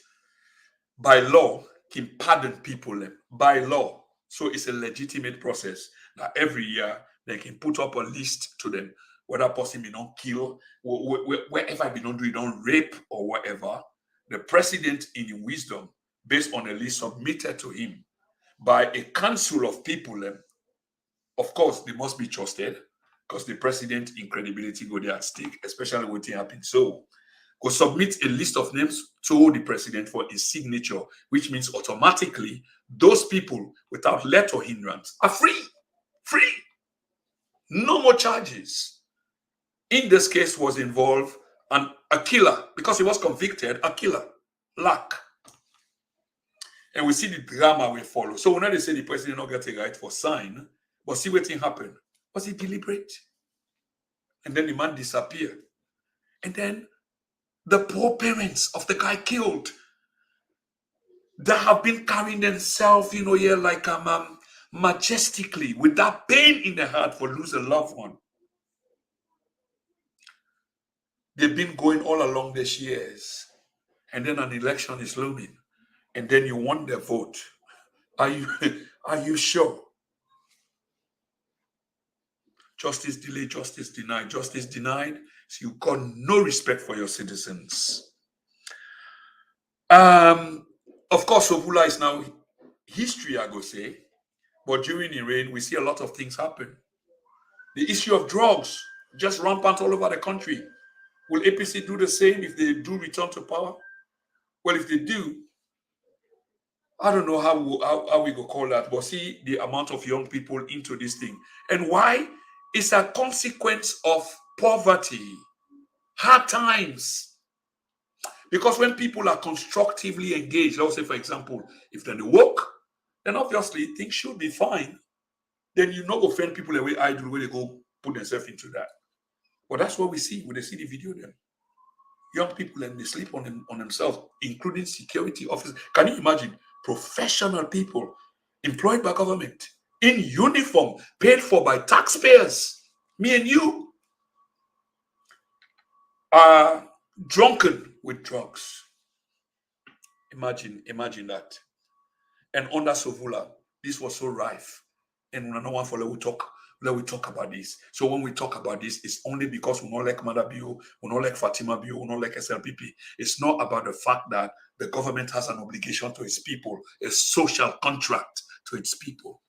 by law, can pardon people by law. So it's a legitimate process that every year they can put up a list to them, whether person be not kill, wherever be not do, don't rape or whatever. The president, in wisdom, based on a list submitted to him by a council of people, of course, they must be trusted because the president in credibility go there at stake, especially when it happens. So go submit a list of names to the president for his signature, which means automatically those people without let or hindrance are free. Free. No more charges. In this case was involved a killer, because he was convicted, a killer, lack. And we see the drama will follow. So when they say the president not get a right for sign, but see what thing happened. Was it deliberate? And then the man disappeared. And then the poor parents of the guy killed that have been carrying themselves, here like majestically with that pain in the heart for losing a loved one. They've been going all along these years, and then an election is looming, and then you want their vote. Are you sure? Justice delayed, justice denied. Justice denied, so you got no respect for your citizens. Of course, Sovula is now history, I go say, but during the reign, we see a lot of things happen. The issue of drugs just rampant all over the country. Will APC do the same if they do return to power? Well, if they do, I don't know how we go call that, but see the amount of young people into this thing. And why? It's a consequence of poverty, hard times. Because when people are constructively engaged, let's say, for example, if they're woke, then obviously things should be fine. Then you not offend people the way I do, where they go put themselves into that. But that's what we see when they see the video then. Young people, and they sleep on themselves, including security officers. Can you imagine professional people employed by government in uniform, paid for by taxpayers, me and you, are drunken with drugs. Imagine that. And under Sovula, this was so rife. And no one for let we talk about this. So when we talk about this, it's only because we don't like Mother Bio, we don't like Fatima Bio, we don't like SLPP. It's not about the fact that the government has an obligation to its people, a social contract to its people.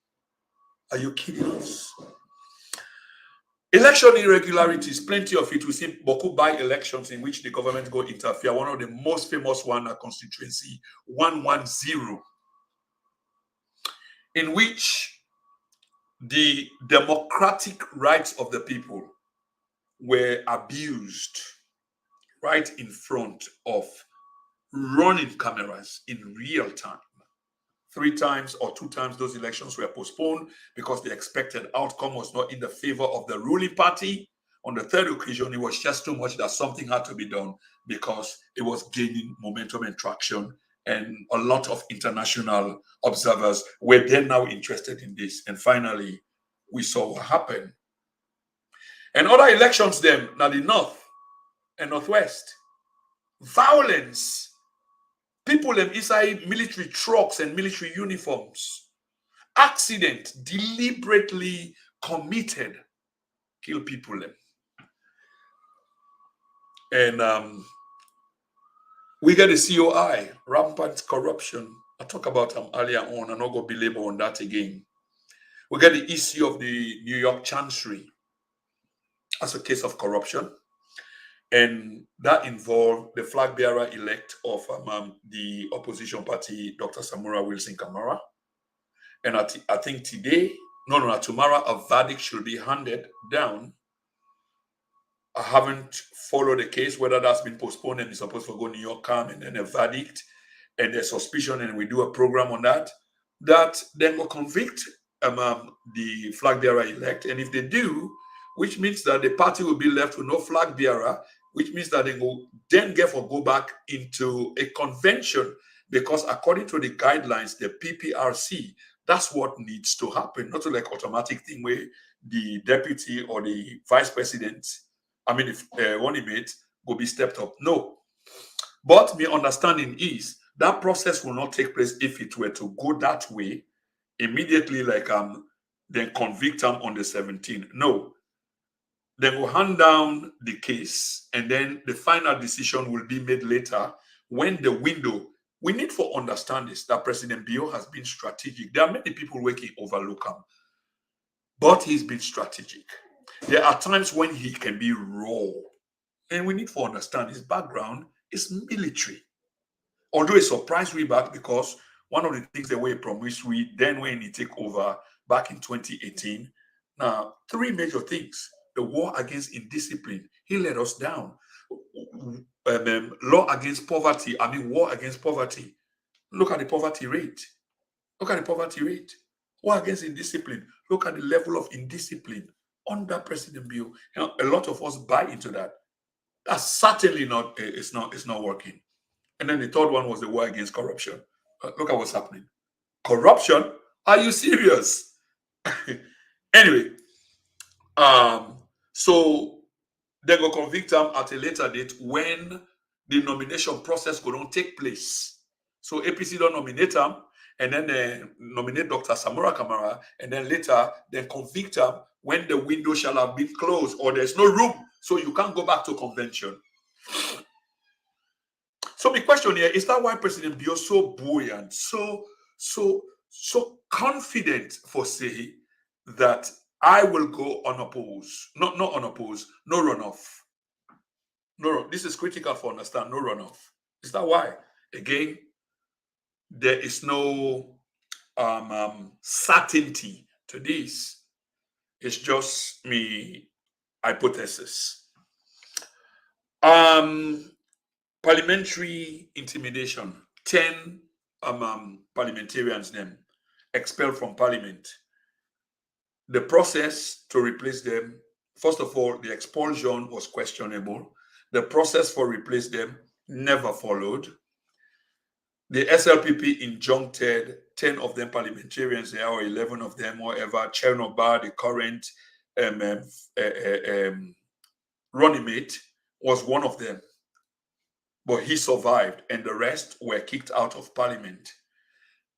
Are you kidding us? Election irregularities, plenty of it. We see Boku by elections in which the government go interfere. One of the most famous one, a constituency 110, in which the democratic rights of the people were abused right in front of running cameras in real time. 3 times or 2 times those elections were postponed because the expected outcome was not in the favor of the ruling party. On the 3rd occasion, it was just too much that something had to be done because it was gaining momentum and traction. And a lot of international observers were then now interested in this. And finally, we saw what happened. And other elections then, now the North and Northwest, violence, people inside military trucks and military uniforms, accident, deliberately committed, kill people them. And we get a COI, rampant corruption. I talked about them earlier on, and I'll go belabor on that again. We get the issue of the New York Chancery as a case of corruption. And that involved the flag bearer elect of the opposition party, Dr. Samura Wilson Kamara. And I think tomorrow, a verdict should be handed down. I haven't followed the case, whether that's been postponed and is supposed to go New York come and then a verdict and a suspicion, and we do a program on that then will convict the flag bearer elect. And if they do, which means that the party will be left with no flag bearer, which means that they will then go back into a convention, because according to the guidelines, the PPRC, that's what needs to happen, not like automatic thing where the deputy or the vice president, if one inmate will be stepped up. No. But my understanding is that process will not take place if it were to go that way immediately, then convict them on the 17th. No. They will hand down the case, and then the final decision will be made later when the window. We need to understand this, that President Bio has been strategic. There are many people working overlook him, but he's been strategic. There are times when he can be raw. And we need to understand his background is military. Although it surprised we back because one of the things that we promised we then when he take over back in 2018. Now, three major things. The war against indiscipline, he let us down. Law against poverty, war against poverty. Look at the poverty rate. Look at the poverty rate. War against indiscipline. Look at the level of indiscipline under President Bill. A lot of us buy into that. That's certainly not, it's not working. And then the third one was the war against corruption. Look at what's happening. Corruption? Are you serious? Anyway, so they go convict him at a later date when the nomination process go don't take place. So APC don't nominate him, and then they nominate Dr. Samora Kamara, and then later they convict him when the window shall have been closed or there's no room, so you can't go back to convention. So my question here is that why President Bio so buoyant, so confident for say that I will go unopposed, not unopposed, no runoff. No, this is critical for understand. No runoff. Is that why? Again, there is no certainty to this. It's just me hypothesis. Parliamentary intimidation. 10 parliamentarians then expelled from parliament. The process to replace them, first of all, the expulsion was questionable. The process for replace them never followed. The SLPP injuncted 10 of them parliamentarians, there are 11 of them, whatever. Chernobyl, the current running mate, was one of them. But he survived, and the rest were kicked out of parliament.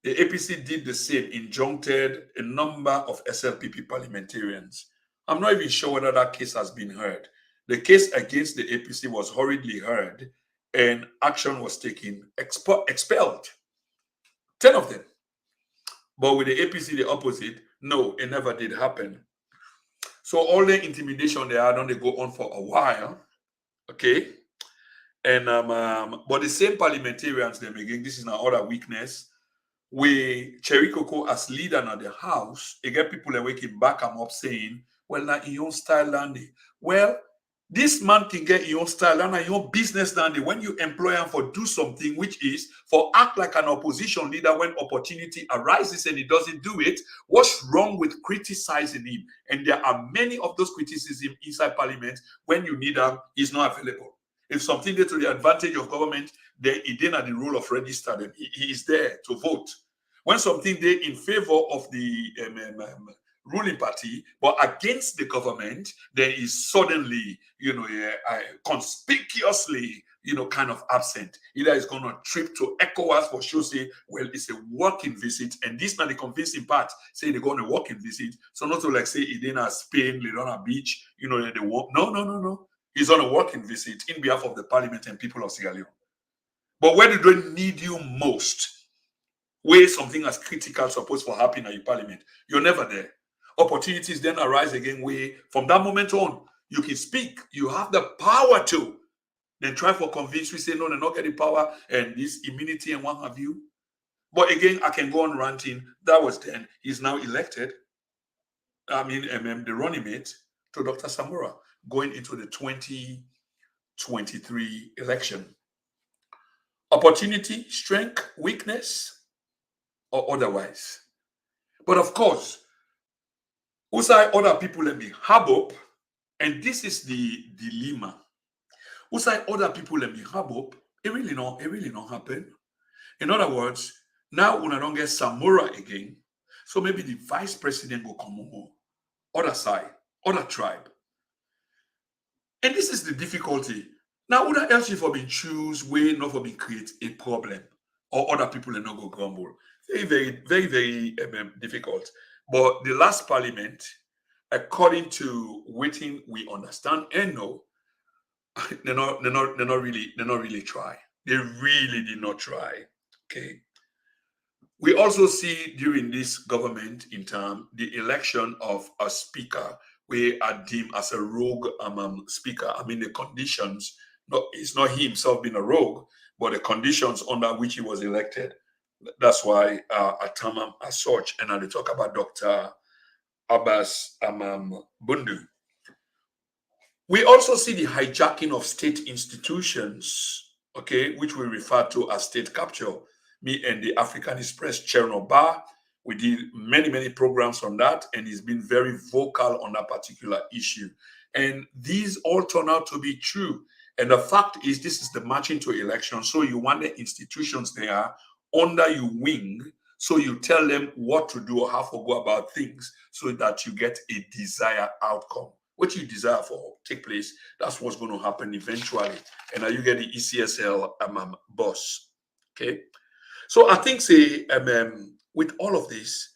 The APC did the same, injuncted a number of SLPP parliamentarians. I'm not even sure whether that case has been heard. The case against the APC was hurriedly heard, and action was taken, expelled. 10 of them. But with the APC, the opposite, no, it never did happen. So all the intimidation they had, they go on for a while, okay? And but the same parliamentarians, them again, this is another weakness. We Cherry Coco as leader of the house, you get people that waking back and up saying, well, now in your style, Landy. Well, this man can get your style and your business, Landy, when you employ him for do something, which is for act like an opposition leader when opportunity arises and he doesn't do it. What's wrong with criticizing him? And there are many of those criticisms inside parliament. When you need him, he's not available. If something is to the advantage of government, then he didn't have the role of register them. He is there to vote. When something they in favor of the ruling party, but against the government, then is suddenly, conspicuously, kind of absent. Either is going to trip to ECOWAS for sure, say, well, it's a working visit, and this not the convincing part, say they're going to working visit. So not to like say he didn't have Spain, they don't have beach, they work. No. He's on a working visit in behalf of the parliament and people of Sierra Leone. But where do they need you most? Where something as critical supposed to happen at your parliament, you're never there. Opportunities then arise again where from that moment on, you can speak. You have the power to. Then try for convince we say, no, they're not getting power and this immunity and what have you. But again, I can go on ranting. That was then. He's now elected. The running mate to Dr. Samora going into the 2023 election. Opportunity, strength, weakness, or otherwise. But of course, usai other people let me have up, and this is the dilemma. Usai other people let me have up, it really not happen. In other words, now we don't get Samora again, so maybe the vice president will come over, other side, other tribe. And this is the difficulty. Now, would else you for being choose way not for being create a problem, or other people are not go grumble. Very, very, very, very difficult. But the last parliament, according to waiting, we understand and know, they're not really try. They really did not try. Okay. We also see during this government in term the election of a speaker we are deemed as a rogue speaker. I mean, the conditions, it's not he himself being a rogue, but the conditions under which he was elected. That's why I term him as such. And I talk about Dr. Abbas Bundu. We also see the hijacking of state institutions, okay, which we refer to as state capture. Me and the African Express Chairman Bar, we did many programs on that, and he's been very vocal on that particular issue. And these all turn out to be true. And the fact is, this is the marching to election. So you want the institutions there under your wing, so you tell them what to do or how to go about things so that you get a desired outcome. What you desire for take place, that's what's going to happen eventually. And now you get the ECSL boss. Okay. So I think with all of this,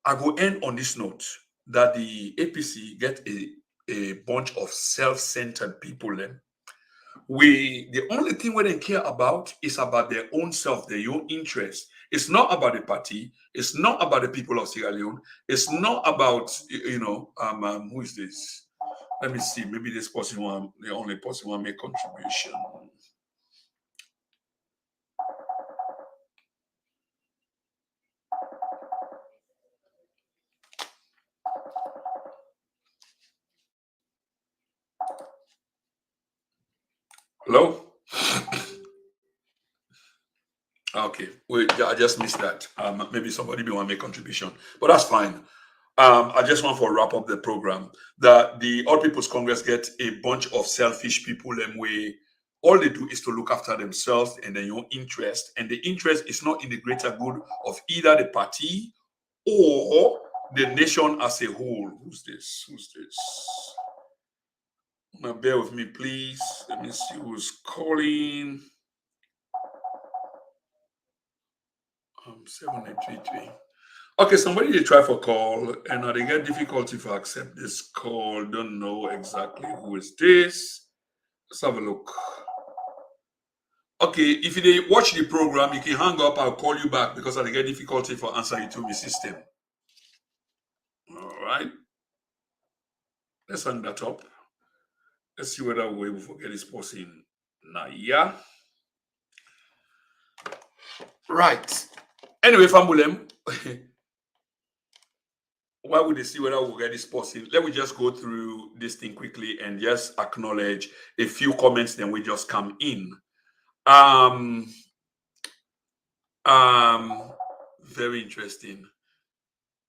I will end on this note that the APC get a bunch of self-centered people then. The only thing we don't care about is about their own self, their own interest. It's not about the party. It's not about the people of Sierra Leone. It's not about, who is this? Let me see. Maybe this person the only person will make contribution. Hello? Okay, wait, I just missed that. Maybe somebody may want to make contribution, but that's fine. I just want to wrap up the program. That the All People's Congress get a bunch of selfish people, and all they do is to look after themselves and their own interest, and the interest is not in the greater good of either the party or the nation as a whole. Who's this? Now bear with me, please. Let me see who's calling. 7833. Okay, somebody they try for call and they get difficulty to accept this call. Don't know exactly who is this. Let's have a look. Okay, if you watch the program, you can hang up. I'll call you back because I get difficulty for answering to my system. All right. Let's hang that up. Let's see whether we're able to get this person now. Yeah. Right. Anyway, Fambulem, while we see whether we'll get this person, let me just go through this thing quickly and just acknowledge a few comments, then we just come in. Very interesting.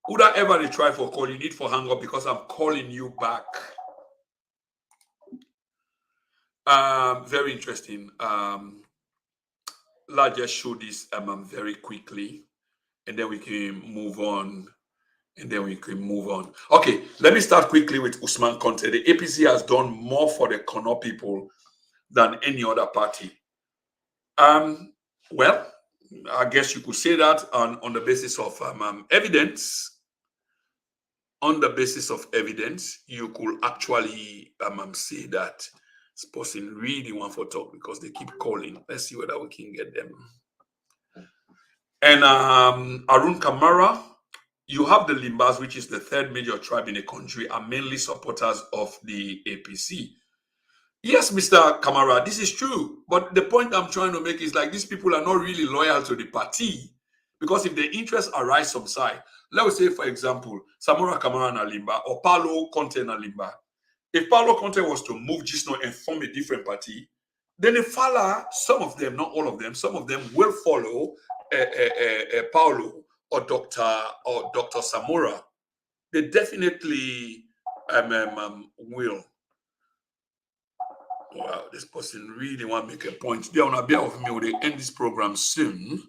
Would I ever try for call? You need for hang up because I'm calling you back. Very interesting. Let's just show this very quickly, and then we can move on. Okay, let me start quickly with Usman Conte. The APC has done more for the Kono people than any other party. Well, I guess you could say that on the basis of evidence. On the basis of evidence, you could actually say that this person really want for talk because they keep calling. Let's see whether we can get them. And Arun Kamara, you have the Limbas, which is the third major tribe in the country, are mainly supporters of the APC. Yes, Mr. Kamara, this is true. But the point I'm trying to make is like these people are not really loyal to the party because if their interests arise some side, let's say, for example, Samora Kamara Nalimba or Paulo Conte Nalimba. If Paulo Conte was to move Gisno and form a different party, then some of them, not all of them, some of them will follow Paulo or Dr. Samora. They definitely will. Wow, this person really want to make a point. They want to bear with me when they end this program soon.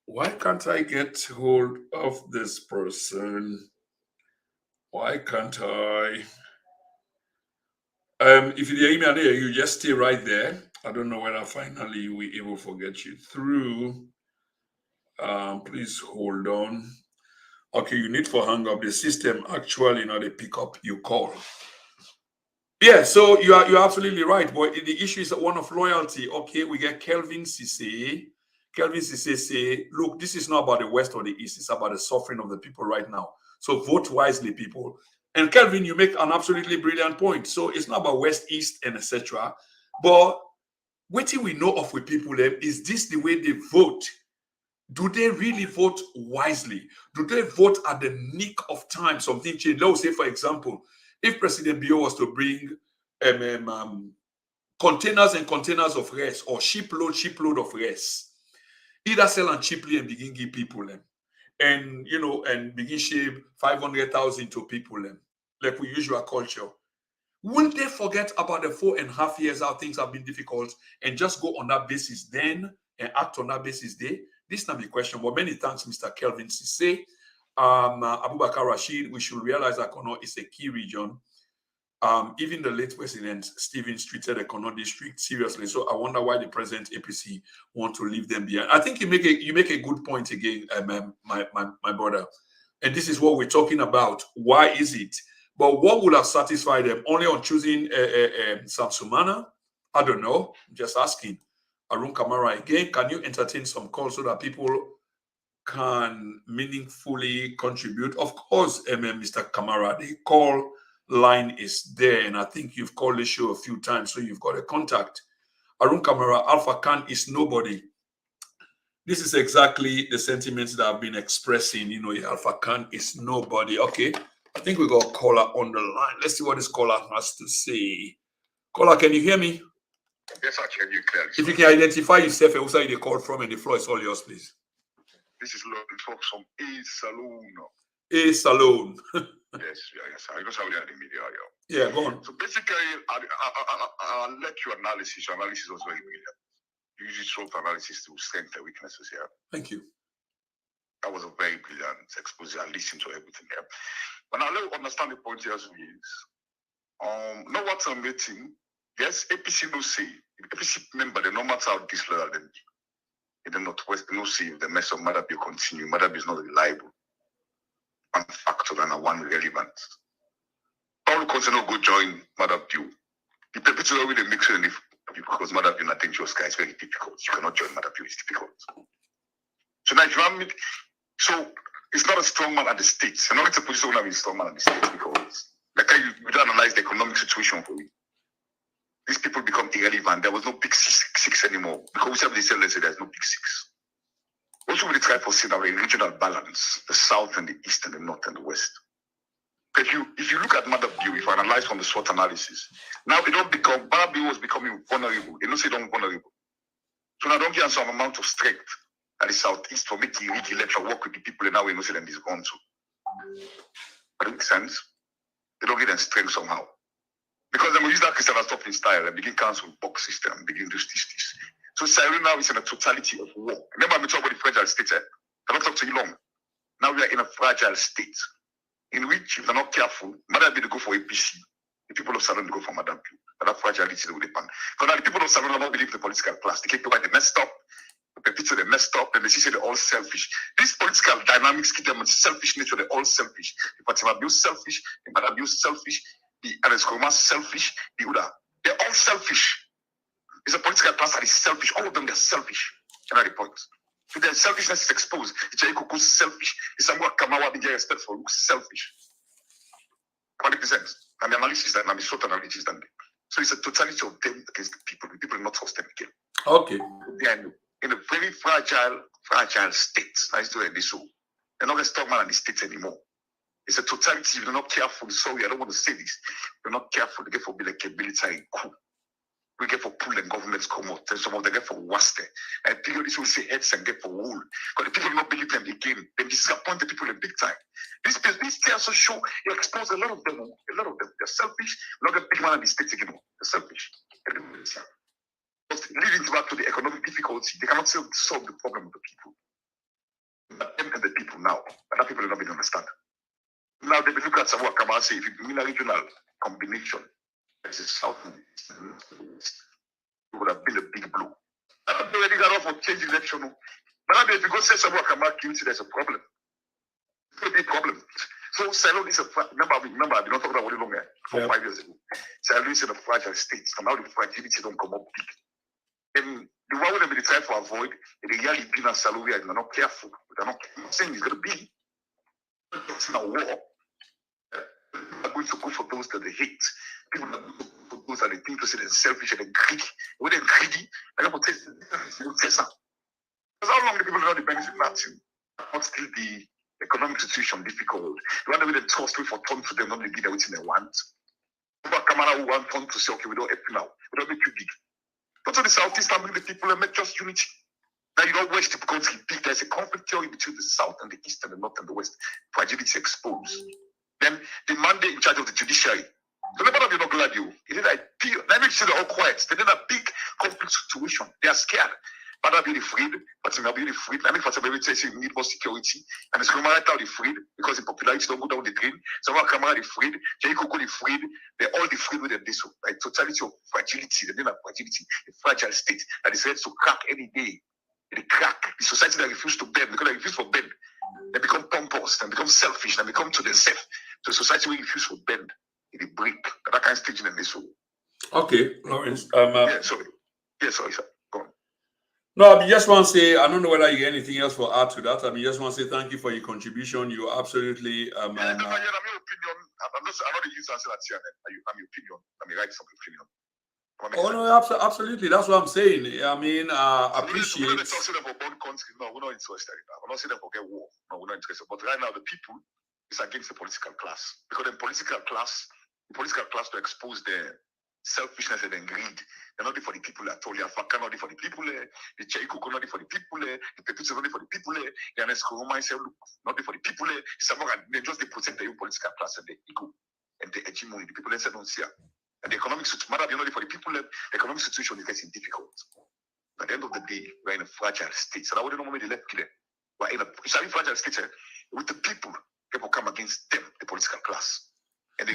Why can't I get hold of this person? Why can't I? If you email there, you just stay right there. I don't know whether finally we able to get you through. Please hold on. Okay, you need to hang up. The system actually not a pick up your call. Yeah, so you're absolutely right, but the issue is one of loyalty. Okay, we get Kelvin Cisse. Kelvin Sisse say, look, this is not about the West or the East. It's about the suffering of the people right now. So vote wisely, people. And Kelvin, you make an absolutely brilliant point. So it's not about West, East, and etc. But what we know of with people, is this the way they vote? Do they really vote wisely? Do they vote at the nick of time? Something changed. Let's say, for example, if President Bio was to bring containers and containers of rice or shipload of rice, either sell them cheaply and begin give people them, and and begin shave 500,000 to people them, like we use our culture. Won't they forget about the 4.5 years how things have been difficult and just go on that basis then and act on that basis there? This not be question, but many thanks, Mr. Kelvin Sisse. Abubakar Rashid, we should realize that Kono is a key region. Even the late president, Stevens, treated the Kono district seriously. So I wonder why the present APC want to leave them behind. I think you make a good point again, my brother. And this is what we're talking about. Why is it? But what would have satisfied them? Only on choosing Samsumana? I don't know. I'm just asking. Arun Kamara again, can you entertain some calls so that people can meaningfully contribute? Of course, Mr. Kamara, the call line is there, and I think you've called the show a few times, so you've got a contact. Arun Kamara, Alpha Khan is nobody. This is exactly the sentiments that I've been expressing. Alpha Khan is nobody. Okay, I think we got a caller on the line. Let's see what this caller has to say. Caller, can you hear me? Yes, I can hear you clearly. If you can identify yourself and where you call from, and the floor is all yours, please. This is Lord Fox from A Saloon. A Saloon. Yes. I just have it in the media. Yeah, go on. So basically, I'll let your analysis. Your analysis was very brilliant. You use SWOT analysis to strength and weaknesses here. Thank you. That was a very brilliant exposure. I listened to everything here. But now let me understand the point here is, no what's a meeting. Yes, APC no say. APC member, no matter how disloyal them be. In the Northwest, no say if the mess of Madabi continue. Madabi is not reliable. One factor and one relevant. Paul Conseno go join Madabi. The perpetual with the mixture because Madabi in a dangerous guy is very difficult. You cannot join Madabi, it's difficult. So now if you want me, so it's not a strong man at the states. And not it's a position of a strong man at the states because like you don't analyze the economic situation for you. These people become irrelevant. There was no big six anymore. Because we have the say there's no big six. Also, we try for seeing a regional balance, the south and the east and the north and the west. If you look at Madabi, if you analyze from the SWOT analysis, now it don't become Madabi was becoming vulnerable. They don't say don't vulnerable. So now don't give some amount of strength at the southeast for making re-election work with the people and now we know say them is gone to. But it makes sense. They don't get them strength somehow. Because they will use that Christian stopping style and begin cancel box system, begin to this. So Cyril now is in a totality of war. Remember me talk about the fragile state. I don't talk to you long. Now we are in a fragile state in which if they're not careful, Madabi to go for APC, the people of Salon to go for Madabi. But that fragility will depend. Because now the people of Salon do not believe in the political class. They keep they messed up. The people they messed up, and they say they're all selfish. These political dynamics keep them with selfish nature, they're all selfish. The Fatima selfish, the Madabi selfish. The Anescoma selfish, the Uda. They're all selfish. It's a political class that is selfish. All of them, they're selfish. Another point. So their selfishness is exposed. The Jaikuku is selfish. The Samuel Kamawa being respectful looks selfish. 100%. And the analysis and the SWOT analysis done. So it's a totality of them against the people. The people are not trust them again. Okay. They are in a very fragile state. That's the way they so. They're not going to stop man in the state anymore. It's a totality. If you're not careful, sorry, I don't want to say this. If you're not careful, they get for like a military coup. We get for pull and governments come out. Then some of them get for waste. And people this will say heads and get for wool. Because the people do not believe them again. They disappoint the people in big time. This also show you expose a lot of them. They're selfish. Not a big man in the state again. They're selfish. But leading back to the economic difficulty, they cannot still solve the problem of the people. But them and the people now. But that people do not even understand. Now they look at Swot Kamara say if you mean a regional combination, there's a south and east, it would have been a big blow. I don't already got off for change election. But if you go say Swot Kamara guilty, there's a problem. It's a big problem. So Salon is remember I've been not talking about it long 5 years ago. Salon is in a fragile state. And now the fragility don't come up big. And The one they try to avoid, they really bring a salary and they're not careful. They're not saying it's going to be in a war. People are going to go for those that they hate. People are going to go for those that they think they're selfish and they're greedy. When they're greedy, they're going to test them. Because how long the people know the benefit nothing? Not still the economic situation difficult. The one that they trust for turn to them, not they give everything they want. People who want turn to say, okay, we don't help you now. We don't make you big. Go to the southeast and bring the people and make just unity. Now you don't west because big. There's a conflict theory between the south and the east and the north and the west. Fragility exposed. Then the mandate in charge of the judiciary. So nobody of you not glad you. It is like let me see they're all quiet. They're in a big conflict situation. They are scared. But I'll be freed, but I'll be freed. I mean, for some people, say you need more security. And it's going to be freed because the popularity don't go down the drain. Some of camera is freed. Jericho is freed. They're all the freed with them. This like totality of fragility. They have fragility, a fragile state that is ready to crack any day. They crack. The society that refuse to bend because they refuse to bend. They become pompous. They become selfish. They become to themselves. To a society where refuse to bend. They break. That kind of stage in this. Okay, Lawrence. Sorry. Yeah, sorry, sir. Go on. No, I just want to say, I don't know whether you get anything else for add to that. I just want to say thank you for your contribution. You absolutely my opinion. I'm not the user answer that here. I'm your opinion. I'm the right some opinion. Oh no, absolutely. That's what I'm saying. I mean, appreciate. We're not talking about born countries. No, we're not interested in that. We're not saying for get war. No, we're not interested. But right now, the people is against the political class because the political class to expose their selfishness and greed. They're not for the people at all. The Afaka not for the people. The Chaiko not for the people. The Pepits not for the people. The Anesco myself not for the people. They just they protect their own political class and the ego and the hegemony. The people they say don't see. And the economic situation, matter not for the people. The economic situation is getting difficult. At the end of the day, we're in a fragile state. So that we don't know when they left there. We're in a fragile state with the people. People come against them, the political class.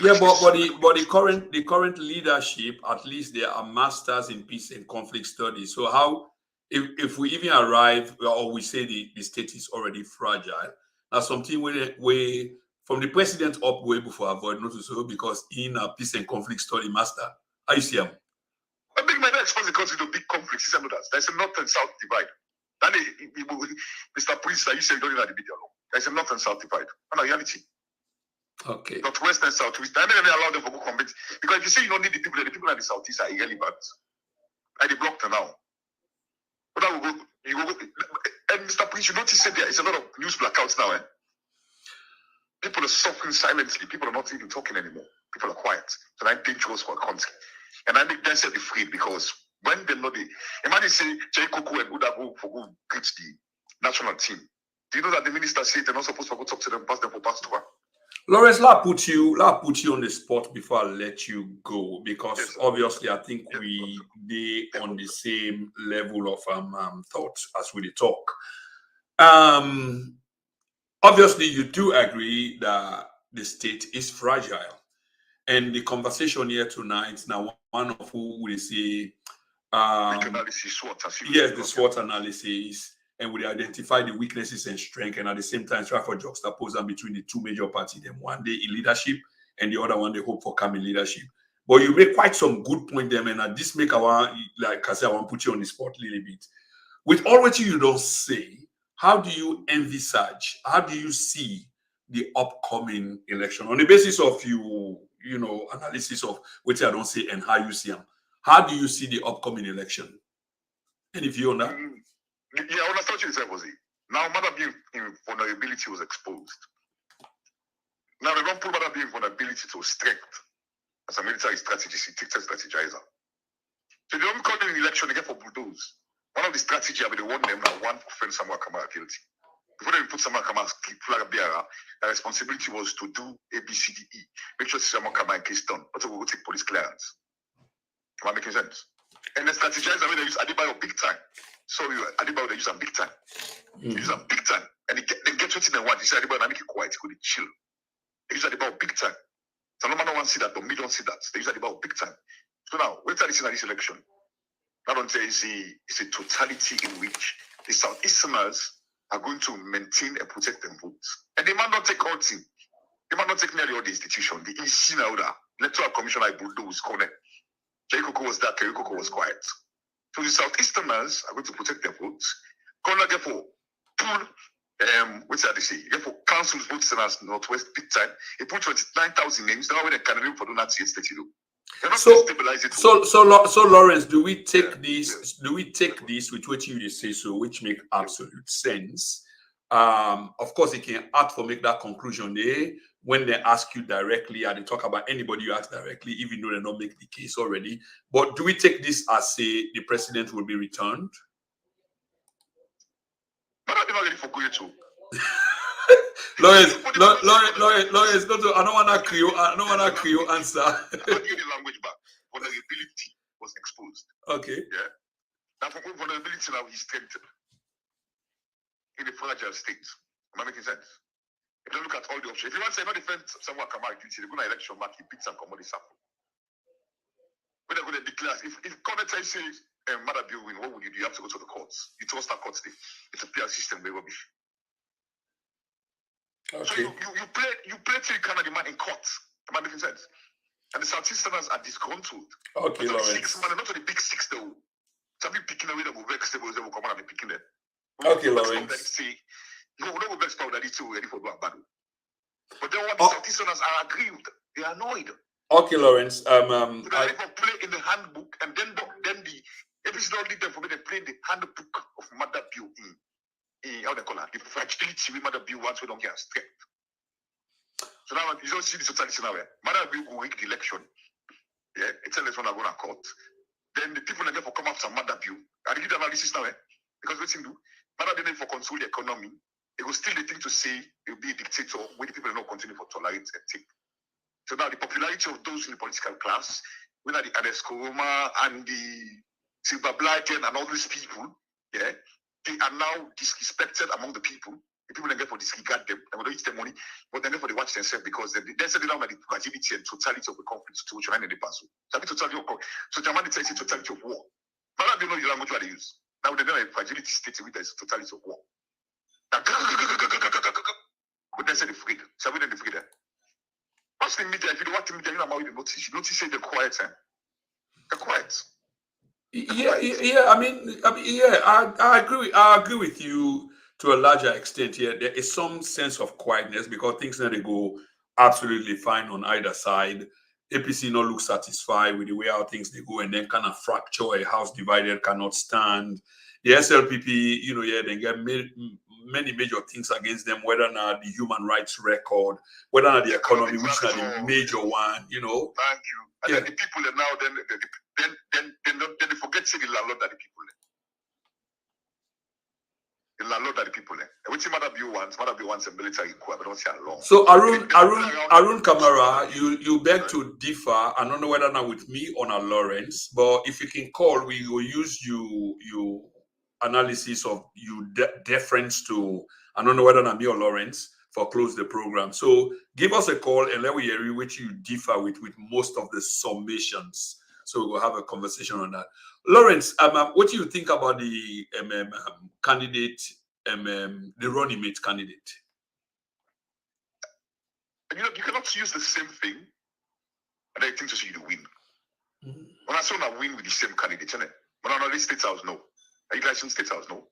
Yeah, but the current leadership, at least they are masters in peace and conflict studies. So how, if we even arrive or we say the state is already fragile, that's something we from the president up way before avoid not to so because in a peace and conflict study master, how you see him? I think my next expose the country to big conflicts. There's a north and south divide. Then Mr. Prince, you say you don't know the video. There's a north and south divide. And reality. Okay. Northwest and southwest. I mean, they allow them to go compete. Because if you say you don't need the people at the southeast are irrelevant. And they blocked them now. But now you go, and Mr. Prince, you notice that there is a lot of news blackouts now. People are suffering silently. People are not even talking anymore. People are quiet. So that's dangerous for a country. And I think that's be free because when they know imagine say Jay Koko and Uda go greet the national team. Do you know that the minister said they're not supposed to go talk to them, pass them for pass to her? Lawrence, I'll put you on the spot before I let you go because yes, obviously I think they on the same level of thoughts as we talk. Obviously, you do agree that the state is fragile, and the conversation here tonight now one of who will say, yes, the SWOT analysis. And we identify the weaknesses and strengths, and at the same time try for juxtapose them between the two major parties. Them one day in leadership, and the other one they hope for coming leadership. But you make quite some good point them, and this make our like I said, I want to put you on the spot a little bit. With all what you don't say, how do you envisage? How do you see the upcoming election on the basis of you analysis of what I don't say and how you see them? How do you see the upcoming election? Any view on that? Yeah, I understand what you said, was it? Now, Mother being vulnerability was exposed. Now, they don't put Mother being vulnerability to strength as a military strategizer. So they don't call it an election, they get for bulldoze. One of the strategies, I mean, they want them now, one, to defend Samuel Kamara guilty. Before they put Samuel Kamara flag bearer, the responsibility was to do ABCDE. Make sure Samuel Kamara case done. Not to go take police clearance. Am I making sense? And the strategizer, I mean, they use Adebayo big time. So Adebayo, they use them big time. They use them big time. And they get what they want. You say Adebayo, make it quiet, go to chill. They use Adebayo big time. So no man don't see that, but me don't see that. They use Adebayo big time. So now, what's this in this election? Not only is a totality in which the Southeasterners are going to maintain and protect their votes. And they might not take all team. They might not take nearly all the institution. The EC now, the electoral commission, like bulldoze, corner. Jay Koko was that, Kerry Koko was quiet. So the Southeasterners are going to protect their votes. Gonna get for pool, what's that they say? Get for councils votes in us Northwest big time. They put 29,000 names. Now when they can for donate state, you know. They're not stabilize it. So Lawrence, do we take this? Do we take this with what you say so, which make absolute sense? Of course, it can act for make that conclusion there when they ask you directly and they talk about anybody you ask directly, even though they don't make the case already. But do we take this as say the president will be returned? But I'm not ready for going to. Lawyers, go to. I don't want to create answer. I'll give you the language back. Vulnerability was exposed. Okay. Yeah. Now, from vulnerability now he's strengthened in a fragile state. Am I making sense? If you look at all the options, if you want to say not defend someone come out duty, they're going to election mark, he picks and commodity sample. When they're going to declare, if Congress says Mother Bill win, what would you do? You have to go to the courts. You trust that courts. It's a PR system, very rubbish. Okay. So you play till you cannot demand in court. Am I making sense? And the Southeasterners are disgruntled. Okay, Lawrence. Six man, not the big six though. Some people picking away, they will vex, they will come out and be picking them. Okay, Lawrence. No, we don't go vex power that it's ready for battle. But then what the Southeasterners are aggrieved, they are annoyed. Okay, Lawrence. So they play in the handbook, and then the APC don't lead them for me. They play in the handbook of Mother Bill how they call it, the fragility with Mother Bill once we don't get strength. So now you don't see the totality now. Mother Bill will rig the election. Yeah, it's a one are going to court. Then the people again for come after Mother Bill. I give the analysis now, because what they do, Mother Bill for control the economy. It will still the thing to say it will be a dictator when the people will not continue for tolerate and take. So now the popularity of those in the political class, when the Anescoroma and the Silver Blacken and all these people, yeah, they are now disrespected among the people. The people don't get for disregard them, and we don't use their money, but then for they watch themselves because they say they don't know the fragility and totality of the conflict situation and the past. So totality of so Germany tells you totality of war. But I don't know the language what they use. Now they know a fragility state with the totality of war. But they say the freed. So we don't the freed. What's the media? If you don't want the media, you know how you notice. You notice say they're quiet, They're quiet. Yeah. I agree with you to a larger extent. Here, there is some sense of quietness because things now they go absolutely fine on either side. APC not look satisfied with the way how things they go, and then kind of fracture. A house divided cannot stand. The SLPP, they get many major things against them, whether or not the human rights record, whether or not the economy, which is the major one, Thank you. And then the people are now, then they forget to the landlord that the people the landlord that the people which Mother Bill wants a military equipment, but don't say along. So Arun Kamara, you beg to differ. I don't know whether or not with me or not Lawrence, but if you can call, we will use you analysis of you deference to, I don't know whether or not me or Lawrence for close the program. So give us a call and let we hear which you differ with most of the submissions. So we'll have a conversation on that. Lawrence, what do you think about the candidate, the running mate candidate? You cannot use the same thing and I think to see you to win. When I saw that win with the same candidate, when I know this state house, no. Election state house, no.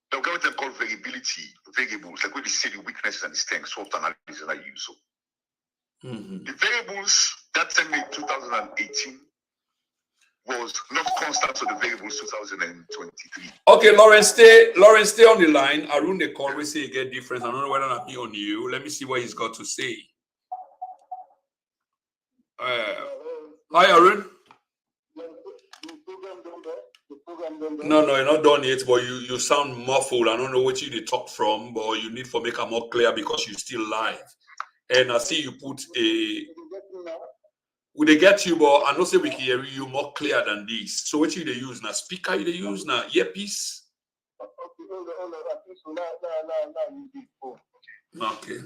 They'll go with them called variables, like when they say the weaknesses and the strengths, SWOT analysis that I use. So the variables that time in 2018 was not constant to the variables 2023. Okay, Lawrence, stay on the line. Arun, they call, we say you get difference. I don't know whether or not be on you. Let me see what he's got to say. Hi, Arun. No, you're not done yet, but you sound muffled. I don't know what you talk from, but you need to make it more clear because you're still live. And I see you put a... Would they get you, but I know say we can hear you more clear than this. So what you they use now? Speaker you they use now? Earpiece? Okay.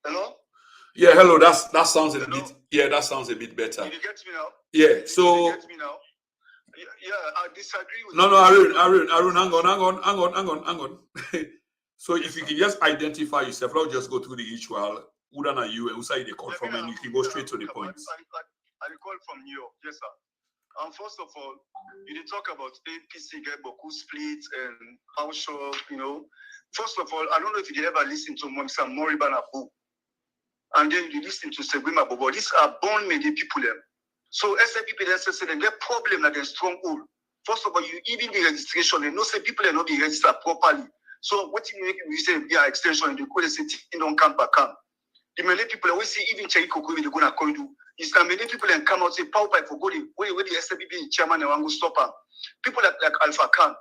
Hello? Yeah, hello. That sounds a bit. Yeah, that sounds a bit better. Can you get me now? Yeah. So. You get me now? Yeah, I disagree with. No, Arun, hang on. So if you can just identify yourself, not just go through the usual. Who are you and who say they call from, and you can go straight to the point. I call from New York. Yes, sir. First of all, you did talk about APC get Boku split and how sure, First of all, I don't know if you ever listen to some Moriban Abu. And then you listen to Segwima Bobo. These are born made people. So SLPP then say they get problem like a stronghold. First of all, you even the registration, they know say people are not being registered properly. So what you say via extension, the code say don't come back come. The many people always see even Cherry Coco they're gonna call you. It's that many people and come out say power by for good where the SLPP chairman and want to stop them. People like Alpha Khan.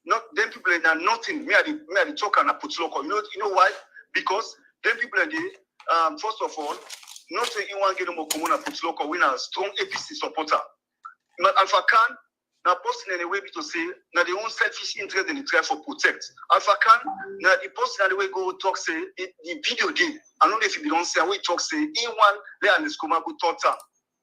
Not them people are nothing. Me are the talk and I put local. You know why? Because them people are there, first of all, not saying anyone get more common and put local winner, strong APC supporter. But Alpha Khan, now posting in a way to say, now their own selfish interest in the try for protect. Alpha Khan, now the posting in the way go talk say, the video day, I don't know if you don't say, we talk say, anyone there and this come up with third term.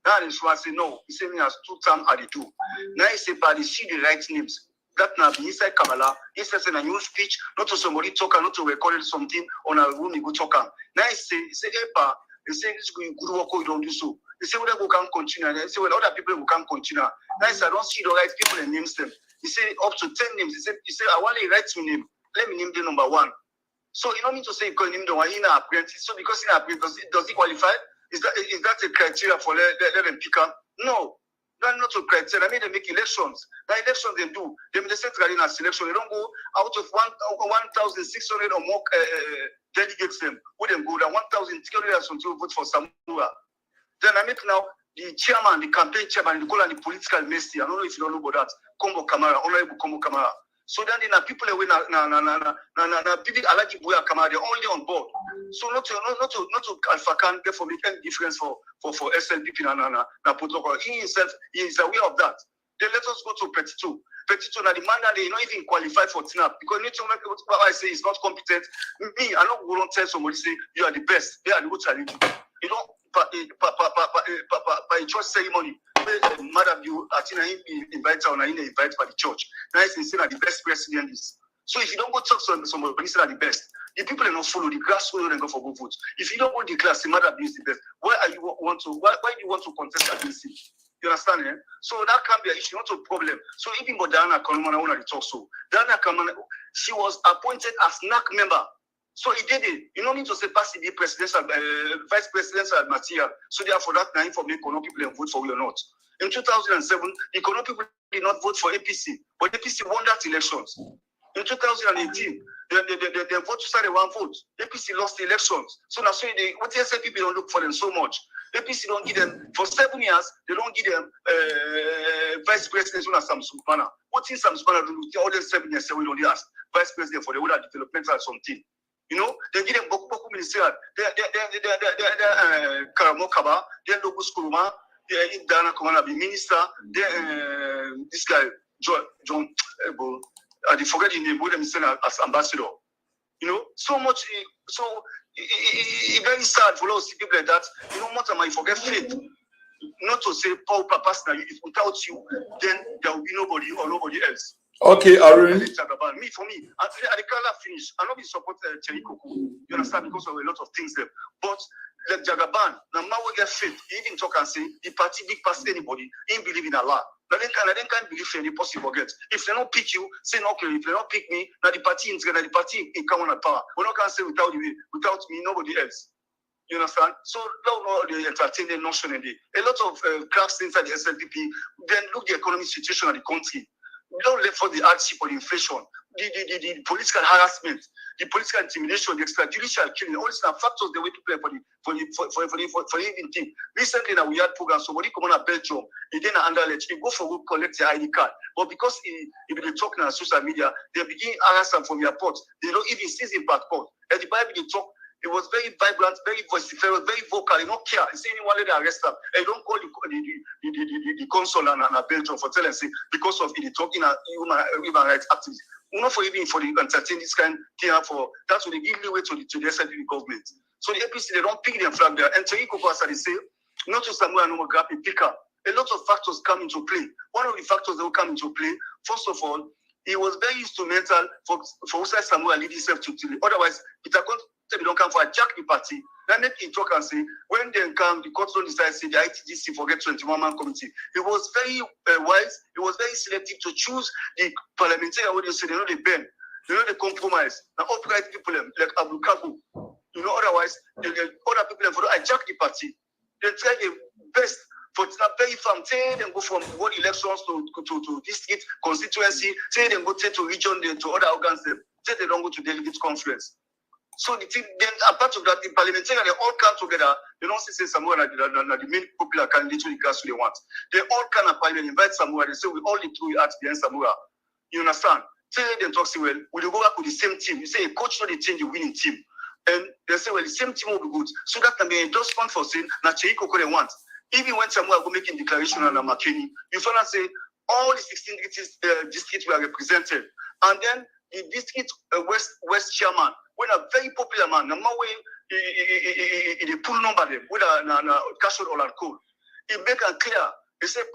Now this one say, no, he say me as 2 term at the 2. Now he say, but they see the right names. That now be inside Kamala, he says in a new speech, not to somebody talk, not to record something on a room, he go talk. Now he say, hey, pa, he say, this good work, you don't do so. He say, well, we can continue. He say, well, other people will can continue. Now he say, I don't see the right people and names them. He say, up to 10 names. He say, I want to write my name. Let me name the number 1. So you don't mean to say, because name the one in our apprentice. So because in our apprentice, does he qualify? Is that a criteria for let them pick up? No. That's not a criteria. I mean, they make elections. The elections they do. They set in a selection. They don't go out of 1,600 or more delegates them. Who them go down 1,300 to vote for Samura. Then I make now the chairman, the campaign chairman, the goal and the political minister. I don't know if you don't know about that. Combo Kamara, Honorable Combo Kamara. So then the people away people Alaji Buya Kamara, they're only on board. So not to Alpha Khan therefore make any difference for SLPP na protocol. He himself is aware of that. Then let us go to Petito. Petito na the man that they not even qualify for TNAP because need to make what I say is not competent. Me, I don't want to tell somebody say you are the best. They are the good challenge. You know, by church ceremony, madam you Atina invite her or invite by the church. Now it's saying that the best president is. So if you don't go talk to somebody say that the best, the people are not follow the grass follow and go for good votes. If you don't go the class, the madam is the best. Why do you want to contest against him? You understand? Eh? So that can be an issue, not a problem. So even with Diana Kalumana when I talk so, Diana Kalumana, she was appointed as NAC member. So he did it. You don't need to say pass the presidential, vice presidential material. So therefore that now for me, economic people and vote for you or not. In 2007, economic people did not vote for APC, but APC won that elections. In 2018, they vote to start a one vote. APC lost the elections. So now what the SLPP don't look for them so much. APC don't give them for 7 years. They don't give them vice president as Sam Sumana. What is Sam Sumana do? All the 7 years we don't ask vice president for the other developmental something. You know, they give them Boku ministerial. They Karamokaba. They Logo Skuruma. They Dana Komana be minister. This guy John. I forget the name. What them saying as ambassador. You know, so much. So it's very sad for those people like that. You know, more time I forget faith. Not to say Paul Papas now. If without you, then there will be nobody or nobody else. Okay, Arun. Me for me, I can't finish. I know we support Cherry Coco. You understand because of a lot of things there. But like Jagaban, now we get faith. He even talk and say the party big past anybody. He believe in Allah. Now they can't believe any possible get. If they don't pick you, say no. Okay, if they don't pick me, now the party is gonna the party in common power. We not can say without me, nobody else. You understand? So now they entertain the notion in a lot of cracks inside the SLPP. Then look the economic situation of the country. We don't let for the hardship or the inflation, the political harassment, the political intimidation, the extrajudicial killing. All these are factors the way to play for even thing. Recently, now we had programs. Somebody come on a Belgium, he didn't underlet. He go for collect the ID card, but because he been talking on social media, they begin harass them from the airport. They don't even see him passport. And the Bible they talk. It was very vibrant, very vociferous, very vocal. You don't care. You see anyone let them arrest them. And you don't call the consul and Belgium for telling say because of the talking human rights activists. Not for even for the entertain this kind of thing for that's what they give leeway to the SLPP government. So the APC they don't pick them flag there. And Cherry Coco as they say, not to Samuel and Gap pick up. A lot of factors come into play. One of the factors that will come into play, first of all, he was very instrumental for Usai Samuel lead himself to otherwise Peter Conte don't come for a jack the party. Then make him talk and say when they come, the court don't decide say the ITGC forget 21-man committee. He was very wise. He was very selective to choose the parliamentarian. What you say, they know they bend, they know they compromise. Now upright people like Abu Kabu, otherwise they get other people for hijack the party. They try the best. For that very farm, say them go from one elections to district constituency, say them go to region, then to other organs, say they don't go to delegate conference. So the thing, then apart of that, the parliamentarians they all come together. They don't say someone the main popular candidate to the class they want. They all come and parliament invite Samoa. They say we all need to act behind Samoa. You understand? Say them talk say well, we go back with the same team. You say a coach not the change the winning team, and they say well the same team will be good. So that can be endorsement for saying na Cheiko they want. Even when Samoa go making declaration on Makeni, you find out say all the 16 districts were represented, and then the district West chairman, when a very popular man, the more way he pull number them with a cash or coal, he make it clear. He said,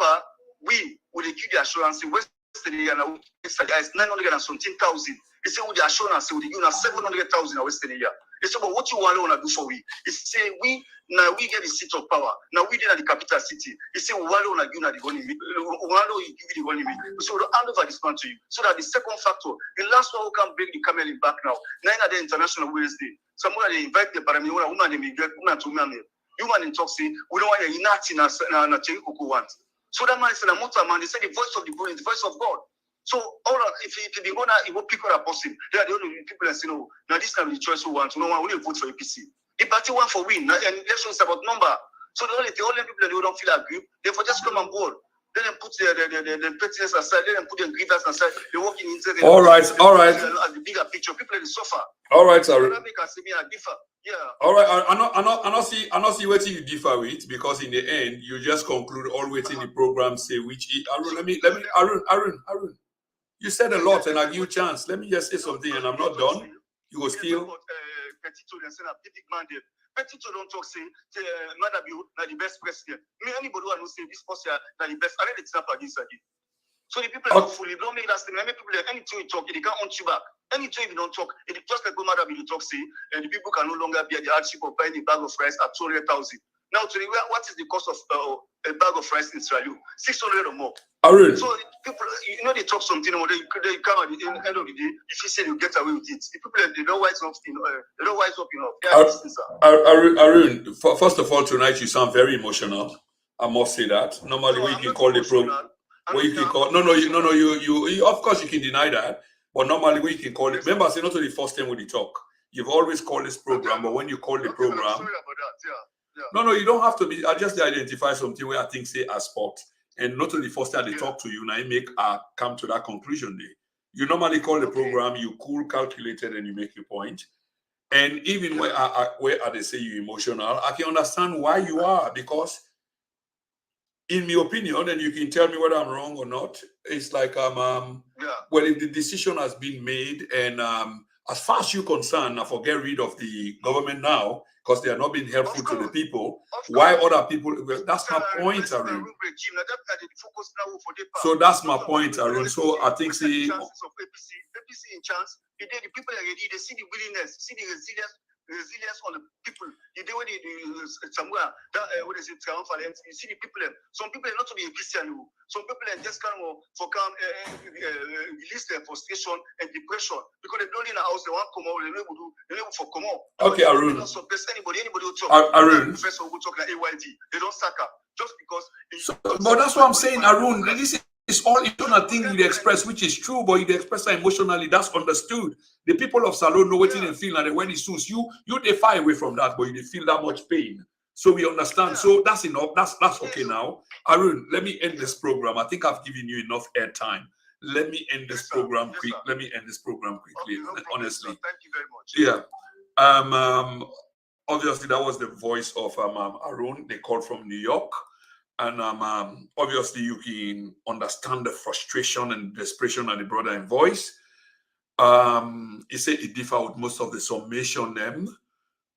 we will give the assurance West area and is 917,000. He said with the assurance we will give 700,000 in West area. He said, but what you want to do for we? He said, we get the seat of power. Now we did at the capital city. He said, we want to give the money. So we'll hand over this man to you. So that the second factor, the last one who can bring the camel in back now. 9 at the international Wednesday. Someone they invite the paramilitary woman they get woman to me. Human in talk say we don't want a inati na Chekuku want. So that man is a motor man. They say the voice of the bull is the voice of God. So all if the owner he will pick on a person, they are the only people that say no. Now this time the choice who want. No one will vote for APC. The party want for win. And election is about number. So the only people that they don't feel agree, they for just come on board. Then they put the pettiness aside. Then they put the grievance aside. They work in interest. All right. As the bigger picture, people that suffer. All right, sir. Yeah. All right. I not see what you differ with, because in the end you just conclude all waiting the program say which Arun. You said a lot and I give you a chance. Let me just say something and I'm not done. You will still. Petito don't talk say Madabiu na the best president. Me anybody who say this person na the best. I read the snap against again. So the people are fully don't make that statement. Many people anything you talk, they can't want you back. Anything you don't talk, it just like Madabiu talk say, and the people can no longer be at the hardship of buying a bag of rice at 200,000. Now today, what is the cost of a bag of rice in Israel? 600 or more. Arun. So people, they talk something, or they come at the end of the day. If you say you get away with it, the people they don't wise up, they don't wise up enough. Arun, first of all, tonight you sound very emotional. I must say that. Normally, we can call the program. You. Of course, you can deny that, but normally we can call it. Remember, I say not the first time when you talk. You've always called this program, but when you call the program, sorry about that. Yeah. No, you don't have to be. I just identify something where I think say a spot. And not only first time they talk to you, now you make come to that conclusion there. You normally call the program, you cool, calculated, and you make your point. And even where they say you emotional, I can understand why you are, because in my opinion, and you can tell me whether I'm wrong or not, it's like well, if the decision has been made, and as far as you're concerned, I forget rid of the government now, because they are not being helpful to the people. Why other people? Well, that's my point, Arun. So that's my point, Arun. So I think see, APC in chance, the people are ready. They see the willingness, see the resilience on the people. The day when they somewhere that what is it triumphant, you see the people. Some people are not to be APC, some people are just kind of for release their frustration and depression because they don't in a house. They want to come out. They never for come out. Okay, Arun. They don't suppress anybody who talk. Arun. Professor who talk like AYD. They don't sack up just because. But that's what I'm saying, Arun. This is all internal thing you express, which is true, but you express that emotionally. That's understood. The people of Salon know what they feel, and when it suits you, they far away from that, but you feel that much pain. So we understand. So that's enough. That's okay now. Arun, let me end this program. I think I've given you enough airtime. Let me end this program quick. Let me end this program quickly. Honestly, thank you very much. Yeah. Obviously, that was the voice of Arun. They called from New York. And obviously, you can understand the frustration and desperation of the brother in voice. He said it differ with most of the summation them.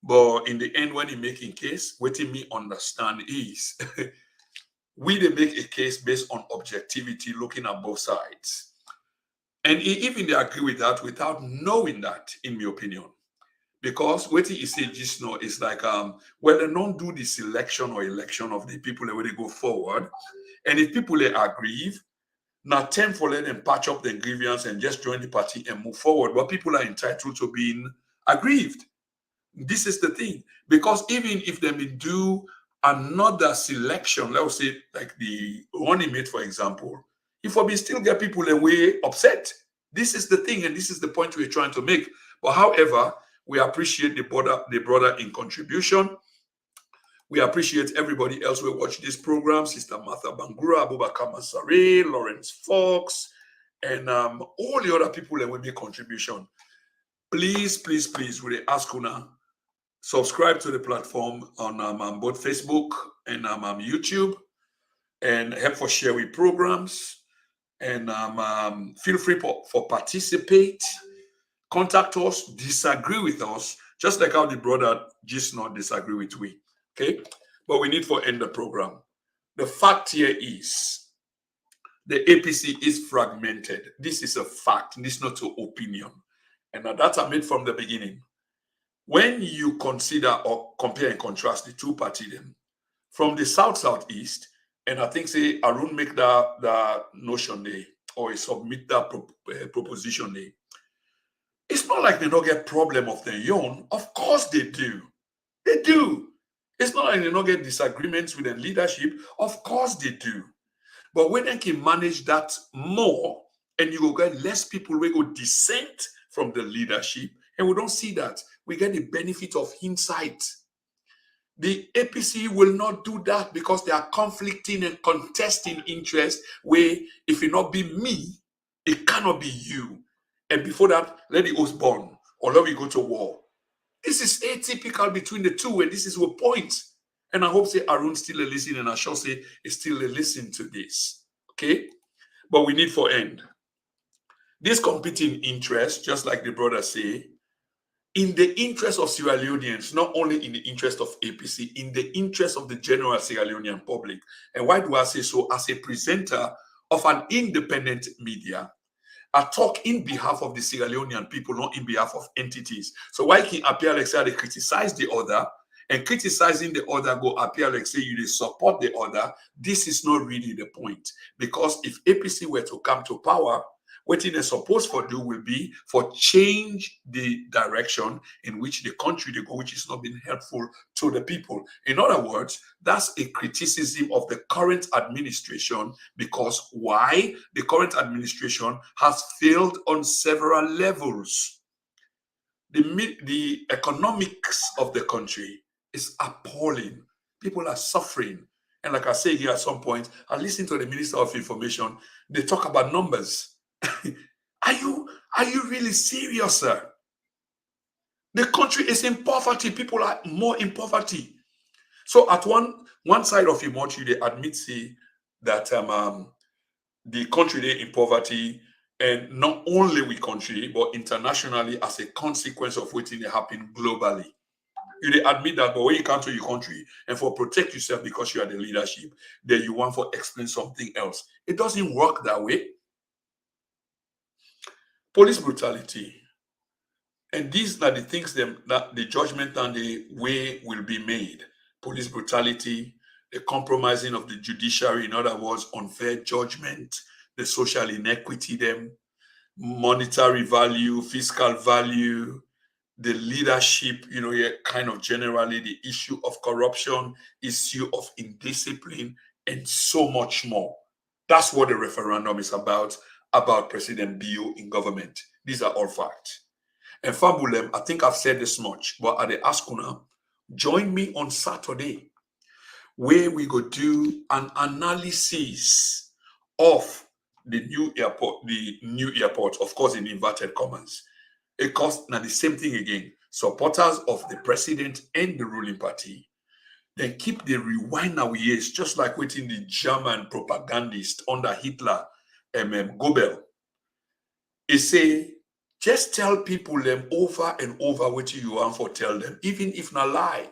But in the end, when he making case, what me understand is we they make a case based on objectivity, looking at both sides. And even they agree with that without knowing that, in my opinion. Because what he say just now is like well, they don't do the selection or election of the people where they go forward. And if people they agree, now 10 for let them patch up their grievance and just join the party and move forward. But people are entitled to being aggrieved. This is the thing. Because even if they may do another selection, let's say like the running mate, for example, if we still get people away upset. This is the thing, and this is the point we're trying to make. But however, we appreciate the brother in contribution. We appreciate everybody else who watch this program, Sister Martha Bangura, Abubakar Masare, Lawrence Fox, and all the other people that will make contribution. Please, please, please, we ask Una, subscribe to the platform on both Facebook and YouTube, and help for share with programs, and feel free for participate. Contact us, disagree with us, just like how the brother just not disagree with we. Okay, but we need to end the program. The fact here is the APC is fragmented. This is a fact. This is not an opinion, and that I made from the beginning. When you consider or compare and contrast the two parties, them from the southeast, and I think say Arun make that notion there or he submit that proposition there. It's not like they don't get problem of their own. Of course they do. They do. It's not like they don't get disagreements with the leadership. Of course they do. But when they can manage that more, and you will get less people will go dissent from the leadership, and we don't see that. We get the benefit of insight. The APC will not do that because they are conflicting and contesting interests where if it not be me, it cannot be you. And before that, let the host burn or let we go to war. This is atypical between the two, and this is a point. And I hope say Arun still a listen, and I shall say is still a listen to this. Okay? But we need for end. This competing interest, just like the brother say, in the interest of Sierra Leoneans, not only in the interest of APC, in the interest of the general Sierra Leonean public. And why do I say so? As a presenter of an independent media, I talk in behalf of the Sierra Leonean people, not in behalf of entities. So why can appear like say they criticize the other, and criticizing the other go appear like say you support the other? This is not really the point. Because if APC were to come to power, what they're supposed to do will be for change the direction in which the country they go, which is not being helpful to the people. In other words, that's a criticism of the current administration, because why? The current administration has failed on several levels. The economics of the country is appalling. People are suffering. And like I say here at some point, I listen to the Minister of Information, they talk about numbers. Are you really serious, sir? The country is in poverty. People are more in poverty. So at one side of Imochi, they admit say that the country they in poverty, and not only with country but internationally as a consequence of what happened globally. You they admit that, but when you come to your country and for protect yourself because you are the leadership, then you want to explain something else. It doesn't work that way. Police brutality. And these are the things that the judgment and the way will be made. Police brutality, the compromising of the judiciary, in other words, unfair judgment, the social inequity, them, monetary value, fiscal value, the leadership, kind of generally the issue of corruption, issue of indiscipline, and so much more. That's what the referendum is about President Bio in government. These are all facts. And Fabulem, I think I've said this much, but at the Askuna, join me on Saturday, where we go do an analysis of the new airport, of course, in inverted commas. It costs now the same thing again. Supporters of the president and the ruling party, then keep the rewind our years, just like waiting the German propagandist under Hitler, Goebbels. He say, just tell people them over and over what you want for tell them, even if not lie.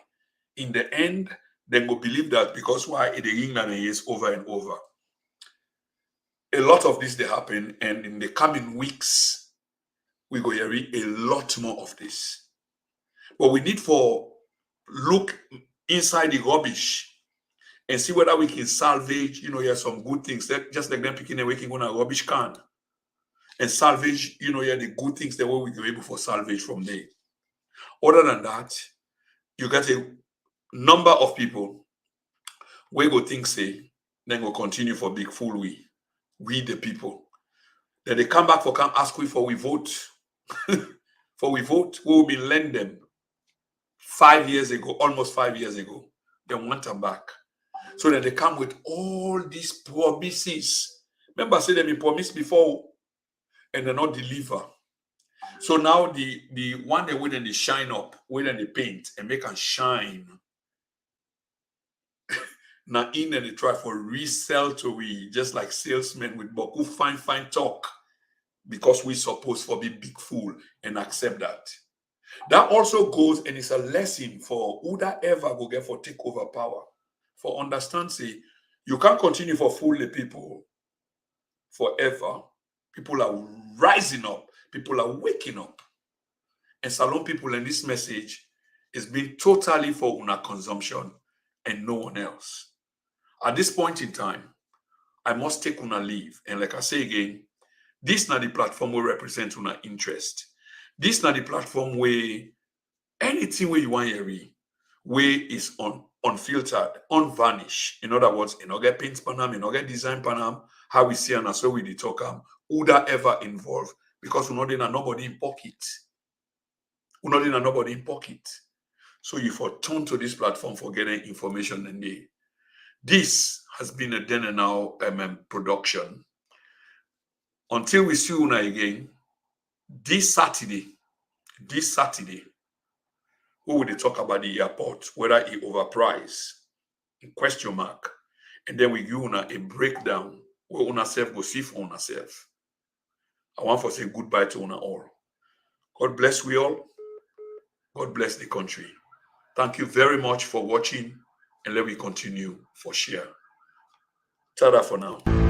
In the end, they will believe that because why it is over and over. a lot of this they happen, and in the coming weeks, we go hear a lot more of this. But we need for look inside the rubbish and see whether we can salvage, here some good things. That just like them picking and waking on a rubbish can and salvage, here the good things that we can able for salvage from there. Other than that, you get a number of people we go think say, then go continue for big fool we the people. Then they come back for come ask we for we vote. For we vote, we will be lend them 5 years ago, almost 5 years ago. They want them back. So that they come with all these promises. Remember, I said them in promise before, and they not deliver. So now the one they wait and they shine up, wait and they paint and make them shine. Now in and they try for resell to we, just like salesmen with Boku fine talk, because we supposed for be big fool and accept that. That also goes and it's a lesson for who that ever go get for take over power. For understand, say, you can't continue for fool the people forever. People are rising up. People are waking up. And Salon people in this message is being totally for una consumption and no one else. At this point in time, I must take una leave. And like I say again, this not the platform will represent una interest. This not the platform where anything where you want to read, where is unfiltered, unvarnished. In other words, you know, get paint panam, you know, get design panam, how we see and so we talk who that ever involved, because we're not in a nobody in pocket. We're not in a nobody in pocket. So you for turn to this platform for getting information and this has been a then and now production. Until we see you again, this Saturday, we will talk about the airport, whether it overpriced, question mark, and then we give una a breakdown where una self go see for una self. I want to say goodbye to una all. God bless we all. God bless the country. Thank you very much for watching, and let me continue for share. Ta-da for now.